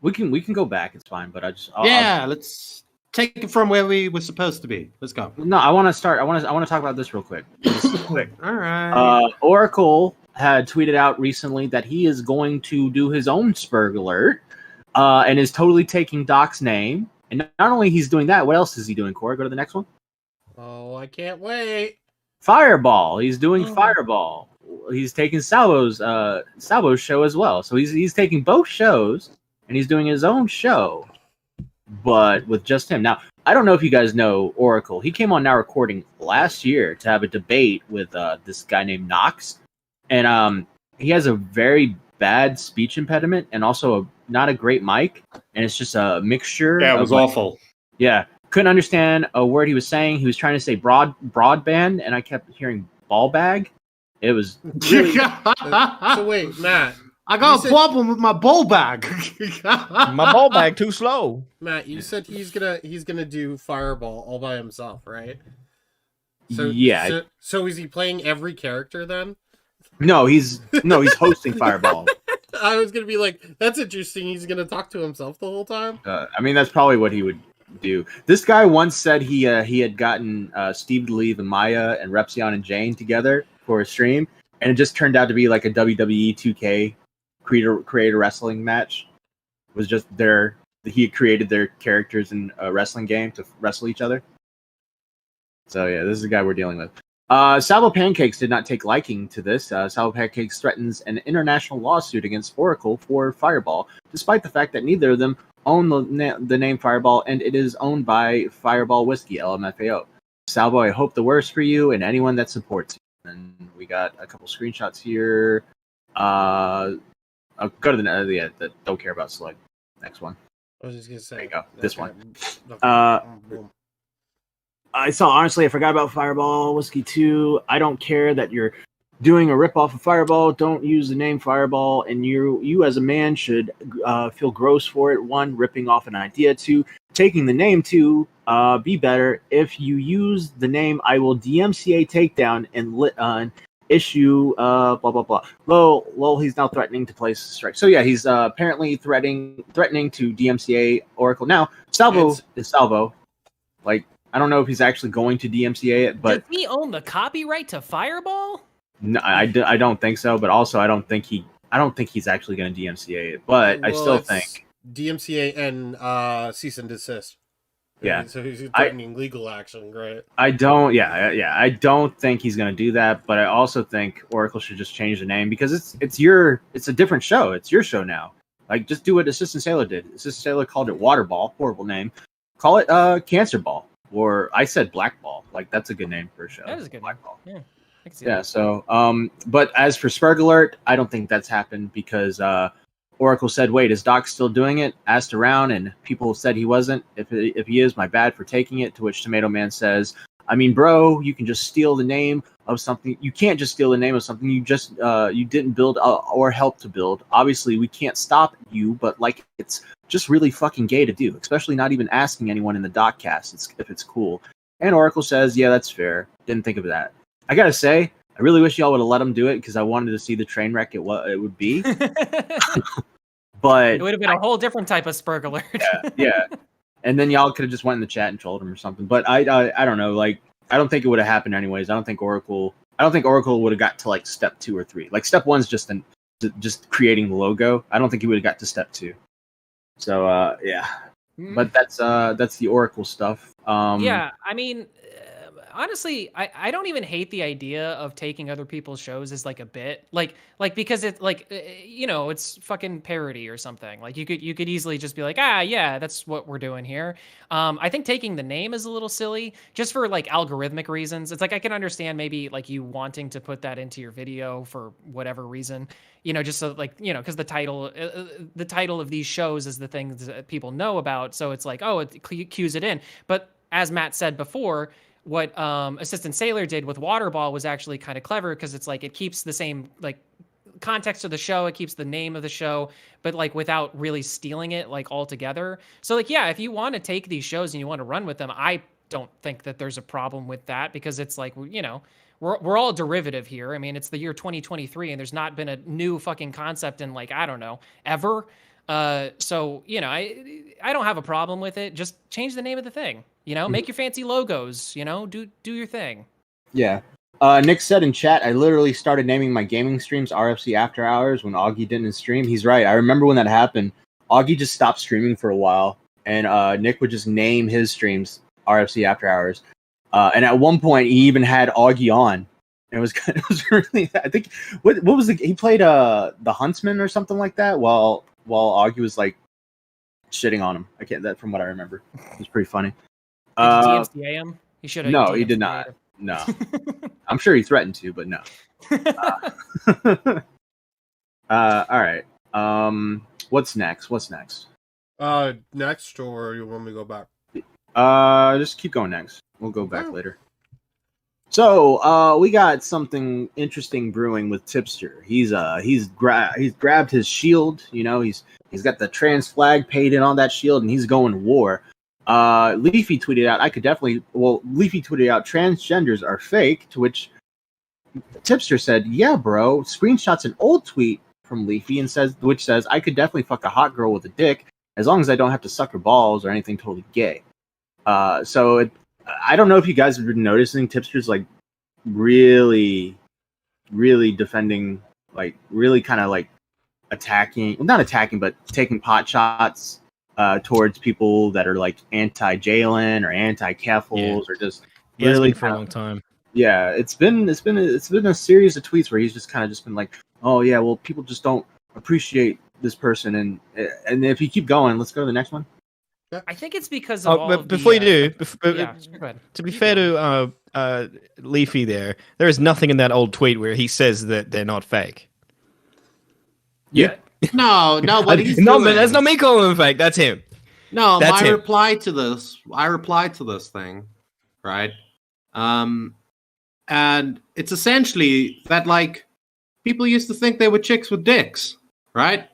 we can go back. It's fine. But let's take it from where we were supposed to be. Let's go. No, I want to start. I want to talk about this real quick. All right. Oracle had tweeted out recently that he is going to do his own Spurg alert, and is totally taking Doc's name. And not only he's doing that, what else is he doing? Cora, go to the next one. Oh, I can't wait. Fireball. He's doing Fireball. He's taking Salvo's show as well. So he's taking both shows and he's doing his own show, but with just him. Now, I don't know if you guys know Oracle. He came on Now Recording last year to have a debate with this guy named Knox, and he has a very bad speech impediment and also not a great mic, and it's just a mixture. Yeah, it was awful. Yeah. Couldn't understand a word he was saying. He was trying to say broadband, and I kept hearing ball bag. It was really... So wait, Matt. I got a problem with my ball bag. My ball bag too slow. Matt, you said he's gonna do Fireball all by himself, right? So yeah. So is he playing every character then? No, he's hosting Fireball. I was gonna be like, that's interesting. He's gonna talk to himself the whole time. I mean, that's probably what he would do. This guy once said he had gotten Steve DeLeve and Maya and Repsion and Jane together for a stream, and it just turned out to be like a WWE 2K creator wrestling match. It was just he had created their characters in a wrestling game to wrestle each other. So yeah, this is the guy we're dealing with. Salvo Pancakes did not take liking to this. Salvo Pancakes threatens an international lawsuit against Oracle for Fireball, despite the fact that neither of them own the name Fireball, and it is owned by Fireball Whiskey, LMFAO. Salvo, I hope the worst for you and anyone that supports you. And we got a couple screenshots here. I'll go to that don't care about Slug. Next one. I was just gonna say. There you go. This one. Okay. I forgot about Fireball Whiskey 2. I don't care that you're doing a ripoff of Fireball. Don't use the name Fireball, and you as a man should feel gross for it. 1, ripping off an idea. 2, taking the name. 2, be better. If you use the name, I will DMCA takedown and issue blah blah blah. Lol, he's now threatening to place a strike. So yeah, he's apparently threatening to DMCA Oracle. Now, Salvo is Salvo. Like, I don't know if he's actually going to DMCA it, but does he own the copyright to Fireball? No, I don't think so. But also, I don't think he's actually going to DMCA it. But I still think DMCA and cease and desist. Yeah. So he's threatening legal action, right? I don't. Yeah. I don't think he's going to do that. But I also think Oracle should just change the name because it's a different show. It's your show now. Like, just do what Assistant Sailor did. Assistant Sailor called it Waterball. Horrible name. Call it Cancer Ball. Or I said Black Ball. Like, that's a good name for a show. That is a good Black name. Ball. Yeah. I can see Yeah. that. So, but as for Spurg Alert, I don't think that's happened because Oracle said, "Wait, is Doc still doing it?" Asked around, and people said he wasn't. If he is, my bad for taking it. To which Tomato Man says, "I mean, bro, you can just steal the name of something. You can't just steal the name of something you didn't build or help to build. Obviously, we can't stop you, but like it's just really fucking gay to do, especially not even asking anyone in the Doccast if it's cool." And Oracle says, "Yeah, that's fair. Didn't think of that." I gotta say, I really wish y'all would have let him do it because I wanted to see the train wreck it would be. But it would have been a whole different type of Spurg Alert. yeah. And then y'all could have just went in the chat and trolled him or something. But I don't know. Like, I don't think it would have happened anyways. I don't think Oracle would have got to like step 2 or 3. Like step 1's just creating the logo. I don't think he would have got to step 2. So yeah. But that's the Oracle stuff. Yeah, I mean, honestly, I don't even hate the idea of taking other people's shows as like a bit, like because it's like it's fucking parody or something. Like you could easily just be like, yeah, that's what we're doing here. I think taking the name is a little silly, just for like algorithmic reasons. It's like I can understand maybe like you wanting to put that into your video for whatever reason, just so like because the title of these shows is the things that people know about, so it's like, oh, it cues it in. But as Matt said before, what Assistant Sailor did with Waterball was actually kind of clever, because it's like it keeps the same like context of the show, it keeps the name of the show, but like without really stealing it like altogether. So like, yeah, if you want to take these shows and you want to run with them, I don't think that there's a problem with that, because it's like, we're all derivative here. I mean, it's the year 2023 and there's not been a new fucking concept in like, I don't know, ever. So, I don't have a problem with it. Just change the name of the thing, make your fancy logos, do your thing. Yeah. Nick said in chat, I literally started naming my gaming streams RFC After Hours when Augie didn't stream. He's right. I remember when that happened. Augie just stopped streaming for a while, and Nick would just name his streams RFC After Hours. And at one point, he even had Augie on. And it was really, I think, what was he played the Huntsman or something like that while Augie was like shitting on him. I can't, that from what I remember. It was pretty funny. Did he DMCA him? He should have. No, he did not. No. I'm sure he threatened to, but no. All right. What's next? Next, or you want me to go back? Just keep going next. We'll go back later. So, we got something interesting brewing with Tipster. He's grabbed his shield. He's got the trans flag painted on that shield, and he's going to war. Leafy tweeted out, Leafy tweeted out, transgenders are fake, to which Tipster said, yeah, bro, screenshots an old tweet from Leafy which says, I could definitely fuck a hot girl with a dick, as long as I don't have to suck her balls or anything totally gay. I don't know if you guys have been noticing Tipster's like really, really defending, like really kind of like attacking, well, not attacking, but taking pot shots towards people that are like anti-Jalen or anti-Keffels or just really for a long time. Yeah, it's been a series of tweets where he's just been like, oh yeah, well, people just don't appreciate this person, and if you keep going, let's go to the next one. I think it's because of all but of before the, you do, go ahead. To be fair to Leafy, there is nothing in that old tweet where he says that they're not fake. Yeah. No, what he's no, doing. man, that's not me calling him fake. That's him. No, that's I him. replied to this thing, right? And it's essentially that like people used to think they were chicks with dicks, right?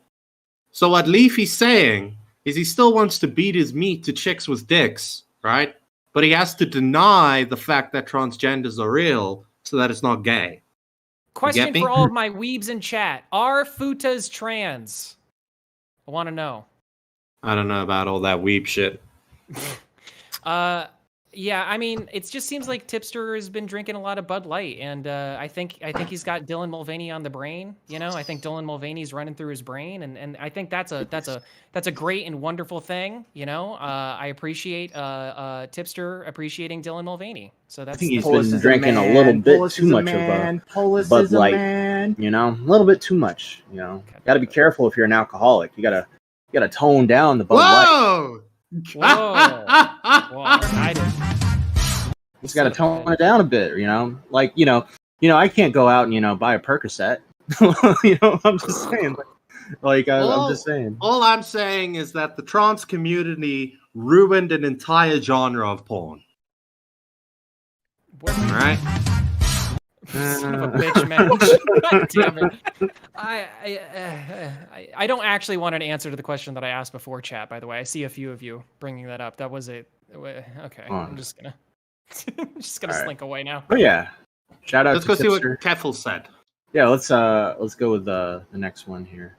So what Leafy's saying is he still wants to beat his meat to chicks with dicks, right? But he has to deny the fact that transgenders are real so that it's not gay. Question for all of my weebs in chat. Are futas trans? I want to know. I don't know about all that weeb shit. Yeah, I mean, it just seems like Tipster has been drinking a lot of Bud Light, and I think he's got Dylan Mulvaney on the brain. I think Dylan Mulvaney's running through his brain, and I think that's a great and wonderful thing. I appreciate Tipster appreciating Dylan Mulvaney. So that's. I think he's been drinking a little bit too much of Bud Light. A little bit too much. Got to be careful if you're an alcoholic. You gotta tone down the Bud Light. Whoa! I didn't. Just got to tone it down a bit, I can't go out and buy a Percocet. I'm just saying. I'm just saying. All I'm saying is that the trans community ruined an entire genre of porn. All right. Son of a bitch, man. God damn it. I don't actually want an answer to the question that I asked before, chat, by the way. I see a few of you bringing that up. That was it. Okay, I'm just gonna slink away now. Oh yeah. Shout out Let's to go see Tipster. what Keffel said. Yeah, let's go with the next one here.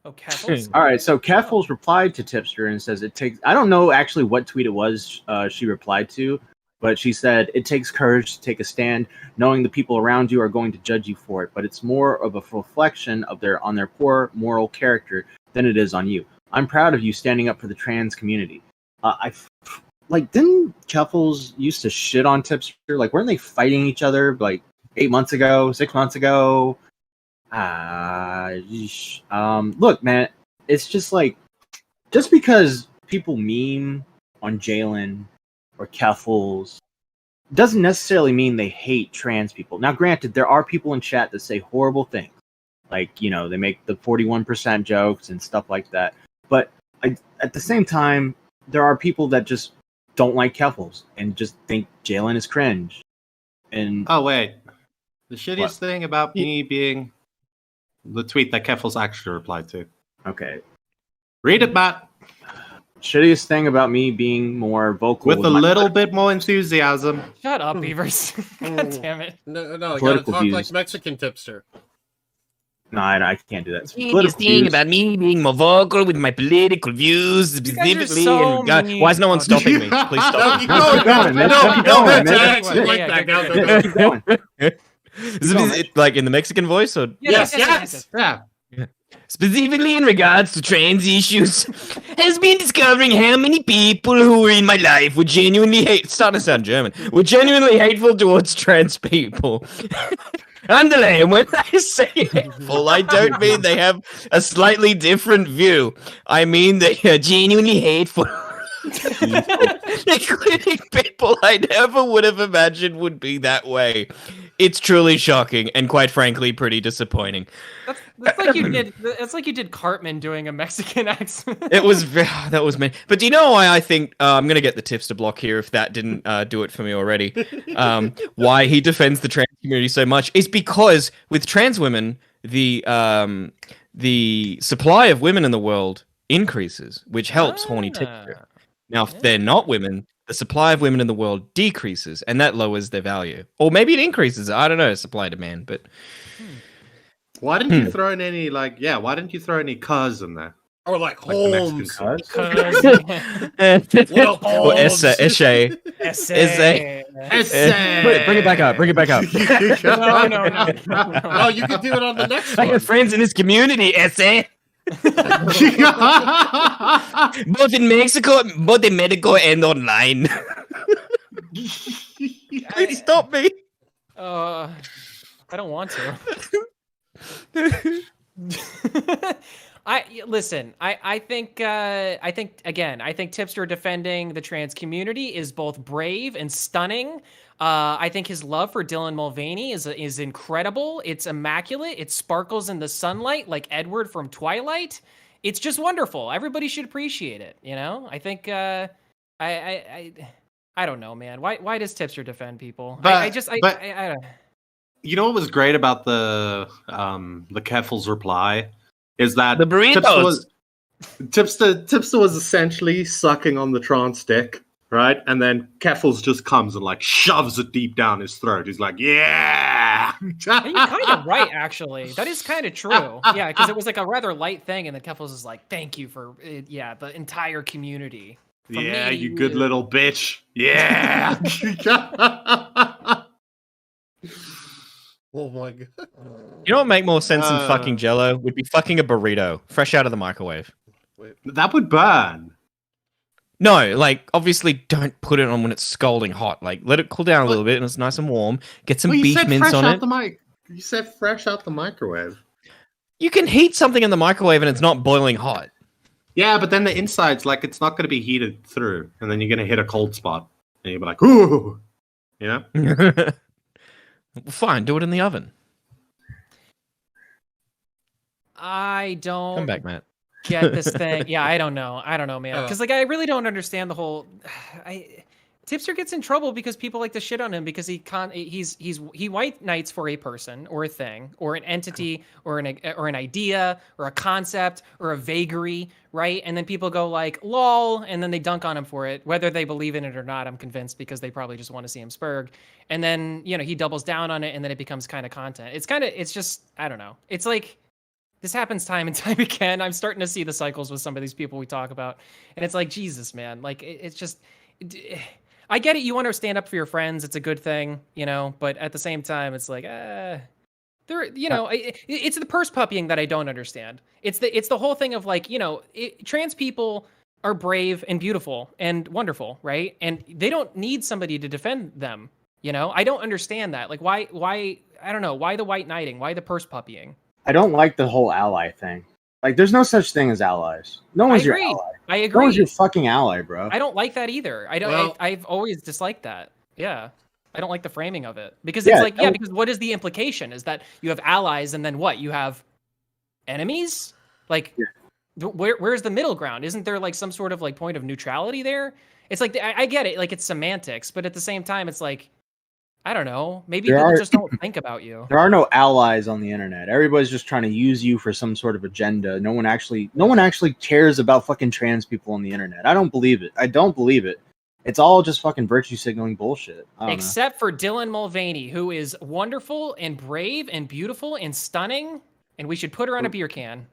Oh, Keffels? All right, so Keffels replied to Tipster and says it takes. I don't know actually what tweet it was she replied to, But she said, it takes courage to take a stand, knowing the people around you are going to judge you for it, but it's more of a reflection of their poor moral character than it is on you. I'm proud of you standing up for the trans community. Didn't Keffels used to shit on Tipster? Like, weren't they fighting each other like 8 months ago, 6 months ago? Look, man, it's just like, just because people meme on Jalen or Keffels doesn't necessarily mean they hate trans people. Now, granted, there are people in chat that say horrible things. Like, they make the 41% jokes and stuff like that. But at the same time, there are people that just don't like Keffels and just think Jalen is cringe. And oh, wait. The shittiest thing about me being the tweet that Keffels actually replied to. Okay. Read it, Matt. Shittiest thing about me being more vocal with a little bit more enthusiasm. Shut up, Beavers. God damn it. No, you gotta Political talk views. like Mexican tipster. No, I can't do that. This thing about me being more vocal with my political views, specifically so in regard. mean. Why is no one stopping me? Please stop. Keep going, man. Keep going, man. I like that. Go. Keep going. Is it like in the Mexican voice or? Yes. Yeah. Specifically in regards to trans issues, has been discovering how many people who were in my life were genuinely starting to sound German, were genuinely hateful towards trans people. Underlay, when I say hateful, I don't mean they have a slightly different view. I mean they are genuinely hateful. Including people I never would have imagined would be that way. It's truly shocking and, quite frankly, pretty disappointing. That's like you did. It's like you did Cartman doing a Mexican accent. That was me. But do you know why I think I'm gonna get the tips to block here if that didn't do it for me already? Why he defends the trans community so much is because with trans women, the supply of women in the world increases, which helps horny tipster. Now, if they're not women, the supply of women in the world decreases, and that lowers their value. Or maybe it increases. I don't know, supply demand, but... Why didn't you throw in any, why didn't you throw any cuz in there? Or like the Holmes. Mexican Or essay. Essay. Bring it back up. No. Oh, you can do it on the next I one. have friends in this community, essay. Both in Mexico, and online. Please stop me. I don't want to. I think Tipster defending the trans community is both brave and stunning. I think his love for Dylan Mulvaney is incredible. It's immaculate. It sparkles in the sunlight like Edward from Twilight. It's just wonderful. Everybody should appreciate it. I think I don't know, man. Why does Tipster defend people? I don't. You know what was great about the Keffels reply is that the burritos. Tipster was essentially sucking on the trans dick, right? And then Keffels just comes and shoves it deep down his throat. He's like, yeah. You're kind of right, actually. That is kind of true. Yeah, because it was a rather light thing, and then Keffels is like, "Thank you for the entire community." Yeah, you good little bitch. Yeah. Oh my god. You know what would make more sense than fucking Jello? Would be fucking a burrito, fresh out of the microwave. That would burn. No, obviously don't put it on when it's scalding hot. Let it cool down a little bit and it's nice and warm. Get some beef mince on it. You said fresh out the microwave. You can heat something in the microwave and it's not boiling hot. Yeah, but then the inside's it's not going to be heated through. And then you're going to hit a cold spot. And you'll be like, ooh. You know? Fine, do it in the oven. I don't Come back, Matt. get this thing. Yeah, I don't know, man. Because I really don't understand the whole. Tipster gets in trouble because people like to shit on him because he white knights for a person or a thing or an entity or an idea or a concept or a vagary, right? And then people go lol, and then they dunk on him for it, whether they believe in it or not. I'm convinced because they probably just want to see him spurg. And then he doubles down on it, and then it becomes kind of content. It's just I don't know. It's this happens time and time again. I'm starting to see the cycles with some of these people we talk about, and it's Jesus, man. It's just. I get it. You want to stand up for your friends. It's a good thing, you know. But at the same time, it's like, there, you know, it's the purse puppying that I don't understand. It's the whole thing of like, you know, trans people are brave and beautiful and wonderful, right? And they don't need somebody to defend them. You know, I don't understand that. Like, why? I don't know. Why the white knighting? Why the purse puppying? I don't like the whole ally thing. Like, there's no such thing as allies. No one's your ally. I agree. No one's your fucking ally, bro. I don't like that either. I don't. Well- I've always disliked that. Yeah. I don't like the framing of it because it's like, yeah, because what is the implication? Is that you have allies and then what? You have enemies? Like, where's the middle ground? Isn't there like some sort of like point of neutrality there? It's like, I get it. Like, it's semantics, but at the same time, it's like, I don't know. Maybe people just don't think about you. There are no allies on the internet. Everybody's just trying to use you for some sort of agenda. No one actually cares about fucking trans people on the internet. I don't believe it. It's all just fucking virtue signaling bullshit. Except for Dylan Mulvaney, who is wonderful and brave and beautiful and stunning, and we should put her on a beer can.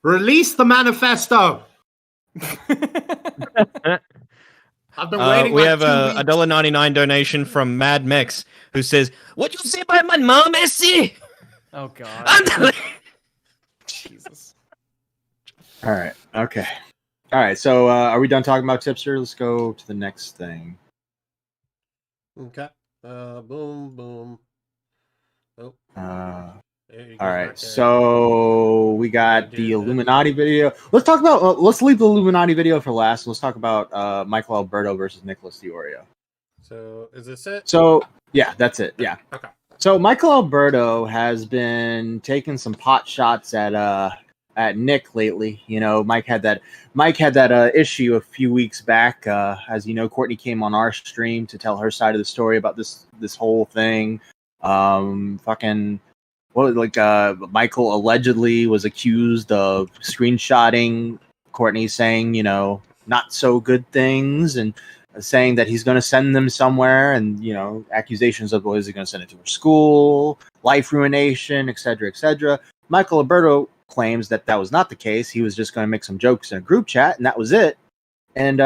Release the manifesto. I've been waiting. We like have 2 a weeks. $1.99 donation from Mad Mex, who says, "What you say about my mom, Messi?" Oh God. Jesus. All right. Okay. All right. So, are we done talking about tipster? Let's go to the next thing. Okay. Boom, boom. Oh. There you go, All right. back there. So we got the Illuminati video. Let's talk about. Let's leave the Illuminati video for last. Let's talk about Michael Alberto versus Nicholas Diorio. So is this it? So yeah, that's it. Yeah. Okay. So Michael Alberto has been taking some pot shots at Nick lately. You know, Mike had that issue a few weeks back. As you know, Courtney came on our stream to tell her side of the story about this whole thing. Michael allegedly was accused of screenshotting Courtney saying, you know, not so good things and saying that he's going to send them somewhere, and, you know, accusations of, well, is he going to send it to her school, life ruination, etc., etc. Michael Alberto claims that was not the case. He was just going to make some jokes in a group chat, and that was it. And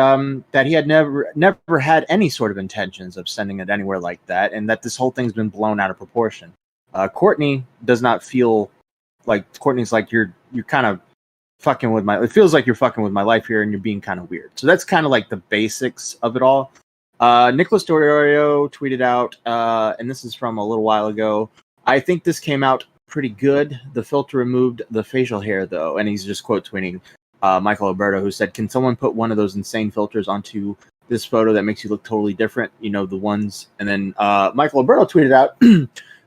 that he had never had any sort of intentions of sending it anywhere like that, and that this whole thing's been blown out of proportion. Courtney does not feel like Courtney's like you're kind of fucking with my. It feels like you're fucking with my life here, and you're being kind of weird. So that's kind of like the basics of it all. Nicholas Diorio tweeted out, and this is from a little while ago. I think this came out pretty good. The filter removed the facial hair though, and he's just quote tweeting Michael Alberto, who said, "Can someone put one of those insane filters onto this photo that makes you look totally different? You know, the ones." And then Michael Alberto tweeted out.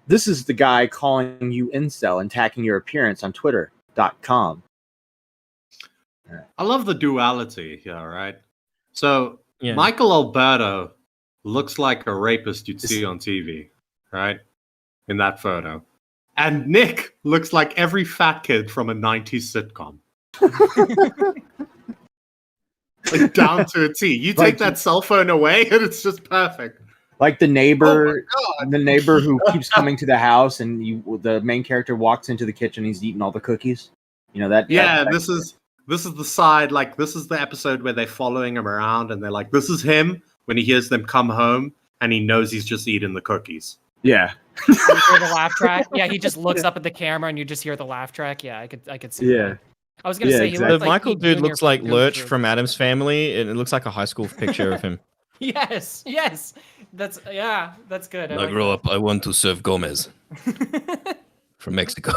This is the guy calling you incel and attacking your appearance on Twitter.com. I love the duality here, right? So Yeah. Michael Alberto looks like a rapist you'd see on TV, right? In that photo. And Nick looks like every fat kid from a 90s sitcom. Like down to a T. You take that cell phone away and it's just perfect. Like the neighbor, Oh the neighbor who keeps coming to the house, and the main character walks into the kitchen. He's eating all the cookies. You know that? Yeah, that- this is the side. Like this is the episode where they're following him around, and they're like, "This is him." When he hears them come home, and he knows he's just eating the cookies. Yeah. You hear the laugh track? Yeah, he just looks up at the camera, and you just hear the laugh track. Yeah, I could see. Yeah. That. I was gonna Yeah, say he exactly. looks The like Michael he'd be dude doing looks your like food Lurch for- from Adam's Family, and it looks like a high school picture of him. Yes, that's good. When I grow up, I want to serve Gomez from Mexico.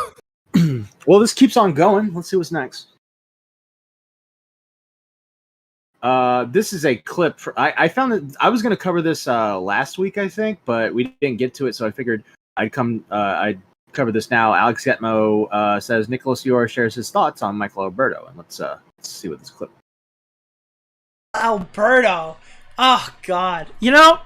Well, this keeps on going. Let's see what's next. This is a clip. I found that I was going to cover this last week, I think, but we didn't get to it, so I figured I'd cover this now. Alex Getmo says Nicholas Diorio shares his thoughts on Michael Alberto, and let's see what this clip. Alberto. Oh, God. You know,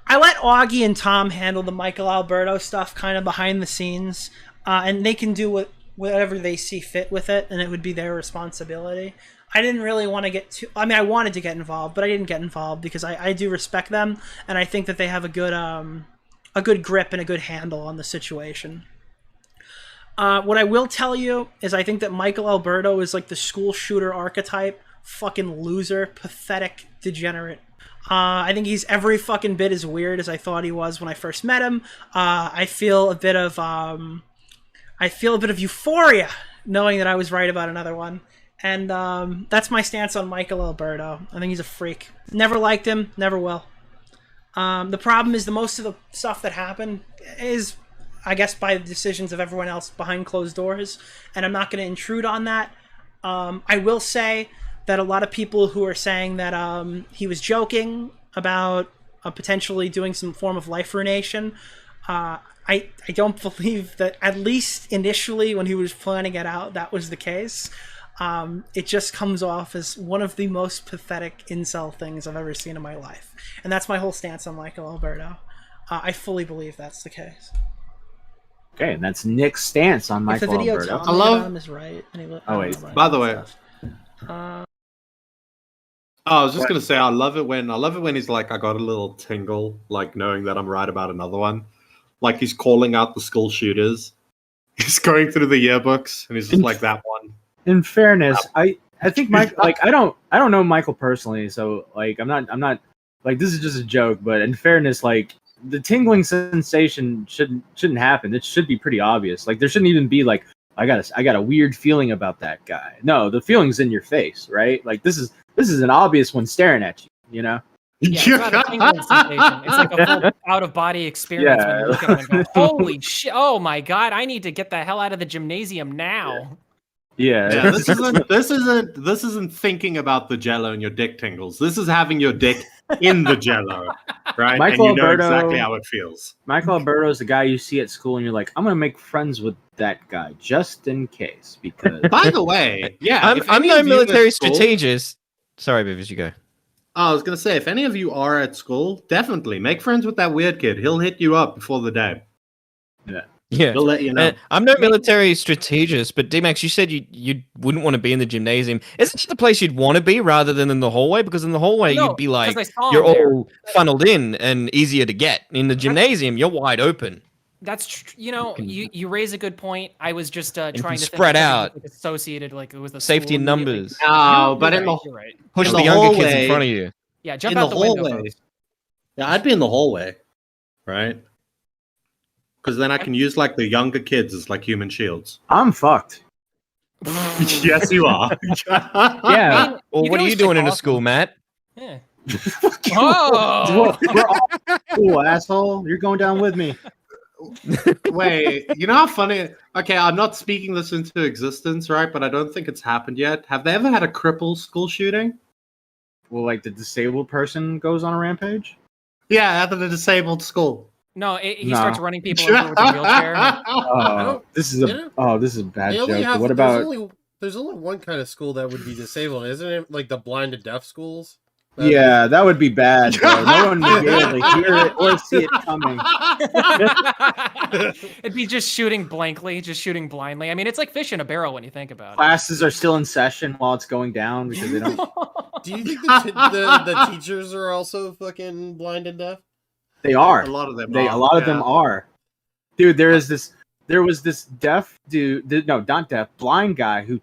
I let Augie and Tom handle the Michael Alberto stuff kind of behind the scenes, and they can do whatever they see fit with it, and it would be their responsibility. I didn't really want to get too... I mean, I wanted to get involved, but I didn't get involved because I do respect them, and I think that they have a good grip and a good handle on the situation. What I will tell you is I think that Michael Alberto is like the school shooter archetype fucking loser, pathetic, degenerate. I think he's every fucking bit as weird as I thought he was when I first met him. I feel a bit of euphoria knowing that I was right about another one. And that's my stance on Michael Alberto. I think he's a freak. Never liked him, never will. The problem is the most of the stuff that happened is, I guess, by the decisions of everyone else behind closed doors, and I'm not going to intrude on that. I will say that a lot of people who are saying that he was joking about potentially doing some form of life ruination, I don't believe that, at least initially when he was planning it out, that was the case. It just comes off as one of the most pathetic incel things I've ever seen in my life. And that's my whole stance on Michael Alberto. I fully believe that's the case. Okay, and that's Nick's stance on If the Michael video Alberto. telling me about him is right. Oh, wait. By the way, I was just gonna say I love it when he's like, I got a little tingle, like knowing that I'm right about another one. Like he's calling out the school shooters. He's going through the yearbooks and he's just like, that one. In fairness, I think Mike, like I don't know Michael personally, so like I'm not like, this is just a joke, but in fairness, like the tingling sensation shouldn't happen. It should be pretty obvious. Like there shouldn't even be like, I got a weird feeling about that guy. No, the feeling's in your face, right? Like this is an obvious one staring at you, you know? Yeah, it's not a tingling sensation. It's like a full out-of-body experience when you look at him and go, holy shit, oh my god, I need to get the hell out of the gymnasium now. Yeah. This isn't thinking about the jello and your dick tingles. This is having your dick in the jello, right? Michael and you know Alberto, exactly how it feels. Michael Alberto is the guy you see at school and you're like, I'm gonna make friends with that guy just in case. Because by the way, yeah, I'm no military strategist. Sorry, Beavis, you go. I was gonna say, if any of you are at school, definitely make friends with that weird kid. He'll hit you up before the day. Yeah, he'll let you know. I'm no military strategist, but D-Max, you said you wouldn't want to be in the gymnasium. Isn't it the place you'd want to be rather than in the hallway? Because in the hallway, No, you'd be like, 'cause I saw you're him there. all funneled in and easier to get. In the gymnasium, you're wide open. That's you raise a good point. I was just trying to spread think of out. something, like, associated like it was the Safety in school immediately. numbers. No, but You're in the right, you're right. Push in the the younger kids hallway- in front of you. Yeah, jump in out the the window. hallway. Folks. Yeah, I'd be in the hallway, right? Because then I can use like the younger kids as like human shields. I'm fucked. Yes, you are. Yeah. Well, you what can are you always doing take in a off. school, Matt? Yeah. Oh, We're all cool, asshole. You're going down with me. Wait, you know how funny? Okay, I'm not speaking this into existence, right? But I don't think it's happened yet. Have they ever had a cripple school shooting? Well, like the disabled person goes on a rampage? Yeah, at a disabled school. no, he No. starts running people over with a wheelchair. This is a bad They only joke. have- But what there's about there's only one kind of school that would be disabled, isn't it? Like the blind and deaf schools. Yeah, that would be bad, bro. No one would be able to hear it or see it coming. It'd be just shooting blankly, just shooting blindly. I mean, it's like fish in a barrel when you think about it. Classes are still in session while it's going down because they don't. Do you think the teachers are also fucking blind and deaf? They are. A lot of them. A lot of them are. Dude, there was this deaf dude. No, not deaf. Blind guy who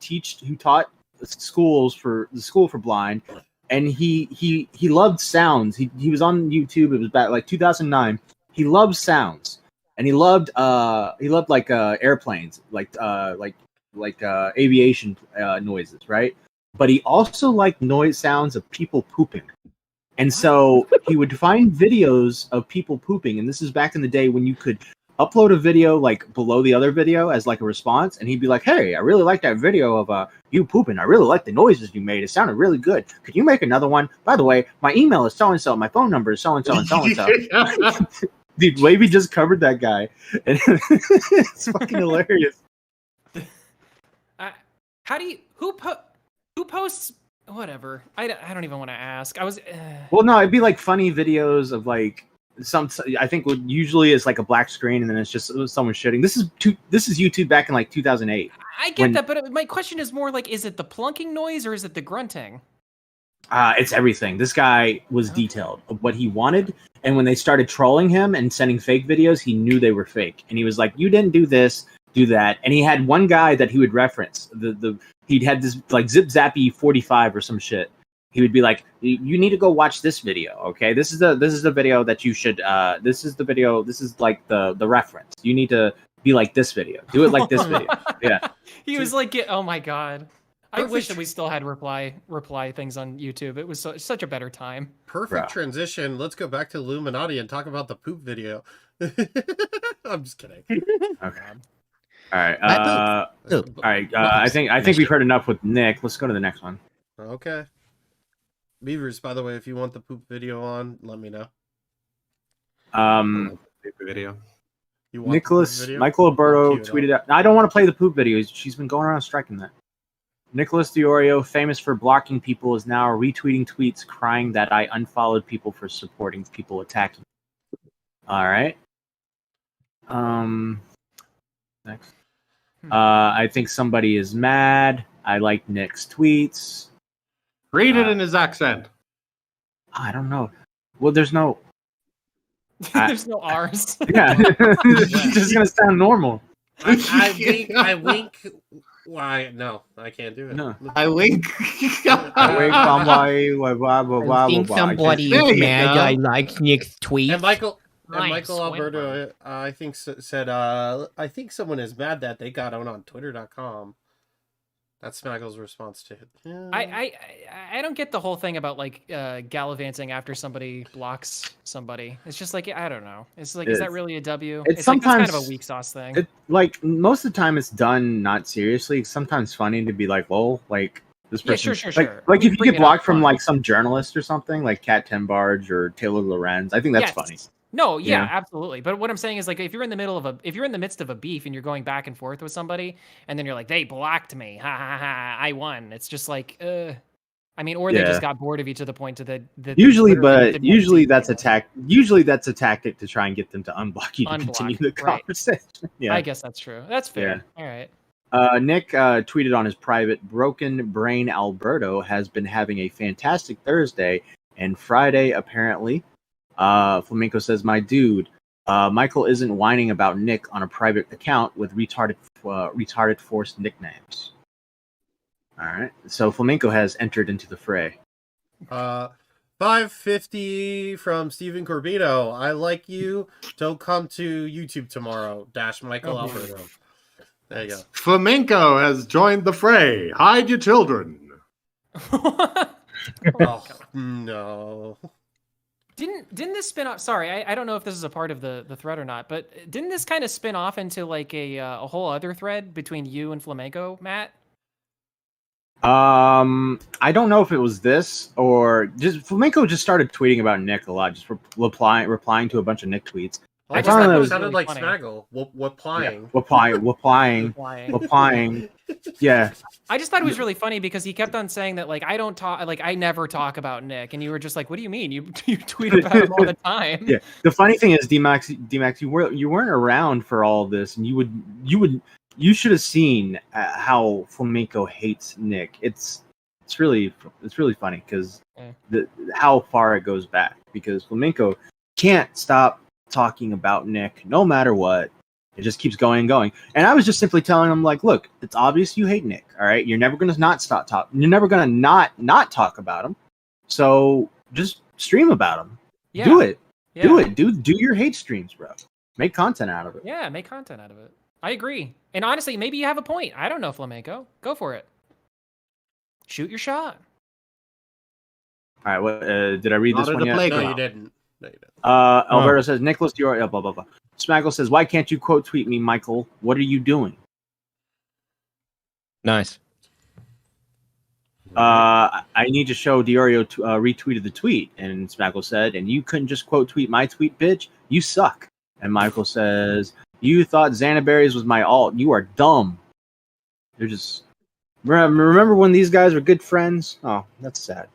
taught schools for the school for blind, and he loved sounds. He was on YouTube. It was back like 2009. He loved sounds, and he loved like airplanes, like aviation noises, right? But he also liked noise sounds of people pooping. And so he would find videos of people pooping, and this is back in the day when you could upload a video like below the other video as like a response, and he'd be like, "Hey, I really like that video of you pooping. I really like the noises you made. It sounded really good. Could you make another one? By the way, my email is so and so, my phone number is so and so and so and so." Dude, Wavy just covered that guy, and it's fucking hilarious. Who posts whatever? I don't even want to ask. I was Well, no, it'd be like funny videos of like I think what usually is like a black screen and then it's just someone shitting. This is YouTube back in like 2008. I get that, but my question is more like, is it the plunking noise or is it the grunting? It's everything. This guy was detailed of what he wanted, and when they started trolling him and sending fake videos, he knew they were fake, and he was like, "You didn't do this. do that. And he had one guy that he would reference. He'd had this like Zip Zappy 45 or some shit. He would be like, "You need to go watch this video, okay? This is the video that you should. This is the video. This is like the reference. You need to be like this video. Do it like this video." Yeah. He was like, "Oh my god." I wish that we still had reply things on YouTube. It was such a better time. Perfect transition. Let's go back to Illuminati and talk about the poop video. I'm just kidding. Okay. All right. All right. I think we've heard enough with Nick. Let's go to the next one. Okay. Beavers, by the way, if you want the poop video on, let me know. Video. You want Nicholas the poop video? Michael Alberto Cue it tweeted out. I don't want to play the poop video. She's been going around striking that. Nicholas Diorio, famous for blocking people, is now retweeting tweets crying that I unfollowed people for supporting people attacking. All right. Next. I think somebody is mad. I like Nick's tweets. Read it in his accent. I don't know. Well, there's no. There's no R's. Yeah, it's just gonna sound normal. I wink. Why? No, I can't do it. No. I wink. I wink. I think somebody is mad. I like Nick's tweet. And Michael Nice, Alberto, I think said, I think someone is mad that they got on Twitter.com. That's Smaggle's response to it. Yeah. I don't get the whole thing about like gallivanting after somebody blocks somebody. It's just like I don't know. It's like is that really a W? It's like, sometimes that's kind of a weak sauce thing. Like most of the time, it's done not seriously. It's sometimes funny to be like, "Well, like this person." Yeah, sure. Like if you Bring get it up, blocked from fine. like some journalist or something, like Kat Tenbarge or Taylor Lorenz, I think that's Yes. funny. No, yeah, Yeah. absolutely. But what I'm saying is like if you're in the midst of a beef and you're going back and forth with somebody and then you're like, they blocked me. Ha ha ha, I won. It's just like I mean, or they just got bored of you to the point that Usually that's a tactic to try and get them to unblock you to continue the right. conversation. Yeah. I guess that's true. That's fair. All right. Nick tweeted on his private, Broken Brain Alberto has been having a fantastic Thursday and Friday, apparently. Flamenco says, my dude, Michael isn't whining about Nick on a private account with retarded forced nicknames. All right. So Flamenco has entered into the fray. 550 from Stephen Corbino. I like you. Don't come to YouTube tomorrow. Michael Alberto. There you go. Flamenco has joined the fray. Hide your children. Oh, no. Didn't this spin off? Sorry, I don't know if this is a part of the thread or not, but didn't this kind of spin off into like a whole other thread between you and Flamenco, Matt? I don't know if it was this or just Flamenco just started tweeting about Nick a lot, just replying to a bunch of Nick tweets. I found thought that it was sounded really like funny. Smaggle. Applying. Applying. Yeah. I just thought it was really funny because he kept on saying that like I never talk about Nick, and you were just like, what do you mean? You tweet about him all the time. Yeah. The funny thing is, D-Max, you weren't around for all of this, and you should have seen how Flamenco hates Nick. It's really funny because how far it goes back, because Flamenco can't stop talking about Nick no matter what. It just keeps going and going. And I was just simply telling him, like, look, it's obvious you hate Nick, all right? You're never going to not stop talking. You're never going to not talk about him. So just stream about him. Yeah. Do it. Yeah. Do it. Do your hate streams, bro. Make content out of it. Yeah, make content out of it. I agree. And honestly, maybe you have a point. I don't know, Flamenco. Go for it. Shoot your shot. All right. What did I read this one yet? No, you didn't. Alberto says, Nicholas Dior, blah, blah, blah. Smaggle says, why can't you quote tweet me, Michael? What are you doing? Nice. I need to show Diorio retweeted the tweet. And Smaggle said, and you couldn't just quote tweet my tweet, bitch? You suck. And Michael says, you thought Xanaberries was my alt. You are dumb. They're just... Remember when these guys were good friends? Oh, that's sad.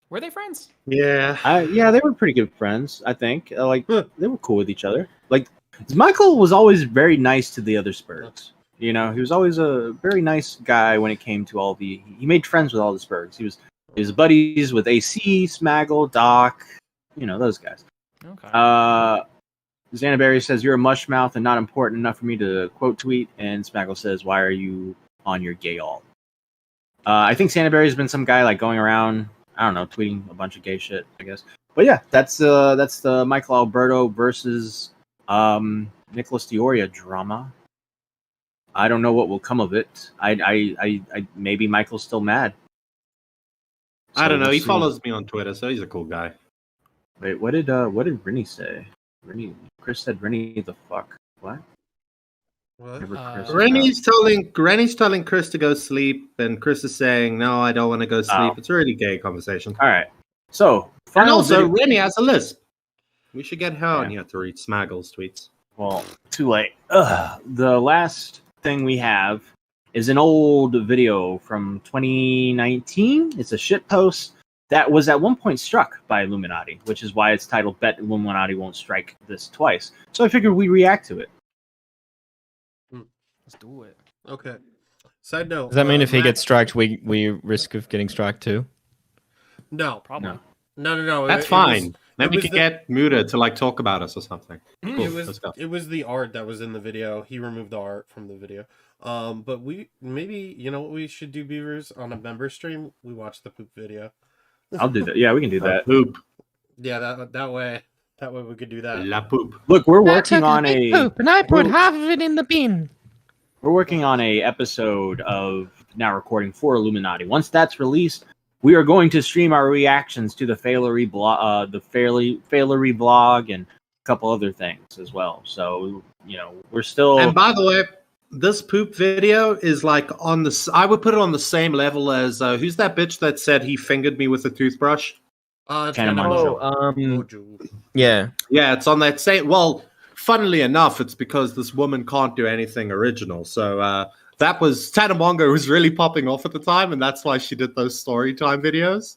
Were they friends? Yeah. Yeah, they were pretty good friends, I think. They were cool with each other. Like, Michael was always very nice to the other Spurs. You know, he was always a very nice guy when it came to all the... He made friends with all the Spurs. He was buddies with AC, Smaggle, Doc, you know, those guys. Okay. Xanaberry says, "You're a mushmouth and not important enough for me to quote tweet." And Smaggle says, "Why are you on your gay all?" I think Xanaberry's been some guy like going around, I don't know, tweeting a bunch of gay shit, I guess. But yeah, that's the Michael Alberto versus Nicholas Dioria drama. I don't know what will come of it. I maybe Michael's still mad. I don't know. we'll He see. follows me on Twitter, so he's a cool guy. Wait, what did Rennie say? Chris said Rennie the fuck. What? Whatever Chris Granny's telling Chris to go sleep, and Chris is saying, "No, I don't want to go sleep." It's a really gay conversation. All right. So, And final also, video- Rennie has a lisp. We should get her on here to read Smaggle's tweets. Well, too late. The last thing we have is an old video from 2019. It's a shit post that was at one point struck by Illuminati, which is why it's titled "Bet Illuminati Won't Strike This Twice." So I figured we react to it. Let's do it. Okay. Side note. Does that mean if he Matt- gets striked, we risk of getting struck too? No. Probably. No. That's it fine. was- Then it we was could the- get Muda to like talk about us or something. Cool. Let's go. It was the art that was in the video. He removed the art from the video. But we maybe what we should do, Beavers, on a member stream. We watch the poop video. I'll do that. Yeah, we can do that. Poop. Yeah, that way we could do that. La poop. Look, we're working on a poop, and I put we're- half of it in the bin. We're working on a episode of Now Recording for Illuminati. Once that's released, we are going to stream our reactions to the Failery blog, and a couple other things as well. So we're still. And by the way, this poop video is like on the. I would put it on the same level as who's that bitch that said he fingered me with a toothbrush? Tana Mongeau. Yeah. Yeah, it's on that same. Well, funnily enough, it's because this woman can't do anything original. So that was Tanamongo was really popping off at the time, and that's why she did those story time videos.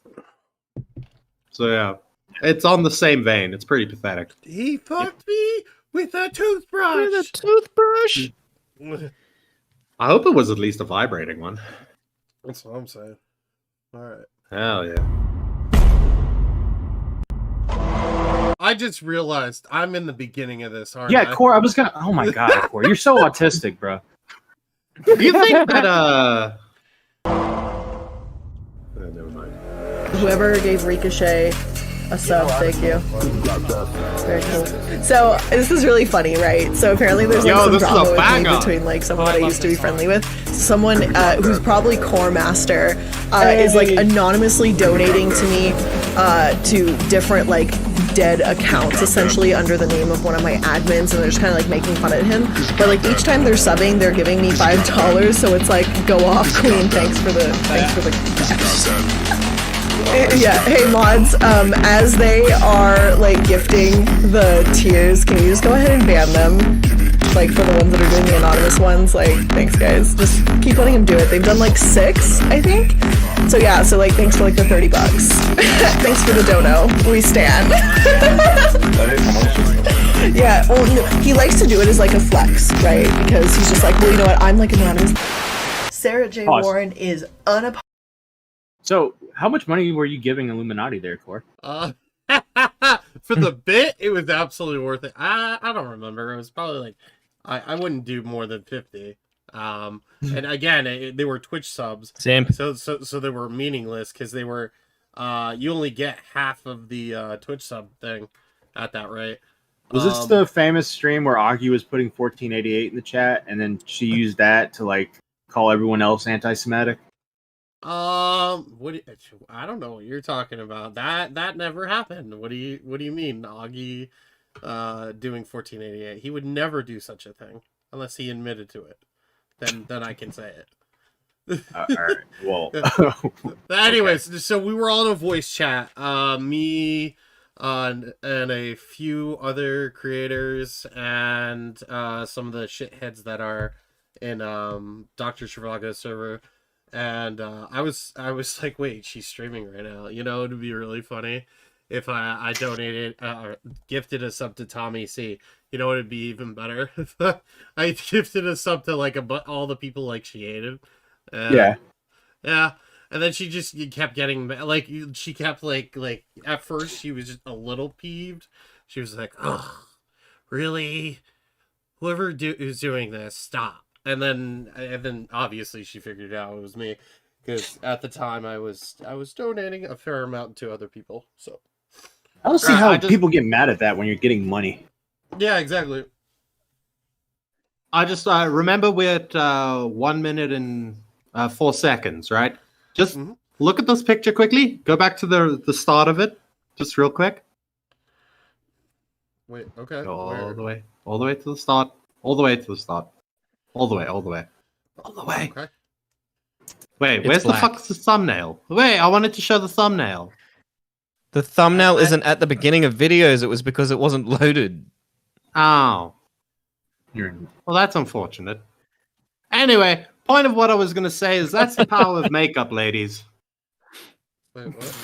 So yeah, it's on the same vein. It's pretty pathetic. He fucked me with a toothbrush. I hope it was at least a vibrating one. That's what I'm saying. All right. Hell yeah. I just realized I'm in the beginning of this, aren't I? Yeah, Core. I was gonna. Oh my god, Core, you're so autistic, bro. Do you think that never mind. Whoever gave Ricochet a sub, thank you. Very cool. So this is really funny, right? So apparently there's like some drama with me between like someone I used to be friendly with. Someone who's probably core master is like anonymously donating to me to different like dead accounts essentially under the name of one of my admins, and they're just kind of like making fun at him. But like each time they're subbing, they're giving me $5, so it's like, go off, queen. Thanks for the. Yeah, hey mods, as they are like gifting the tiers, can you just go ahead and ban them? Like for the ones that are doing the anonymous ones, like thanks guys. Just keep letting them do it. They've done like 6, I think. So yeah, so like thanks for like the $30. Thanks for the dono. We stand. Yeah, well no, he likes to do it as like a flex, right? Because he's just like, well, you know what? I'm like anonymous. Sarah J. Pause. Warren is unapologetic. So, how much money were you giving Illuminati there, Core? For the bit, it was absolutely worth it. I don't remember. It was probably like I wouldn't do more than 50. And again, they were Twitch subs. Same. So they were meaningless because they were you only get half of the Twitch sub thing at that rate. Was this the famous stream where Augie was putting 1488 in the chat, and then she used that to like call everyone else anti-Semitic? I don't know what you're talking about. That never happened. What do you mean, Augie doing 1488? He would never do such a thing unless he admitted to it. Then I can say it. All right. Well. Anyways, so we were all in a voice chat. Me and a few other creators and some of the shitheads that are in Dr. Trivago's server. And I was like, wait, she's streaming right now. You know, it'd be really funny if I donated or gifted a sub to Tommy C. You know, it'd be even better if I gifted a sub to like all the people like she hated. Yeah. And then she just kept getting like she kept like at first she was just a little peeved. She was like, ugh, really? Whoever who's doing this, stop. And then obviously she figured out it was me, because at the time I was donating a fair amount to other people. So I don't see how people get mad at that when you're getting money. Yeah, exactly. I just remember we're at 1 minute and 4 seconds, right? Just look at this picture quickly. Go back to the start of it, just real quick. Wait, okay. Go all the way to the start. All the way to the start. All the way. Okay. Wait, where's the fuck's the thumbnail? Wait, I wanted to show the thumbnail. The thumbnail isn't at the beginning of videos. It was because it wasn't loaded. Oh. Well, that's unfortunate. Anyway, point of what I was going to say is that's the power of makeup, ladies. Wait, what?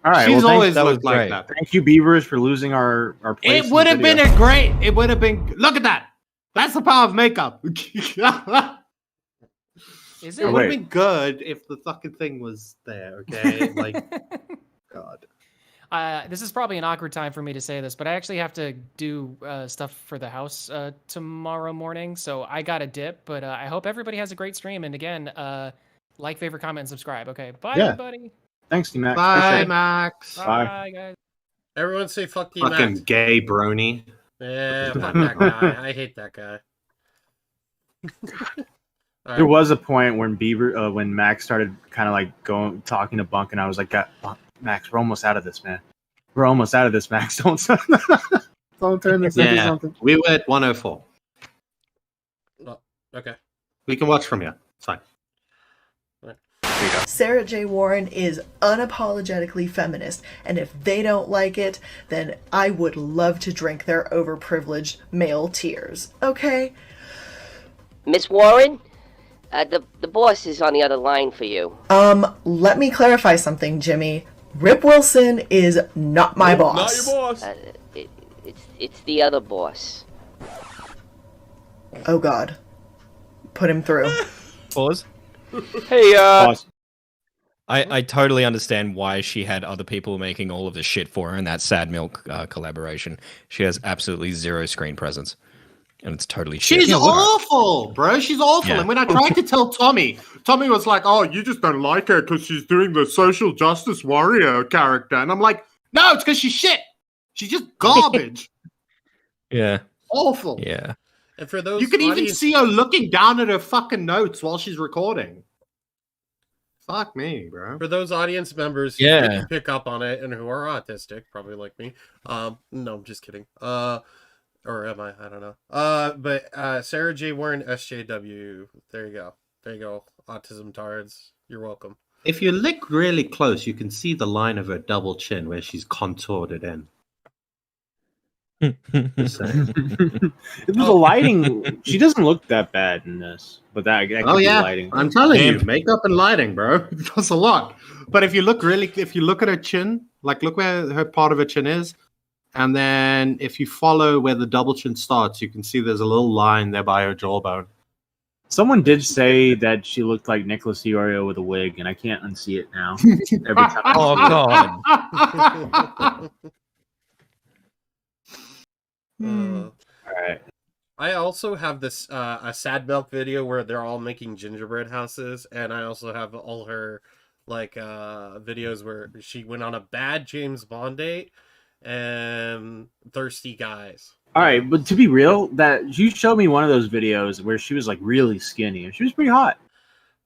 All right, She's well, always that was looked like great. that. Thank you, Beavers, for losing our place. It would have been a great. It would have been. Look at that. That's the power of makeup. Is It would have been good if the fucking thing was there. Okay, like, God. This is probably an awkward time for me to say this, but I actually have to do stuff for the house tomorrow morning, so I got a dip. But I hope everybody has a great stream. And again, like, favorite, comment, and subscribe. Okay, bye, everybody. Thanks, D-Max. Bye, Max. Bye, guys. Everyone say fuck you, Fucking Max. gay brony. Yeah, fuck that guy. I hate that guy. There was a point when when Max started kind of like talking to Bunk, and I was like, Max, we're almost out of this, man. We're almost out of this, Max. Don't turn this into something. We were at 104. Okay. We can watch from here. It's fine. Sarah J. Warren is unapologetically feminist, and if they don't like it, then I would love to drink their overprivileged male tears. Okay? Miss Warren, the boss is on the other line for you. Let me clarify something, Jimmy. Rip Wilson is not my boss. Not your boss. It's the other boss. Oh God. Put him through. Pause. Hey, Pause. I totally understand why she had other people making all of the shit for her in that Sad Milk collaboration. She has absolutely zero screen presence. And it's totally shit. She's awful, bro. She's awful. Yeah. And when I tried to tell Tommy was like, oh, you just don't like her because she's doing the social justice warrior character. And I'm like, no, it's because she's shit. She's just garbage. Yeah. Awful. Yeah. And for those you can even see her looking down at her fucking notes while she's recording. Fuck me, bro. For those audience members who Yeah. didn't pick up on it and who are autistic, probably like me. No, I'm just kidding. Or am I? I don't know. But Sarah J. Warren, SJW. There you go. There you go. Autism tards. You're welcome. If you look really close, you can see the line of her double chin where she's contorted in. Just saying. The lighting, she doesn't look that bad in this, but that could Oh be yeah, lighting. I'm telling you, makeup and lighting, bro. It does a lot. But if you look at her chin, like look where her part of her chin is, and then if you follow where the double chin starts, you can see there's a little line there by her jawbone. Someone did say that she looked like Nicholas Diorio with a wig, and I can't unsee it now. Every time. Oh God. All right. I also have this a Sad Milk video where they're all making gingerbread houses, and I also have all her like videos where she went on a bad James Bond date and thirsty guys. All right, but to be real, that you showed me one of those videos where she was like really skinny, and she was pretty hot.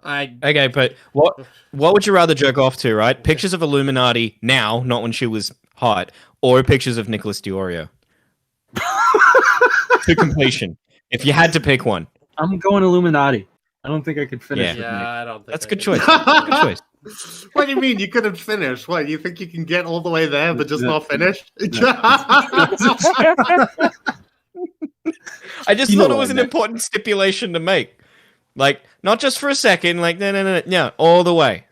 Okay, but what would you rather jerk off to, right? Pictures of Illuminati now, not when she was hot, or pictures of Nicholas Diorio? To completion. If you had to pick one. I'm going Illuminati. I don't think I could finish. Yeah, I don't think that's a I good could. choice. Good choice. What do you mean you couldn't finish? What, you think you can get all the way there but just not finish? I just thought it was an important stipulation to make. Like, not just for a second, like, no, all the way.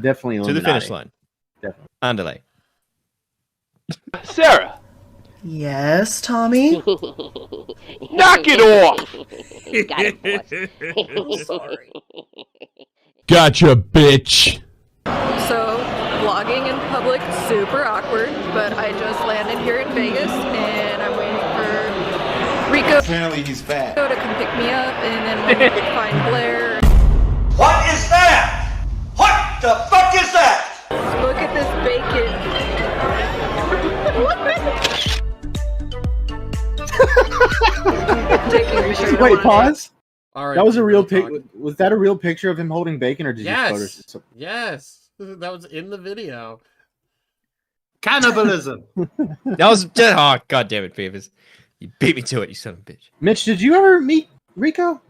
Definitely to Illuminati. the finish line. Definitely. Underlay. Sarah, Yes, Tommy? knock it off. Got it, boss. Sorry. Gotcha, bitch. So, vlogging in public, super awkward, but I just landed here in Vegas and I'm waiting for Rico. Apparently he's fat. To come pick me up, and then when we find Blair. What is that? What the fuck is that? Look at this bacon. Wait, pause. All right, That was a real pic. talking. Was that a real picture of him holding bacon, or did you Yes. Photoshop? Yes. That was in the video. Cannibalism. That was just, oh god damn it, Beavers. You beat me to it, you son of a bitch. Mitch, did you ever meet Rico?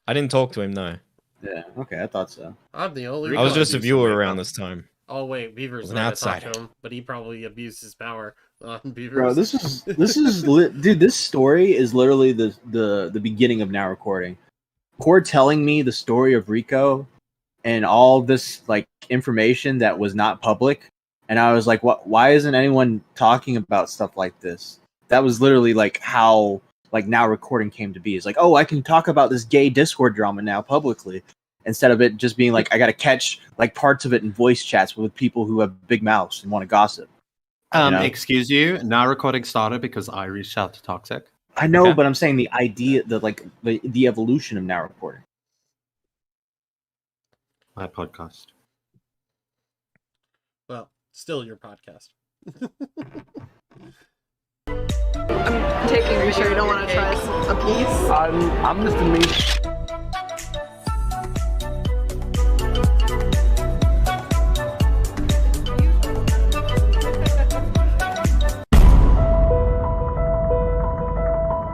I didn't talk to him, no. Yeah, okay, I thought so. I'm the only. I was just a viewer around. around this time. Oh wait, Beaver's an not outsider. outside him, but he probably abused his power on Beavers. Bro, this is dude. This story is literally the beginning of now recording. Cord telling me the story of Rico and all this like information that was not public, and I was like, "What? Why isn't anyone talking about stuff like this?" That was literally like how like now recording came to be. It's like, "Oh, I can talk about this gay Discord drama now publicly," instead of it just being like, "I got to catch like parts of it in voice chats with people who have big mouths and want to gossip." You know? Excuse you. Now recording started because I reached out to Toxic. I know, Okay. but I'm saying the idea, the evolution of now recording. My podcast. Well, still your podcast. I'm taking. Are you sure you don't want to try a piece? I'm just a meat.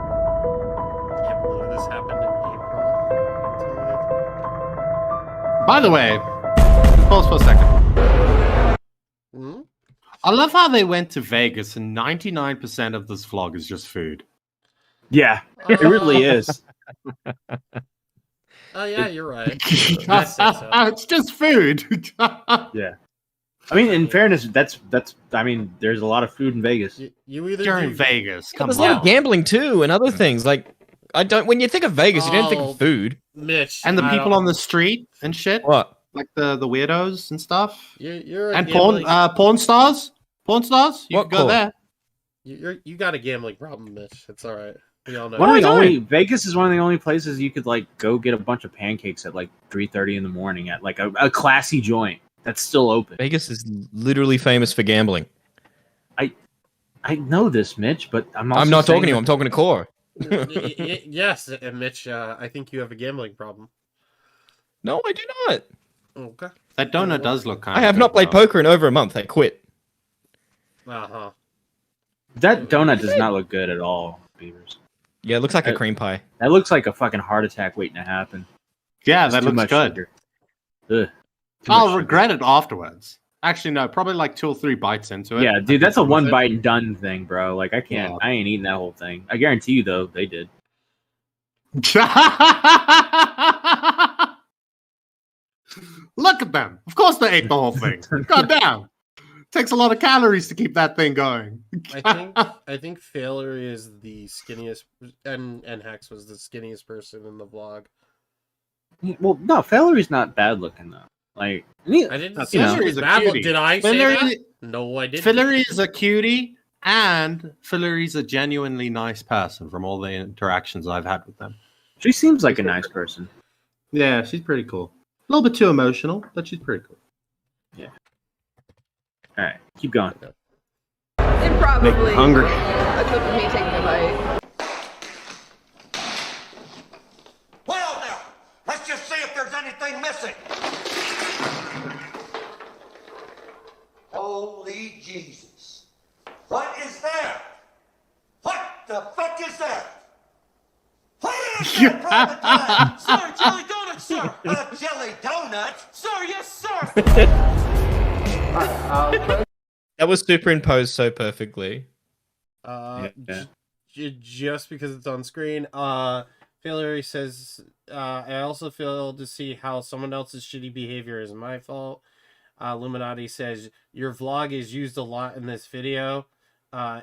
Can't believe this happened in April. By the way, pause for a second. Hmm? I love how they went to Vegas and 99% of this vlog is just food. Yeah, it really is. Oh yeah, you're right. I'd say so. It's just food. Yeah. I mean, in fairness, that's. I mean, there's a lot of food in Vegas. You either You're do- in Vegas. Yeah, Come there's a lot on. of gambling too and other things. Like I don't when you think of Vegas, you don't think Oh, of food. Mitch, And the I people don't- on the street and shit. What? Like the weirdos and stuff. You're a And gambling- porn stars. Porn stars. You What can go call? there. You got a gambling problem, Mitch. It's all right. We all know. One of Why the not? only Vegas is one of the only places you could like go get a bunch of pancakes at like 3:30 in the morning at like a classy joint that's still open. Vegas is literally famous for gambling. I know this, Mitch, but I'm also I'm not talking to saying you, I'm talking to Core. Yes, and Mitch, I think you have a gambling problem. No, I do not. Okay. That donut does look kind I of have not played poker in over a month. I quit. Uh-huh. That donut does not look good at all, Beavers. Yeah, it looks like a cream pie. That looks like a fucking heart attack waiting to happen. Yeah, It's that too looks much good. sugar. Ugh. Too I'll much sugar. regret it afterwards. Actually, no, probably like 2 or 3 bites into it. Yeah, dude, that's a With one it. bite and done thing, bro. Like I can't, Yeah. I ain't eating that whole thing. I guarantee you, though, they did. Look at them. Of course they ate the whole thing. God damn. Takes a lot of calories to keep that thing going. I think Failure is the skinniest, and Hex was the skinniest person in the vlog. Well, no, Failur's not bad looking though. Like, I didn't say Fillery she was is a bad. cutie. Did I say Fillery- that? No, I didn't. Fillery is a cutie, and Fillery's a genuinely nice person from all the interactions I've had with them. she seems like a nice person. Yeah, she's pretty cool. A little bit too emotional, but she's pretty cool. All right, keep going. And probably Make me hungry. a clip of me taking a bite. Well, now, let's just see if there's anything missing. Holy Jesus. What is that? What the fuck is that? What is that, Private Eye? Sir, jelly donut, sir. A jelly donut? Sir, yes, sir. That was superimposed so perfectly. Yeah. Just because it's on screen. Failure says, I also fail to see how someone else's shitty behavior is my fault. Illuminati says, your vlog is used a lot in this video.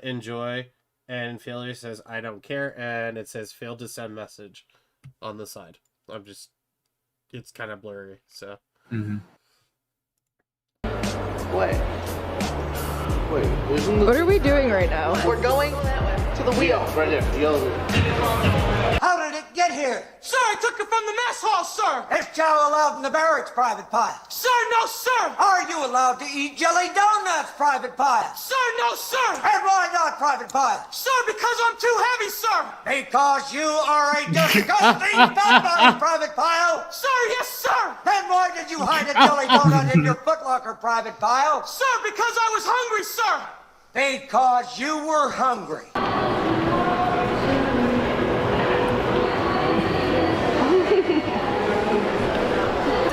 Enjoy. And Failure says, I don't care. And it says, failed to send message on the side. It's kind of blurry, so. Mm-hmm. What? Wait, isn't the... What are we doing right now? We're going to the wheel. Right there, the elevator. How did it get here? Sir, I took it from the mess hall, sir. Is chow allowed in the barracks, Private Pile? Sir, no, sir. Are you allowed to eat jelly donuts, Private Pile? Sir, no, sir. And why not, Private Pile? Sir, because I'm too heavy, sir. Because you are a disgusting fat-body, Private Pile. Sir, yes, sir. Then why did you hide a jelly donut in your footlocker, Private Pile? Sir, because I was hungry, sir. Because you were hungry.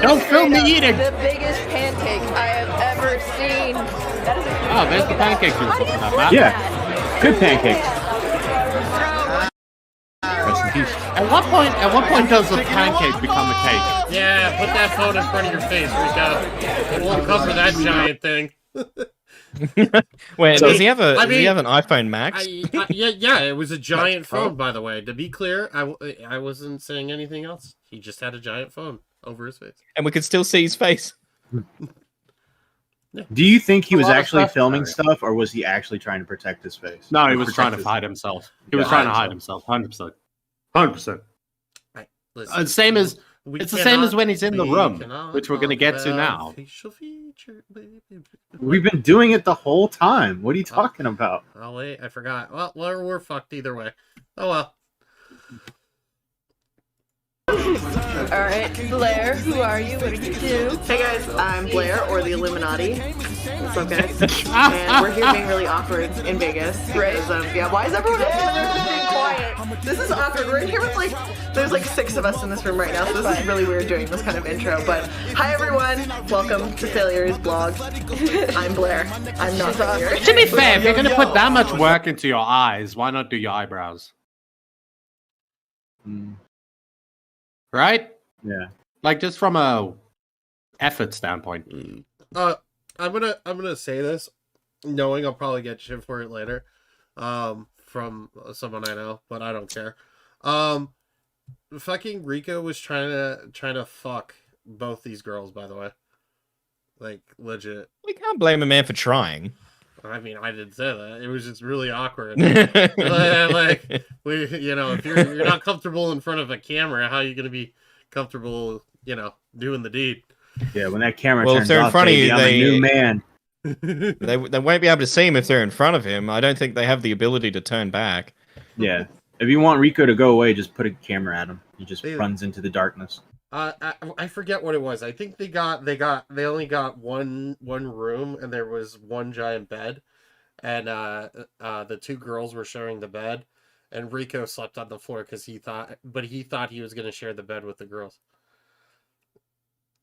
Don't film me eating. The biggest pancake I have ever seen. That is Oh, there's the pancakes you were talking about, Matt. Yeah, good pancakes. Rest in peace. At what point does a pancake become a cake? Yeah, put that phone in front of your face, Rico. It won't cover that giant thing. Wait, So- does he have I does he mean, have an iPhone Max? Yeah, it was a giant phone, by the way. To be clear, I wasn't saying anything else. He just had a giant phone over his face. And we could still see his face. Do you think he A was lot of actually stuff. filming stuff, or was he actually trying to protect his face? No, he Or was protect trying to his- hide himself. He was Yeah, trying to hide himself. 100%. 100%. Listen, Same as we it's the same as cannot- when he's in the we room, cannot which we're going to talk get to about now. facial feature, baby. We've been doing it the whole time. What are you talking about? Oh wait, I forgot. Well, we're fucked either way. Oh well. Alright, Blair, who are you? What do you do? Hey guys, I'm Blair, or the Illuminati. What's up, guys? And we're here being really awkward in Vegas. Right. Yeah, why is everyone else in there being quiet? This is awkward. We're in here with there's 6 of us in this room right now, so this is really weird doing this kind of intro. But hi everyone, welcome to Failures Blog. I'm Blair. I'm not failure. To be fair, if you're going to put that much work into your eyes, why not do your eyebrows? Right? Yeah. Like just from a effort standpoint. I'm gonna say this, knowing I'll probably get shit for it later, from someone I know, but I don't care. Fucking Rico was trying to fuck both these girls, by the way. Like legit. We can't blame a man for trying. I mean, I didn't say that. It was just really awkward. Like, if you're not comfortable in front of a camera, how are you gonna be comfortable, doing the deed? Yeah, when that camera Well, if turns they're in off, front of baby, you, I'm a new man. They won't be able to see him if they're in front of him. I don't think they have the ability to turn back. Yeah. If you want Rico to go away, just put a camera at him. He just runs into the darkness. I forget what it was. I think they only got one room, and there was one giant bed, and the 2 girls were sharing the bed, and Rico slept on the floor because he thought he was going to share the bed with the girls.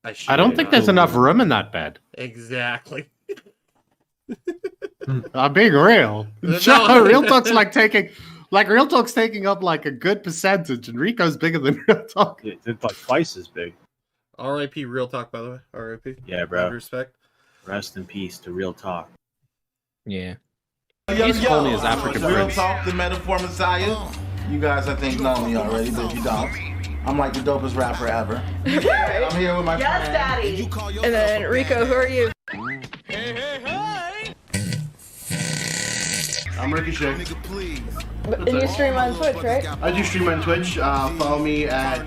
I don't think there's enough room in that bed. Exactly. I'm being real. No. Real talk's Real Talk's taking up a good percentage, and Rico's bigger than Real Talk. It's like twice as big. R.I.P. Real Talk, by the way. R.I.P. Yeah, bro. Respect. Rest in peace to Real Talk. Yeah. He's calling me his African Real prince. Talk, the metaphor messiah. You guys, I think, know me already, but if you don't, I'm like the dopest rapper ever. I'm here with my Yes, friend. Daddy. And then Rico, who are you? I'm Ricochet. And you stream on Twitch, right? I do stream on Twitch. Follow me at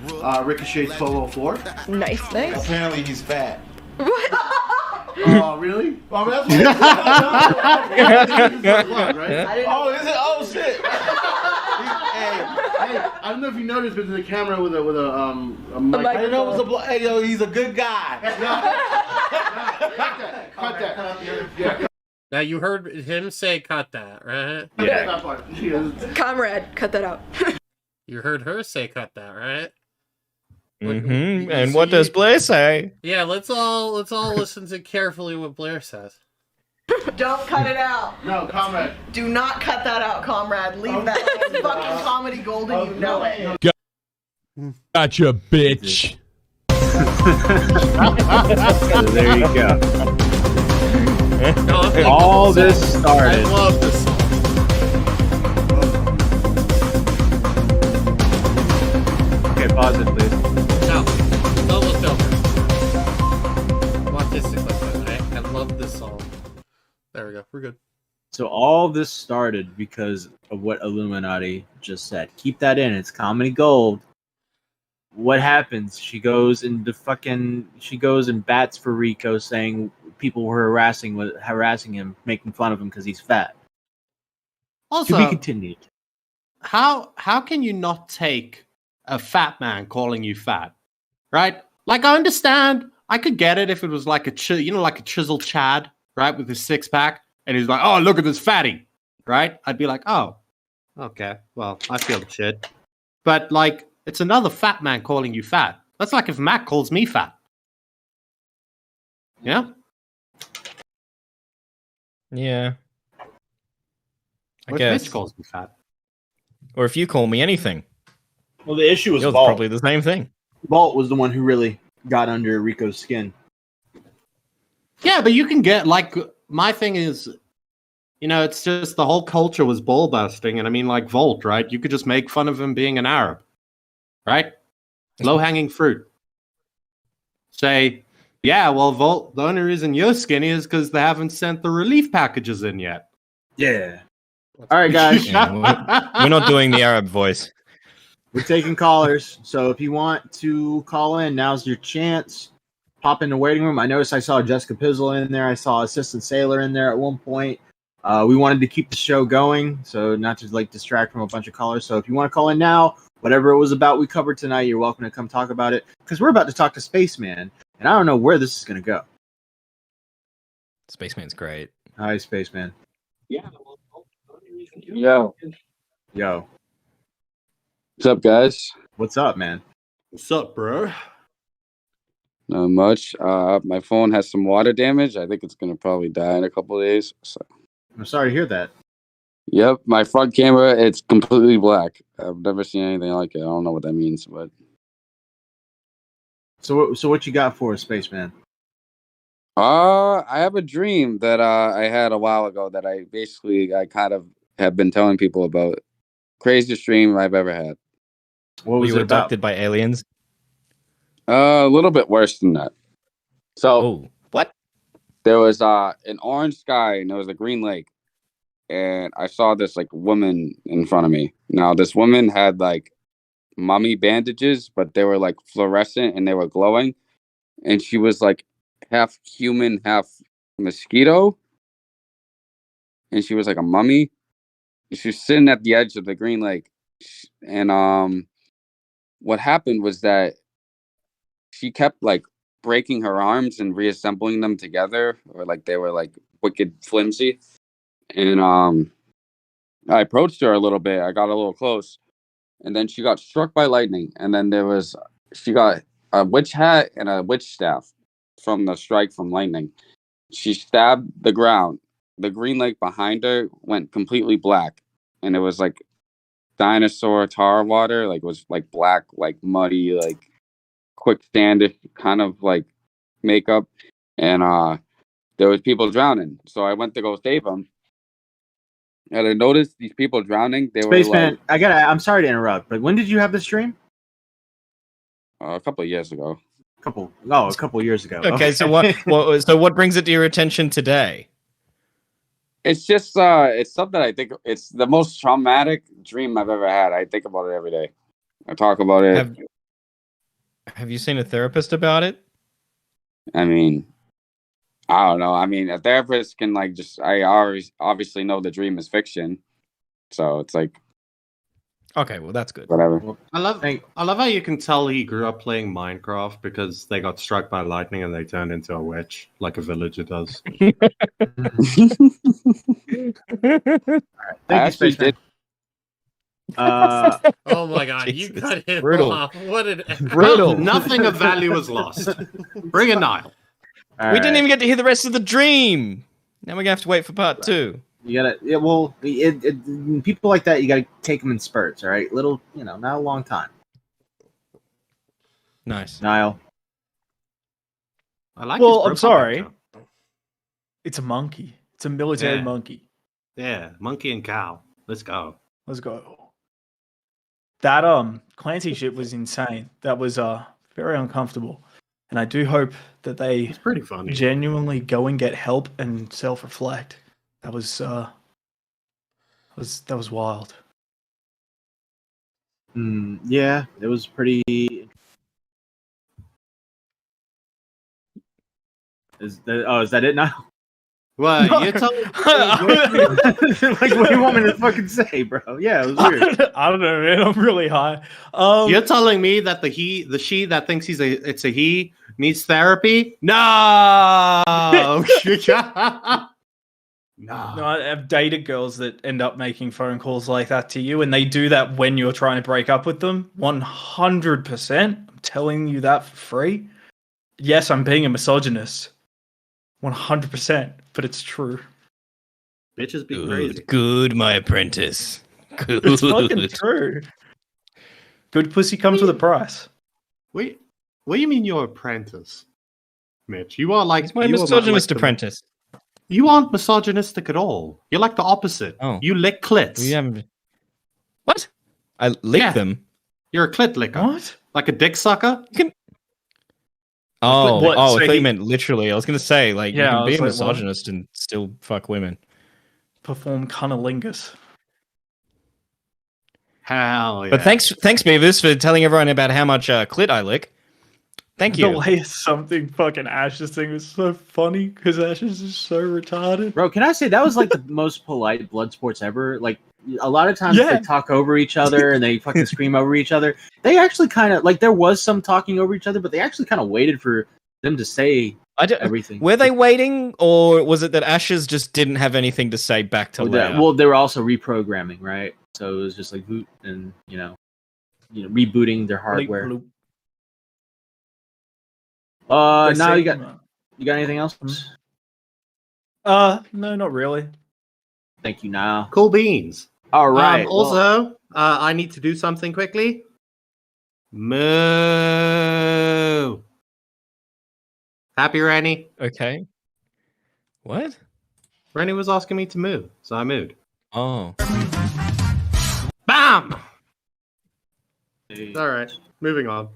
Ricochet1204. Nice. Apparently, he's fat. Oh, really? Well, that's what right? Oh, is it? Oh, shit. Hey, I don't know if you noticed, but there's a camera with a mic. I didn't know it was a Hey, yo, he's a good guy. Cut that. Yeah. Now you heard him say "cut that," right? Yeah. Comrade, cut that out. You heard her say "cut that," right? Mm-hmm. And what does Blair say? Yeah, let's all listen to carefully what Blair says. Don't cut it out. No, comrade. Do not cut that out, comrade. Leave that. It's fucking comedy gold, and you know it. Gotcha, bitch. So there you go. No, All this started. I love this song. Okay, pause it, please. No, don't look over. Watch this sequence, right? I love There we go. We're good. So all this started because of what Illuminati just said. Keep that in. It's comedy gold. What happens? She goes and bats for Rico, saying people were harassing him, making fun of him because he's fat. Also, to be continued. How can you not take a fat man calling you fat, right? Like, I understand. I could get it if it was like a chiseled Chad, right, with his six pack, and he's like, "Oh, look at this fatty," right? I'd be like, "Oh, okay, well, I feel the shit." But like, it's another fat man calling you fat. That's like if Mac calls me fat. Yeah. Yeah. I Or if guess. Mitch calls me fat. Or if you call me anything. Well, the issue was Yours Vault. probably the same thing. Vault was the one who really got under Rico's skin. Yeah, but you can get, like, my thing is, it's just the whole culture was ball busting. And I mean, like Volt, right? You could just make fun of him being an Arab, right? Low hanging fruit. Say, yeah, well, Volt, the only reason you're skinny is because they haven't sent the relief packages in yet. Yeah. All right, guys. Yeah, we're not doing the Arab voice. We're taking callers. So if you want to call in, now's your chance. Pop in the waiting room. I noticed I saw Jessica Pizzle in there. I saw Assistant Sailor in there at one point. We wanted to keep the show going, so not to distract from a bunch of callers. So if you want to call in now, whatever it was about we covered tonight, you're welcome to come talk about it. Because we're about to talk to Spaceman, and I don't know where this is going to go. Spaceman's great. Hi, Spaceman. Yeah. Yo. What's up, guys? What's up, man? What's up, bro? Not much. My phone has some water damage. I think it's gonna probably die in a couple of days. So. I'm sorry to hear that. Yep, my front camera, it's completely black. I've never seen anything like it. I don't know what that means, but. So what you got for us, Spaceman? I have a dream that I had a while ago that I kind of have been telling people about. Craziest dream I've ever had. What was Were you it about? abducted by aliens? A little bit worse than that. So what? There was an orange sky and there was a green lake, and I saw this woman in front of me. Now this woman had mummy bandages, but they were fluorescent and they were glowing, and she was half human, half mosquito, and she was like a mummy. She was sitting at the edge of the green lake, and what happened was that she kept breaking her arms and reassembling them together, or they were wicked flimsy. And I approached her a little bit. I got a little close, and then she got struck by lightning. And then she got a witch hat and a witch staff from the strike from lightning. She stabbed the ground. The green lake behind her went completely black, and it was dinosaur tar water. It was black, muddy, quicksandish kind of makeup, and there was people drowning. So I went to go save them, and I noticed these people drowning. They Spaceman, were I'm sorry to interrupt, but when did you have this dream? a couple of years ago. A couple years ago. Okay, so what brings it to your attention today? It's just it's something I think it's the most traumatic dream I've ever had. I think about it every day. I talk about it. Have you seen a therapist about it? I mean, I don't know. I mean, a therapist can I obviously know the dream is fiction, so it's okay, well that's good. Whatever. I love how you can tell he grew up playing Minecraft because they got struck by lightning and they turned into a witch, like a villager does. Thank you, Spaceman. Oh my god, you cut him Brutal. off. What an Brutal. Nothing of value was lost. Bring a Nile. We didn't even get to hear the rest of the dream. Now we're gonna have to wait for part 2. You gotta, people like that, you gotta take them in spurts, all right? Little, not a long time. Nice. Niall. I like. Well, I'm sorry. It's a monkey. It's a military Yeah. monkey. Yeah, monkey and cow. Let's go. Let's go. That Clancy shit was insane. That was very uncomfortable. And I do hope that they pretty funny. genuinely go and get help and self-reflect. That was wild. Yeah, it was pretty. Is that it now? What? No. You're telling Like, what do you want me to fucking say, bro? Yeah, it was weird. I don't know, man. I'm really high. You're telling me that the she that thinks it's a he needs therapy? No. No, I've dated girls that end up making phone calls like that to you, and they do that when you're trying to break up with them. 100%. I'm telling you that for free. Yes, I'm being a misogynist. 100%, but it's true. Bitches be crazy. Good, my apprentice. Good. It's fucking true. Good pussy comes with a price. Wait, what do you mean you're apprentice, Mitch? You are like my you are misogynist like apprentice. You aren't misogynistic at all. You're like the opposite. Oh. You lick clits. What? I lick them? You're a clit licker. What? Like a dick sucker? Oh, What, I so thought he- you meant literally. I was going to say, like, Yeah, you I can be was a like, what? misogynist and still fuck women. Perform cunnilingus. Hell yeah. But thanks, Beavis, for telling everyone about how much clit I lick. Thank you. The way something fucking Asherz thing was so funny because Asherz is so retarded. Bro, can I say that was like the most polite blood sports ever? Like, a lot of times Yeah. they talk over each other and they fucking scream over each other. They actually kind of, like, there was some talking over each other, but they actually kind of waited for them to say everything. Were they waiting, or was it that Asherz just didn't have anything to say back to Leigha? Well, they were also reprogramming, right? So it was just like boot and rebooting their hardware. Bleep, Now They you say- got anything else? No, not really. Thank you. Now, Cool beans. all right. Also, I need to do something quickly. Moo. Happy, Rennie? Okay. What? Rennie was asking me to move, so I moved. Oh. Bam! All right, moving on.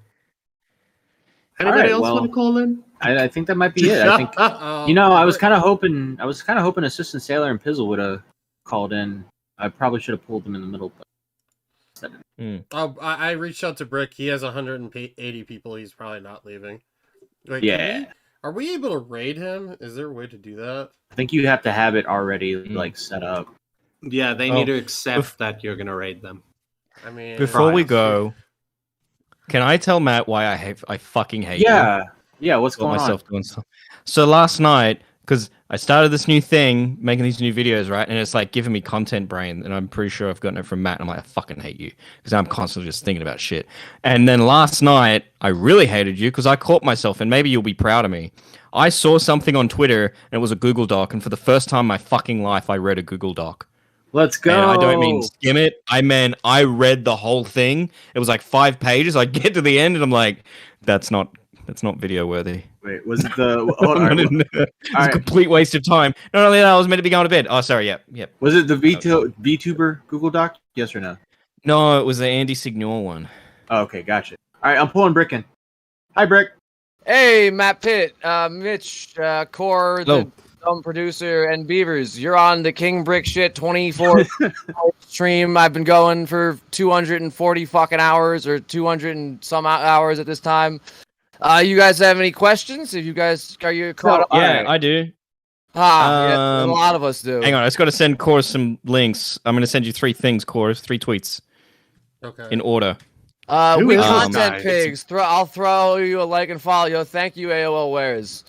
Anybody else want to call in? I think that might be it. I think I was kind of hoping Assistant Sailor and Pizzle would have called in. I probably should have pulled them in the middle. But I reached out to Brick. He has 180 people. He's probably not leaving. Wait, Yeah. are we able to raid him? Is there a way to do that? I think you have to have it already like set up. Yeah, they need to accept that you're gonna raid them. I mean, Before we go, can I tell Matt why I fucking hate you? Yeah, what's Got going myself on? doing stuff. So last night, because I started this new thing, making these new videos, right? And it's like giving me content brain, and I'm pretty sure I've gotten it from Matt. And I'm like, I fucking hate you because I'm constantly just thinking about shit. And then last night, I really hated you because I caught myself, and maybe you'll be proud of me. I saw something on Twitter, and it was a Google Doc, and for the first time in my fucking life, I read a Google Doc. Let's go. And I don't mean skim it. I mean, I read the whole thing. It was like 5 pages. I get to the end, and I'm like, that's not video worthy. Wait, was it the? It's a complete waste of time. Not only that, I was meant to be going to bed. Oh, sorry. Yep. Was it the VTuber Google Doc? Yes or no? No, it was the Andy Signor one. Oh, okay, gotcha. All right, I'm pulling Brick in. Hi, Brick. Hey, Matt Pitt, Mitch, Core, the dumb producer, and Beavers. You're on the King Brick Shit 24 stream. I've been going for 240 fucking hours, or 200 and some hours at this time. You guys have any questions? If you guys are you caught up? Yeah, I do. Yeah, a lot of us do. Hang on, I just got to send Core some links. I'm going to send you 3 things, Core. 3 tweets. Okay. In order. We content pigs. I'll throw you a like and follow. Yo, thank you, AOL Wares.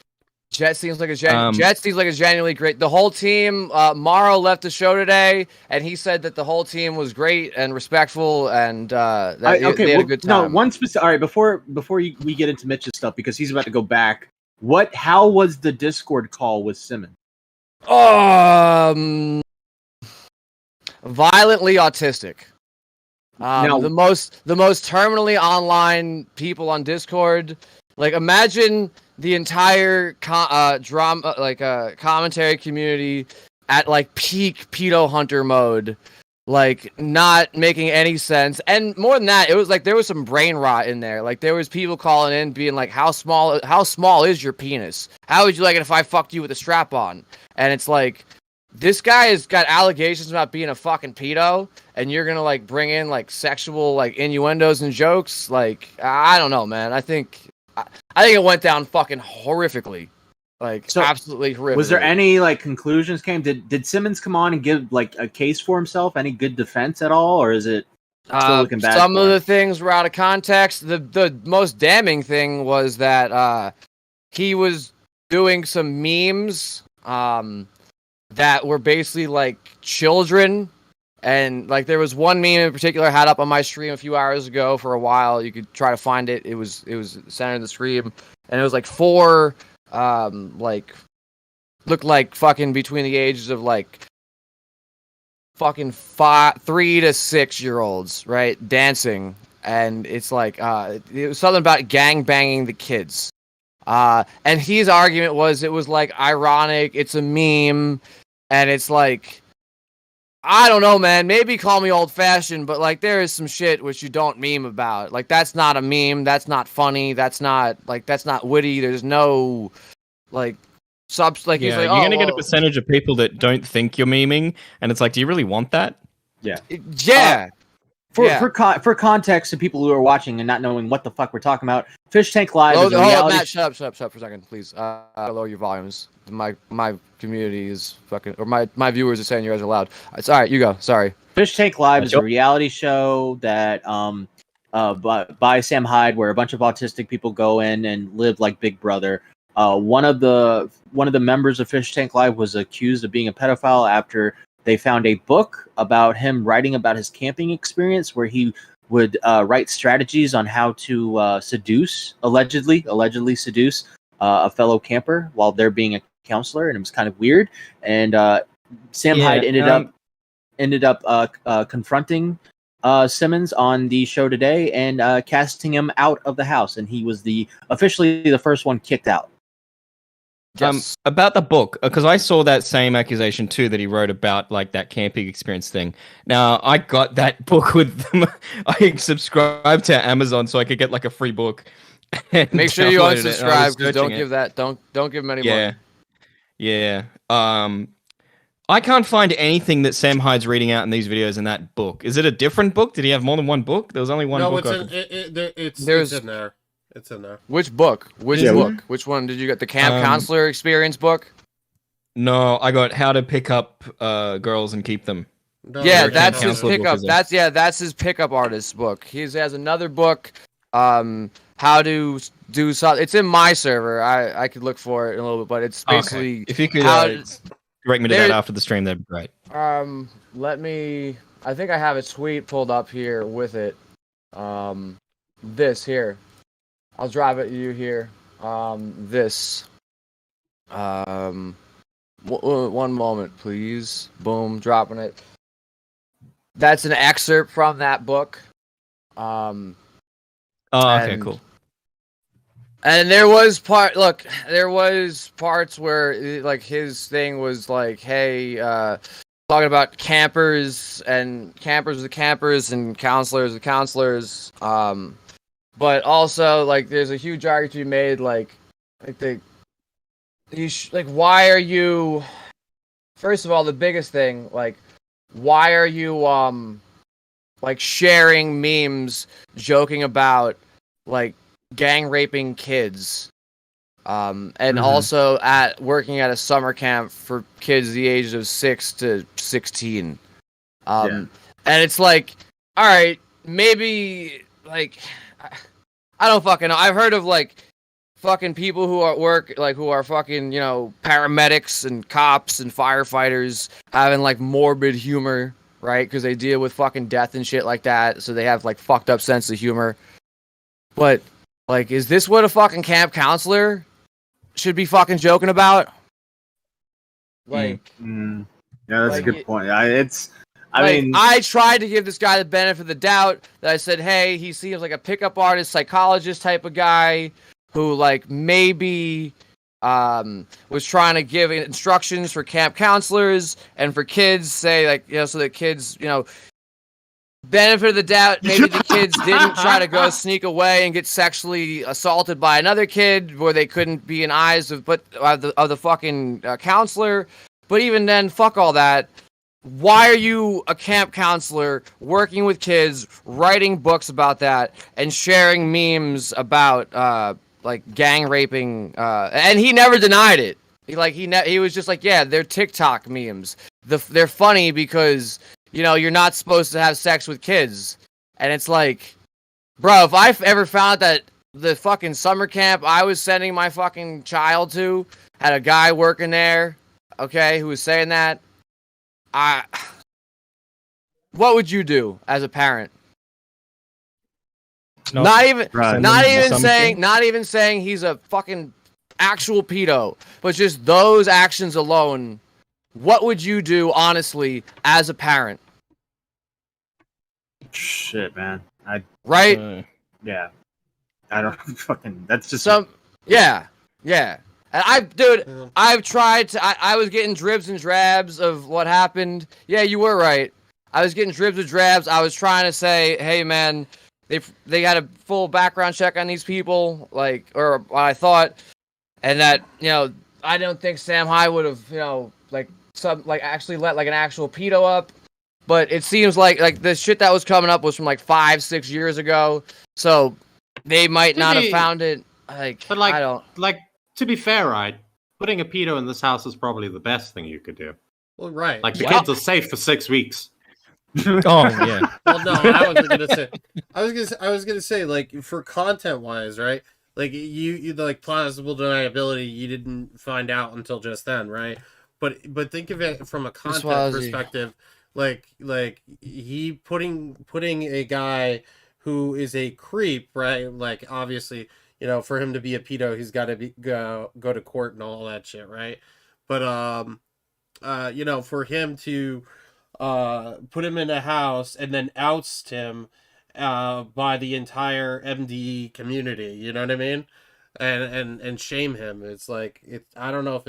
Jet seems like a genuinely great. The whole team. Morrow left the show today, and he said that the whole team was great and respectful, and they had a good time. No, one specific. All right, before we get into Mitch's stuff, because he's about to go back. How was the Discord call with Simmons? Violently autistic. The most terminally online people on Discord. Like, imagine the entire commentary community at like peak pedo hunter mode, like not making any sense. And more than that, it was like there was some brain rot in there. Like there was people calling in being like, how small is your penis? How would you like it if I fucked you with a strap on? And it's like, this guy has got allegations about being a fucking pedo, and you're gonna like bring in like sexual like innuendos and jokes. Like, I don't know, man. I think it went down fucking horrifically. Like, So, absolutely horrific. Was there any like conclusions came? Did Simmons come on and give like a case for himself? Any good defense at all, or is it still looking bad? Some for of him? the things were out of context. The most damning thing was that he was doing some memes that were basically like children, and like there was one meme in particular I had up on my stream a few hours ago for a while. You could try to find it. It was centered in the stream, and it was like four like looked like fucking between the ages of like fucking 3 to 6 year olds, right, dancing, and it's like it was something about gang banging the kids, and his argument was it was like ironic, it's a meme, and it's like, I don't know, man, maybe call me old fashioned, but like there is some shit which you don't meme about. Like, that's not a meme, that's not funny, that's not witty, there's no like like he's Yeah, like, you're oh, gonna get a well, percentage of people that don't think you're memeing, and it's like, do you really want that? Yeah. Yeah. For context to people who are watching and not knowing what the fuck we're talking about, Fish Tank Live is a Hold on, reality. Matt, shut up for a second, please. Lower your volumes. My community is fucking, or my viewers are saying you guys are loud. It's all right. You go. Sorry. Fish Tank Live is a reality show that by Sam Hyde, where a bunch of autistic people go in and live like Big Brother. One of the members of Fish Tank Live was accused of being a pedophile after they found a book about him writing about his camping experience, where he would write strategies on how to allegedly seduce a fellow camper while they're being a counselor, and it was kind of weird. And Sam Hyde ended up confronting Simmons on the show today and casting him out of the house, and he was officially the first one kicked out. About the book, because I saw that same accusation too, that he wrote about like that camping experience thing. Now, I got that book with them. I subscribed to Amazon so I could get like a free book. Make sure you downloaded it, and I was unsubscribe, because searching don't give him any Yeah. money. Yeah. I can't find anything that Sam Hyde's reading out in these videos in that book. Is it a different book? Did he have more than one book? There was only one No, book. it's in there. It's in there. Which book? Which book? Which one did you get? The camp counselor experience book? No, I got How to Pick Up Girls and Keep Them. Yeah, that's his counselor book, pickup. isn't it? That's his pickup artist book. He has another book, how to do something. It's in my server. I could look for it in a little bit, but it's basically if you could direct me to that after the stream, that'd be great. Let me. I think I have a tweet pulled up here with it. This here. I'll drive it you here. This. One moment, please. Boom, dropping it. That's an excerpt from that book. Okay, cool. And there was parts where like his thing was like, hey, talking about campers and the campers and counselors the counselors. But also like there's a huge argument to be made like why are you? First of all, the biggest thing, like, why are you like sharing memes joking about like gang raping kids, and also working at a summer camp for kids the ages of 6 to 16, and it's like, all right, maybe like I don't fucking know. I've heard of like fucking people who are fucking, you know, paramedics and cops and firefighters having like morbid humor, right? Because they deal with fucking death and shit like that, so they have like fucked up sense of humor. But like, is this what a fucking camp counselor should be fucking joking about? Like, yeah, that's like a good point. I mean, I tried to give this guy the benefit of the doubt. That I said, hey, he seems like a pickup artist, psychologist type of guy who like maybe was trying to give instructions for camp counselors and for kids, say like, you know, so that kids, you know, benefit of the doubt, maybe the kids didn't try to go sneak away and get sexually assaulted by another kid where they couldn't be in eyes of the fucking counselor. But even then, fuck all that. Why are you a camp counselor working with kids, writing books about that, and sharing memes about like gang raping? And he never denied it. He was just like, yeah, they're TikTok memes. They're funny because you're not supposed to have sex with kids. And it's like, bro, if I ever found that the fucking summer camp I was sending my fucking child to had a guy working there, okay, who was saying that, what would you do as a parent? Not even saying he's a fucking actual pedo, but just those actions alone. What would you do, honestly, as a parent? Shit, man. Right? Yeah. I don't fucking. That's just Yeah. And I've tried to. I was getting dribs and drabs of what happened. Yeah, you were right. I was getting dribs and drabs. I was trying to say, hey, man, they got a full background check on these people, or what I thought, and that I don't think Sam High would have actually let an actual pedo up. But it seems like the shit that was coming up was from 5-6 years ago, so they might not have found it. I don't. To be fair, right? Putting a pedo in this house is probably the best thing you could do. Well, right. The kids are safe for 6 weeks. Oh yeah. Well, no, I wasn't gonna say. I was gonna say, for content wise, right? You plausible deniability, you didn't find out until just then, right? But think of it from a content perspective, he putting a guy who is a creep, right? Obviously, for him to be a pedo, he's got to go to court and all that shit, right? But for him to put him in a house and then oust him by the entire MD community, you know what I mean? And shame him. It's I don't know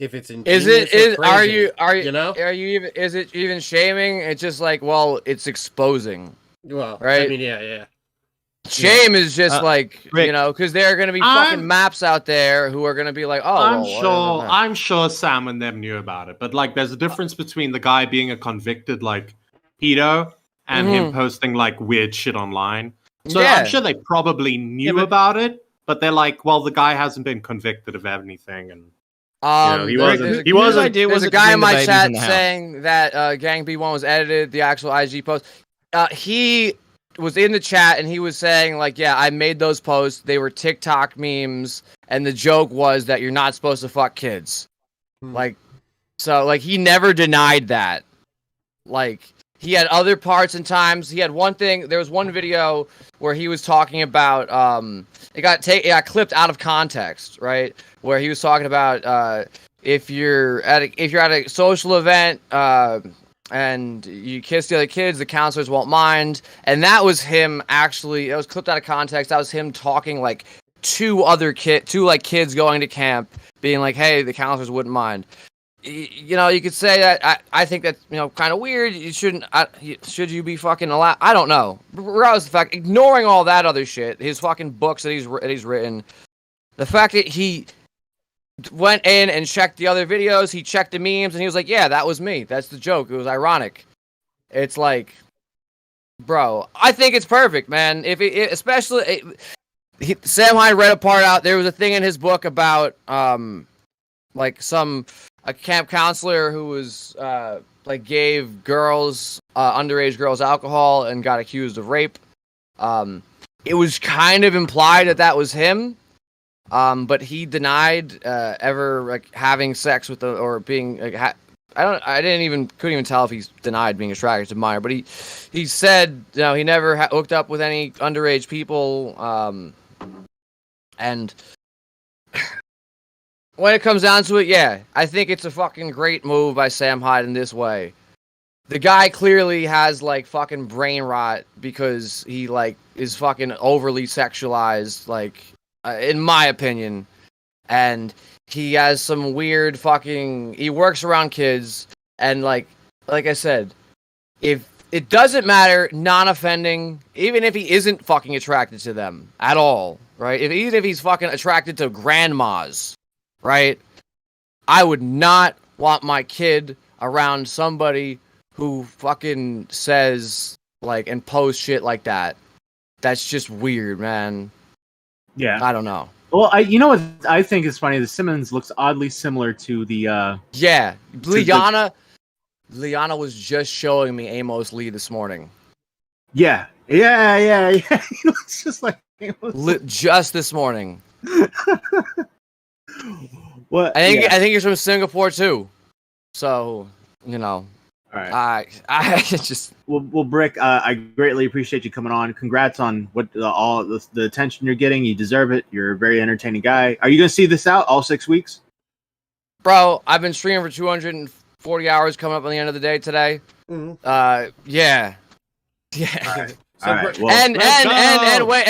if it's ingenious or crazy, is it even shaming? It's just it's exposing. Well, right? I mean, yeah. Shame is just because there are going to be fucking maps out there who are going to be like, oh, I'm sure Sam and them knew about it, but there's a difference between the guy being a convicted pedo and him posting weird shit online. So I'm sure they probably knew about it, but they're well, the guy hasn't been convicted of anything, and he wasn't. There's a guy in my chat saying that Gang B1 was edited, the actual IG post. He was in the chat and he was saying I made those posts. They were TikTok memes, and the joke was that you're not supposed to fuck kids. He never denied that. He had other parts and times. He had one thing. There was one video where he was talking about. It got clipped out of context, right? Where he was talking about if you're at a social event. And you kiss the other kids, the counselors won't mind. And that was him actually, it was clipped out of context. That was him talking to kids going to camp, being hey, the counselors wouldn't mind. You could say that, I think that's, kind of weird. You shouldn't, should you be fucking allowed? I don't know. Regardless of the fact, ignoring all that other shit, his fucking books that he's written, the fact that he went in and checked the other videos, he checked the memes, and he was like, yeah, that was me. That's the joke. It was ironic. It's bro, I think it's perfect, man. Sam Hine read a part out. There was a thing in his book about, a camp counselor who was, gave underage girls alcohol and got accused of rape. It was kind of implied that was him. But he denied ever having sex with or being couldn't even tell if he's denied being attracted to minor, but he said he never hooked up with any underage people. And when it comes down to it, yeah, I think it's a fucking great move by Sam Hyde in this way. The guy clearly has fucking brain rot because he is fucking overly sexualized, in my opinion, and he has some weird he works around kids, and like I said, if it doesn't matter, non-offending, even if he isn't fucking attracted to them at all, right? Even if he's fucking attracted to grandmas, right? I would not want my kid around somebody who fucking says like and posts shit like that. That's just weird, man. Yeah. I don't know. Well, you know what I think is funny? The Simmons looks oddly similar to the. Yeah, Liana was just showing me Amos Lee this morning. Yeah. He looks just like Amos. Just this morning. What? I think he's from Singapore too. So, you know. All right. I just. Well, Brick, I greatly appreciate you coming on. Congrats on all the attention you're getting. You deserve it. You're a very entertaining guy. Are you gonna see this out all 6 weeks? Bro, I've been streaming for 240 hours coming up on the end of the day today. Mm-hmm. Yeah. All right. Well, And wait.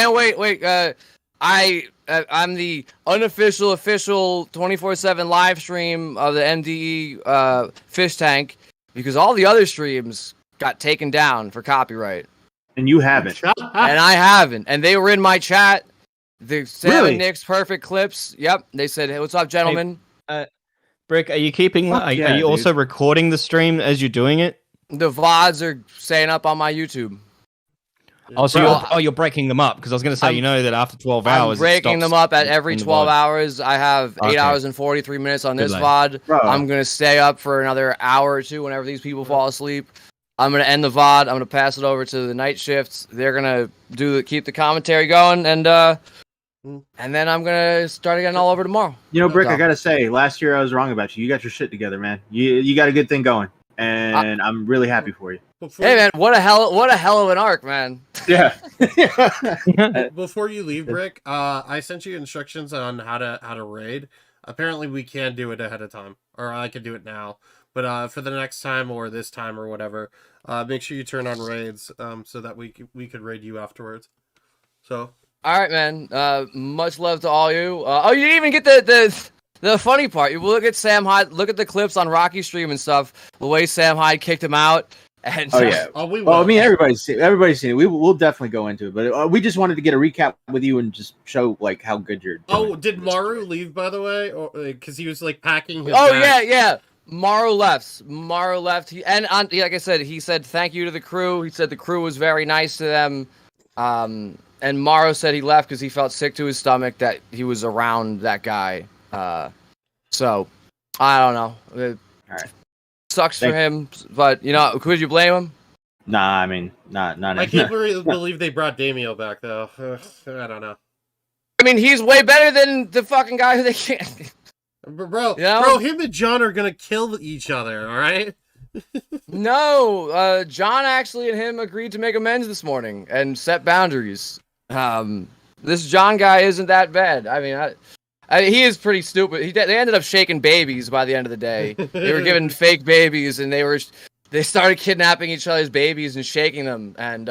I'm the unofficial official 24/7 live stream of the MDE fish tank because all the other streams got taken down for copyright. And you haven't. And I haven't. And they were in my chat. The Seven Nick's perfect clips. Yep. They said, "Hey, what's up, gentlemen?" Brick, are you keeping? Are you also recording the stream as you're doing it? The VODs are staying up on my YouTube. Oh, so you're breaking them up because I was going to say, that after 12 hours, I'm breaking them up at every 12 hours. I have 8 hours and 43 minutes on this VOD. Bro. I'm going to stay up for another hour or two whenever these people fall asleep. I'm going to end the VOD. I'm going to pass it over to the night shifts. They're going to keep the commentary going, and then I'm going to start again all over tomorrow. You know, Brick, I got to say, last year I was wrong about you. You got your shit together, man. You got a good thing going, and I'm really happy for you. Hey man, what a hell of an arc, man. Yeah. Before you leave, Brick, I sent you instructions on how to raid. Apparently, we can do it ahead of time, or I can do it now. But for the next time or this time or whatever, make sure you turn on raids so that we could raid you afterwards. So. All right, man. Much love to all you. You didn't even get the funny part. You look at Sam Hyde. Look at the clips on Rocky stream and stuff. The way Sam Hyde kicked him out. And, yeah. I mean, everybody's seen it. We'll definitely go into it, but we just wanted to get a recap with you and just show like how good you're doing. Oh, did Maru leave, by the way, or because he was like packing his? Yeah. Maru left. Like I said, he said thank you to the crew. He said the crew was very nice to them. And Maru said he left because he felt sick to his stomach that he was around that guy. So I don't know. All right. Sucks for him, but could you blame him? Nah, I mean, not. I can't believe they brought Damio back though. I don't know. I mean, he's way better than the fucking guy who they can't. Bro, him and John are gonna kill each other. All right. No, John actually and him agreed to make amends this morning and set boundaries. This John guy isn't that bad. I mean, he is pretty stupid. They ended up shaking babies by the end of the day. They were given fake babies, and they started kidnapping each other's babies and shaking them. And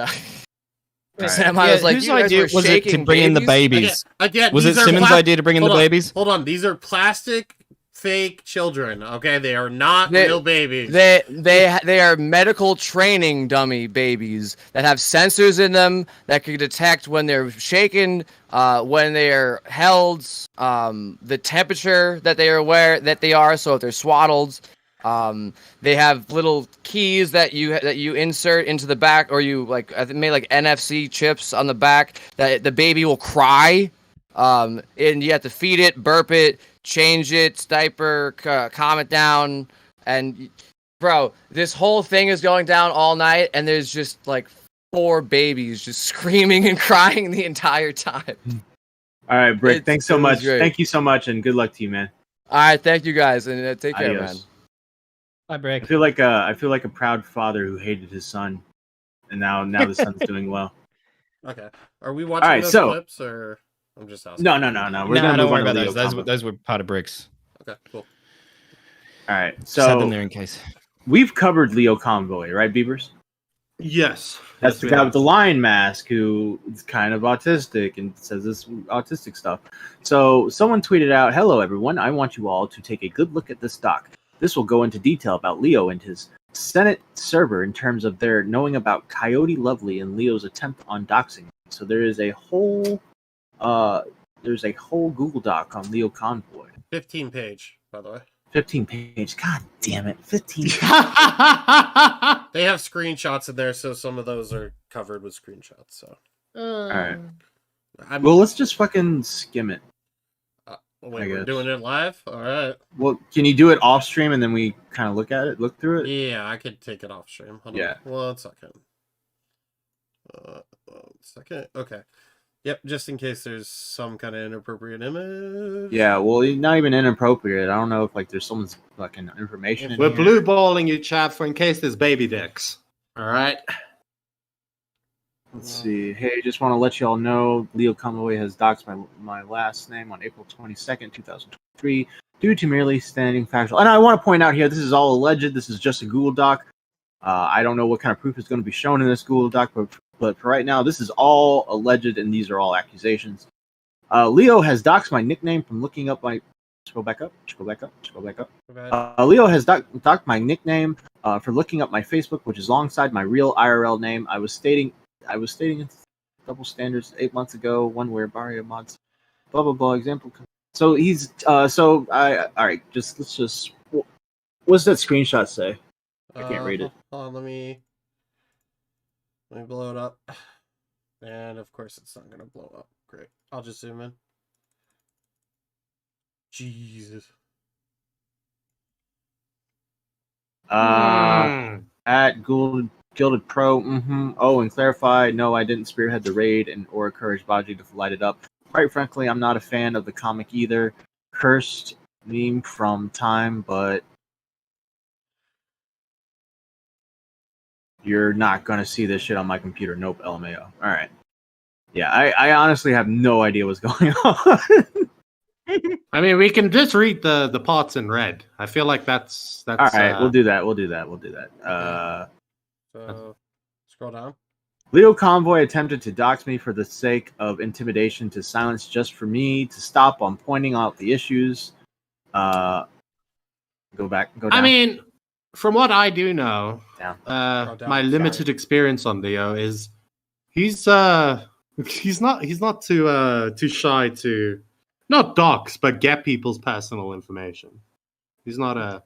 Sam, I was like, whose idea was it to bring in the babies? Again, was it Simmons' idea to bring in the babies? Hold on, these are plastic fake children. Okay, they are not real babies. They are medical training dummy babies that have sensors in them that can detect when they're shaken, when they're held, the temperature that they are. So if they're swaddled, they have little keys that you insert into the back, or you made like NFC chips on the back that the baby will cry, and you have to feed it, burp it, change its diaper, calm it down, and bro, this whole thing is going down all night, and there's just like 4 babies just screaming and crying the entire time. All right, Brick, thanks so much. Great. Thank you so much, and good luck to you, man. All right, thank you guys, and take care, man. Bye, Brick. I feel like a proud father who hated his son, and now the son's doing well. Okay, are we watching those clips or? I'm just asking. No. We're gonna don't worry about those. Those were part of Brick's. Okay, cool. All right, so set them there in case. We've covered Leo Convoy, right, Beavers? Yes. That's the guy with the lion mask who is kind of autistic and says this autistic stuff. So someone tweeted out, "Hello, everyone. I want you all to take a good look at this doc. This will go into detail about Leo and his Senate server in terms of their knowing about Coyote Lovely and Leo's attempt on doxing. So there is a whole Google Doc on Leo Convoy. 15 page, by the way. 15 page. God damn it. 15. They have screenshots in there, so some of those are covered with screenshots. So, all right. Well, let's just fucking skim it. Wait, we're doing it live? All right. Well, can you do it off stream and then we kind of look at it, look through it? Yeah, I could take it off stream. Hold on. 1 second. 1 second. Okay. Yep, just in case there's some kind of inappropriate image. Yeah, well, not even inappropriate. I don't know if like there's someone's fucking information. We're blue balling you, chat, for in case there's baby dicks. All right. Let's see. Hey, just want to let you all know, Leo Convoy has doxed my last name on April 22nd, 2023, due to merely standing factual. And I want to point out here, this is all alleged. This is just a Google Doc. I don't know what kind of proof is going to be shown in this Google Doc, but for right now, this is all alleged, and these are all accusations. Leo has doxed my nickname from looking up my... Scroll back up. Leo has doxed my nickname for looking up my Facebook, which is alongside my real IRL name. I was stating double standards 8 months ago, one where Barrio mods, blah blah blah. Example. So he's all right. Let's just. What's that screenshot say? I can't read it. Hold on, let me blow it up. And of course, it's not gonna blow up. Great. I'll just zoom in. Jesus. At Gilded Pro, Oh, and clarify, no, I didn't spearhead the raid or encourage Baji to light it up. Quite frankly, I'm not a fan of the comic either. Cursed meme from time, but you're not gonna see this shit on my computer. Nope, LMAO. All right. Yeah, I honestly have no idea what's going on. I mean, we can just read the parts in red. I feel like that's all right. We'll do that. So, scroll down. Leo Convoy attempted to dox me for the sake of intimidation to silence just for me to stop on pointing out the issues. Go down. I mean, from what I do know, down. My limited experience on Leo is he's not too shy to not dox, but get people's personal information. He's not a...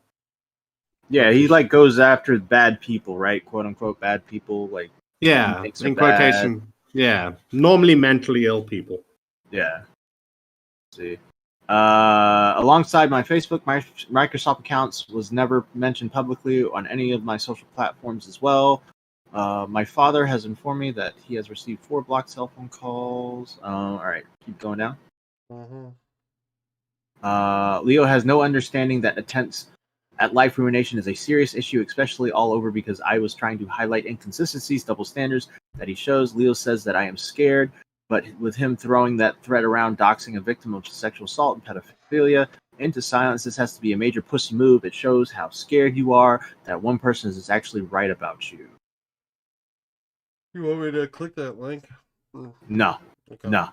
Yeah, he like goes after bad people, right? "Quote unquote" bad people, like yeah, in quotation. Bad. Yeah, normally mentally ill people. Yeah. Let's see. Alongside my Facebook, my Microsoft accounts was never mentioned publicly on any of my social platforms as well. My father has informed me that he has received 4 blocked cell phone calls. All right, keep going down. Leo has no understanding that attempts at life ruination is a serious issue, especially all over because I was trying to highlight inconsistencies, double standards that he shows. Leo says that I am scared, but with him throwing that threat around doxing a victim of sexual assault and pedophilia into silence, this has to be a major pussy move. It shows how scared you are that one person is actually right about you. You want me to click that link? No. Okay. No.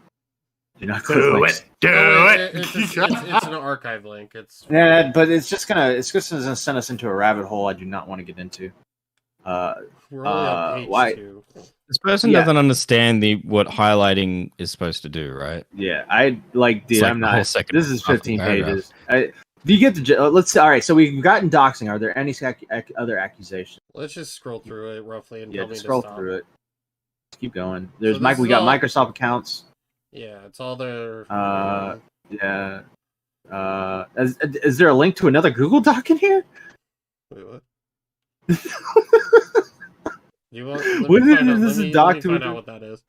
Do not click links. It's an archive link. Yeah, but it's just gonna send us into a rabbit hole I do not want to get into. Why? This person doesn't understand what highlighting is supposed to do, right? Yeah, dude, like I'm not. This is 15 pages. Do you get the? Let's. All right, so we've gotten doxing. Are there any other accusations? Let's just scroll through it roughly and just scroll through it. Let's keep going. There's we got Microsoft accounts. Yeah, it's all their. Yeah. Is there a link to another Google Doc in here? Wait, what? This is a doc to find out what that is.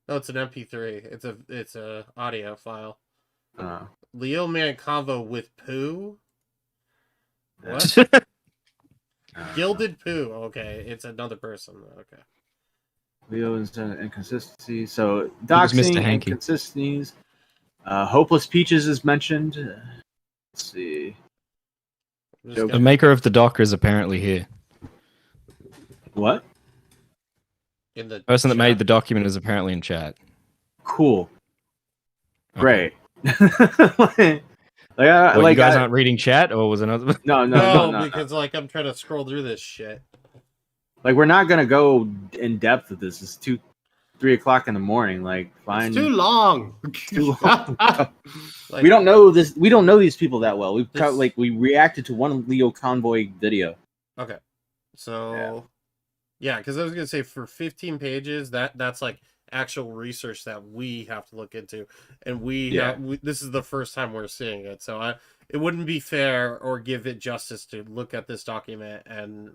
Oh, it's an MP3. It's a audio file. Leo Man Convo with poo. What? Gilded poo. Okay, it's another person. Okay. Leo is inconsistency. So doxing, inconsistencies. Hopeless Peaches is mentioned. Let's see. The maker of the doc is apparently here. What? The person that made the document is apparently in chat. Cool. Okay. Great. You guys aren't reading chat, or was another? No, because like I'm trying to scroll through this shit. Like we're not gonna go in depth with this. It's too 3 o'clock in the morning. Like, fine. It's too long. Too long. We don't know this. We don't know these people that well. We reacted to one Leo Convoy video. Okay, so yeah, because I was gonna say for 15 pages, that's like actual research that we have to look into, and this is the first time we're seeing it, so it wouldn't be fair or give it justice to look at this document and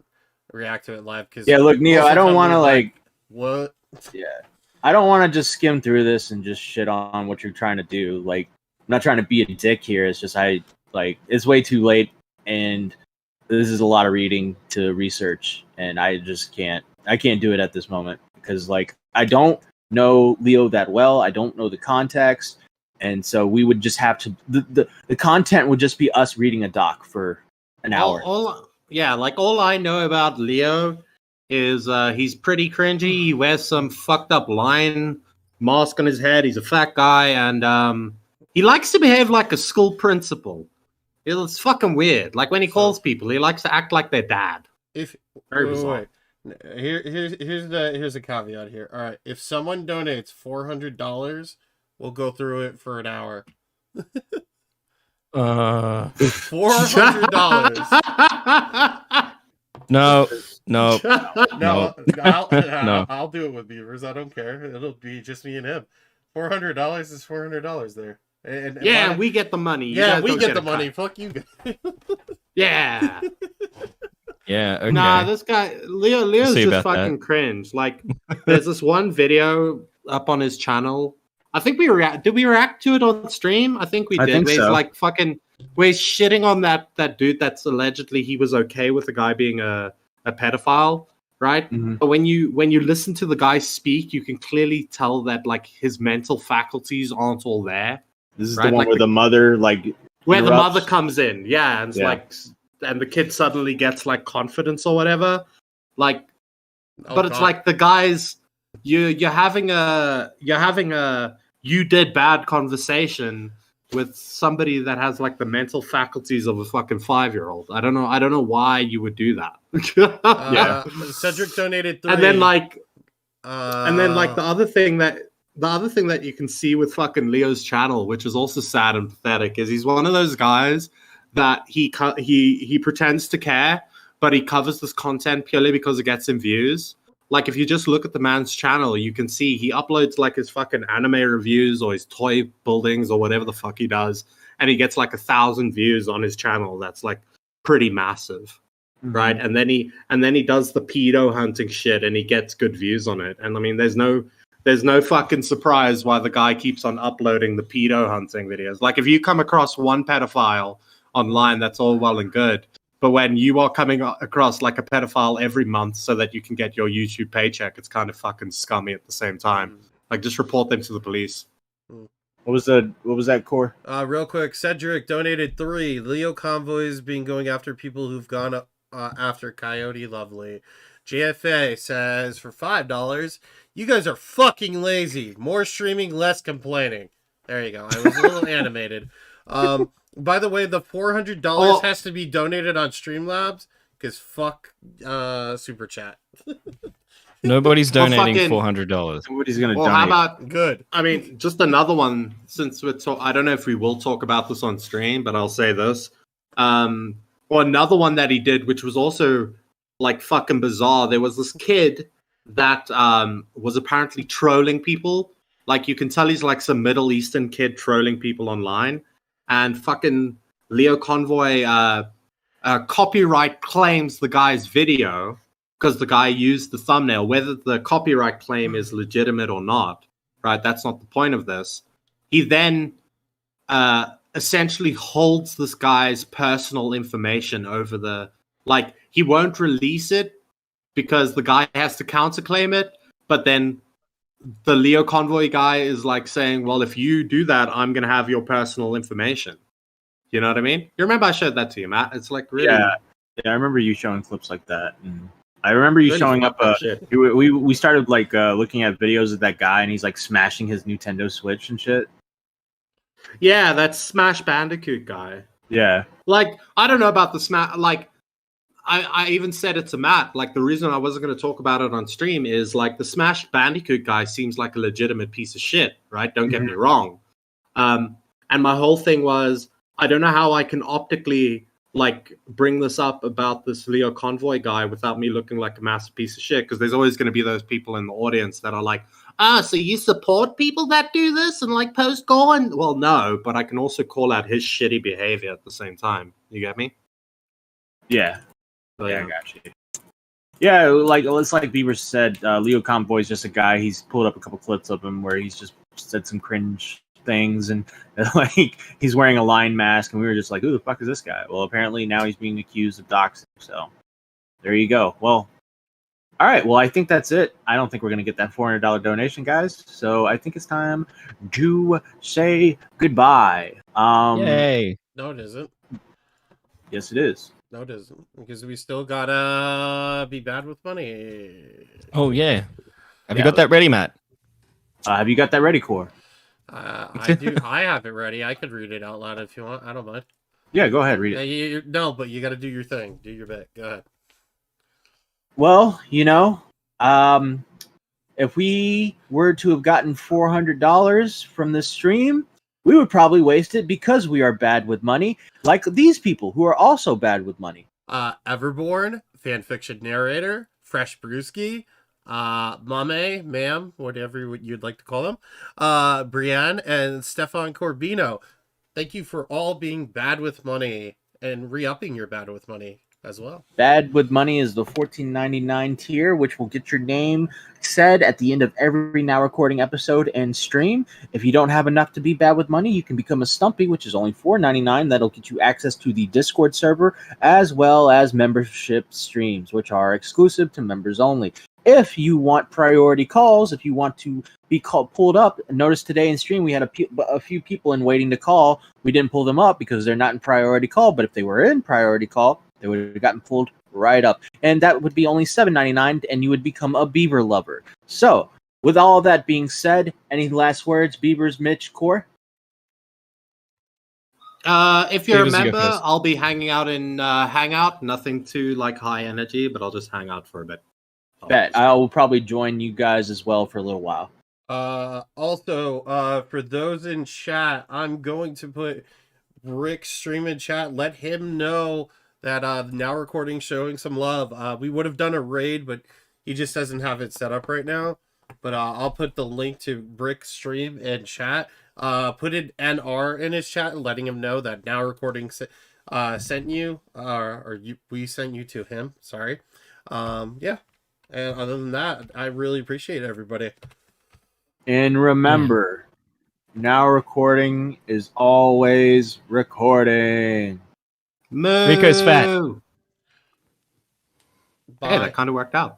react to it live. Because look, Neo, I don't want to what. Yeah, I don't want to just skim through this and just shit on what you're trying to do. Like, I'm not trying to be a dick here. It's just it's way too late, and this is a lot of reading to research, and I just can't. I can't do it at this moment because I don't know Leo that well. I don't know the context, and so we would just have to. The content would just be us reading a doc for an hour. All I know about Leo is he's pretty cringy. He wears some fucked up lion mask on his head. He's a fat guy, and he likes to behave like a school principal. It's fucking weird. Like when he calls people, he likes to act like their dad. Very bizarre. Here's a caveat here. All right, if someone donates $400, we'll go through it for an hour. $400. No. I'll do it with viewers. I don't care. It'll be just me and him. $400 is $400 there. And we get the money. Yeah, we get the money. Fuck you guys. Yeah. Yeah. Okay. Nah, this guy Leo's just fucking cringe. Like, there's this one video up on his channel. I think did we react to it on stream? I think we did. Think so. Where he's shitting on that dude that's allegedly he was okay with the guy being a pedophile, right? Mm-hmm. But when you listen to the guy speak, you can clearly tell that his mental faculties aren't all there. This is the one where the mother where the mother comes in, and and the kid suddenly gets confidence or whatever, but it's like the guys you're having a you did bad conversation with somebody that has the mental faculties of a fucking 5-year-old. I don't know why you would do that. Cedric donated 3. And then the other thing that you can see with fucking Leo's channel, which is also sad and pathetic, is he's one of those guys that he pretends to care, but he covers this content purely because it gets him views. Like, if you just look at the man's channel, you can see he uploads his fucking anime reviews or his toy buildings or whatever the fuck he does, and he gets 1,000 views on his channel. That's pretty massive, right? And then he does the pedo hunting shit, and he gets good views on it. And I mean, there's no fucking surprise why the guy keeps on uploading the pedo hunting videos. Like, if you come across one pedophile online, that's all well and good. But when you are coming across a pedophile every month so that you can get your YouTube paycheck, it's kind of fucking scummy at the same time. Just report them to the police. What was that, Core? Real quick, Cedric donated 3. Leo Convoy's been going after people who've gone after Coyote Lovely. JFA says for $5, you guys are fucking lazy. More streaming, less complaining. There you go. I was a little animated. By the way, the $400 has to be donated on Streamlabs because fuck Super Chat. Nobody's donating $400. Nobody's gonna donate. How about good? I mean, just another one. Since I don't know if we will talk about this on stream, but I'll say this. Or another one that he did, which was also fucking bizarre. There was this kid that was apparently trolling people. You can tell he's some Middle Eastern kid trolling people online. And fucking Leo Convoy copyright claims the guy's video because the guy used the thumbnail. Whether the copyright claim is legitimate or not, right? That's not the point of this. He then essentially holds this guy's personal information over the... he won't release it because the guy has to counterclaim it, but then the Leo Convoy guy is saying, well, if you do that, I'm going to have your personal information. You know what I mean? You remember I showed that to you, Matt? It's really... Yeah, I remember you showing clips like that. And I remember you showing up... we started looking at videos of that guy, and he's smashing his Nintendo Switch and shit. Yeah, that Smash Bandicoot guy. Yeah. I don't know about the Smash... I even said it to Matt. Like, the reason I wasn't going to talk about it on stream is like the Smash Bandicoot guy seems like a legitimate piece of shit, right? Don't get me wrong. And my whole thing was, I don't know how I can optically like bring this up about this Leo Convoy guy without me looking like a massive piece of shit, because there's always going to be those people in the audience that are like, so you support people that do this and like post going? Well, no, but I can also call out his shitty behavior at the same time. You get me? Yeah. So, yeah, I got you. Yeah, like it's like Beaver said, Leo Convoy is just a guy. He's pulled up a couple clips of him where he's just said some cringe things, and like he's wearing a lion mask, and we were just like, who the fuck is this guy? Well, apparently now he's being accused of doxing, so there you go. Well, all right, well, I think that's it. I don't think we're gonna get that $400 donation, guys, so I think it's time to say goodbye. Yay. No, it isn't. Yes, it is. No, it isn't, because we still gotta be bad with money. Oh yeah. Have you got that ready, Matt? Have you got that ready, Core? I do. I have it ready. I could read it out loud if you want. I don't mind. Yeah, go ahead, read it. No, but you got to do your thing. Do your bit. Go ahead. Well, if we were to have gotten $400 from this stream, we would probably waste it because we are bad with money, like these people who are also bad with money. Everborn, fanfiction narrator, Fresh Brewski, Mame, ma'am, whatever you'd like to call them, Brienne, and Stefan Corbino. Thank you for all being bad with money and re-upping your bad with money as well. Bad with money is the $14.99 tier, which will get your name said at the end of every Now Recording episode and stream. If you don't have enough to be bad with money, you can become a Stumpy, which is only $4.99. That'll get you access to the Discord server, as well as membership streams, which are exclusive to members only. If you want priority calls, if you want to be pulled up, notice today in stream we had a few people in waiting to call. We didn't pull them up because they're not in priority call, but if they were in priority call, they would have gotten pulled right up. And that would be only $7.99, and you would become a Beaver lover. So, with all that being said, any last words, Beavers, Mitch, Core? If you're Beavers, a you go member, first. I'll be hanging out in Hangout. Nothing too like high energy, but I'll just hang out for a bit. Bet. I will probably join you guys as well for a little while. Also, for those in chat, I'm going to put Rick's stream in chat. Let him know that Now Recording showing some love. We would have done a raid, but he just doesn't have it set up right now. But I'll put the link to Rick's stream in chat. Put an NR in his chat, letting him know that Now Recording sent you, we sent you to him. Sorry. Yeah. And other than that, I really appreciate everybody. And remember, Now Recording is always recording. Moo! Rico's fat. Hey, that kind of worked out.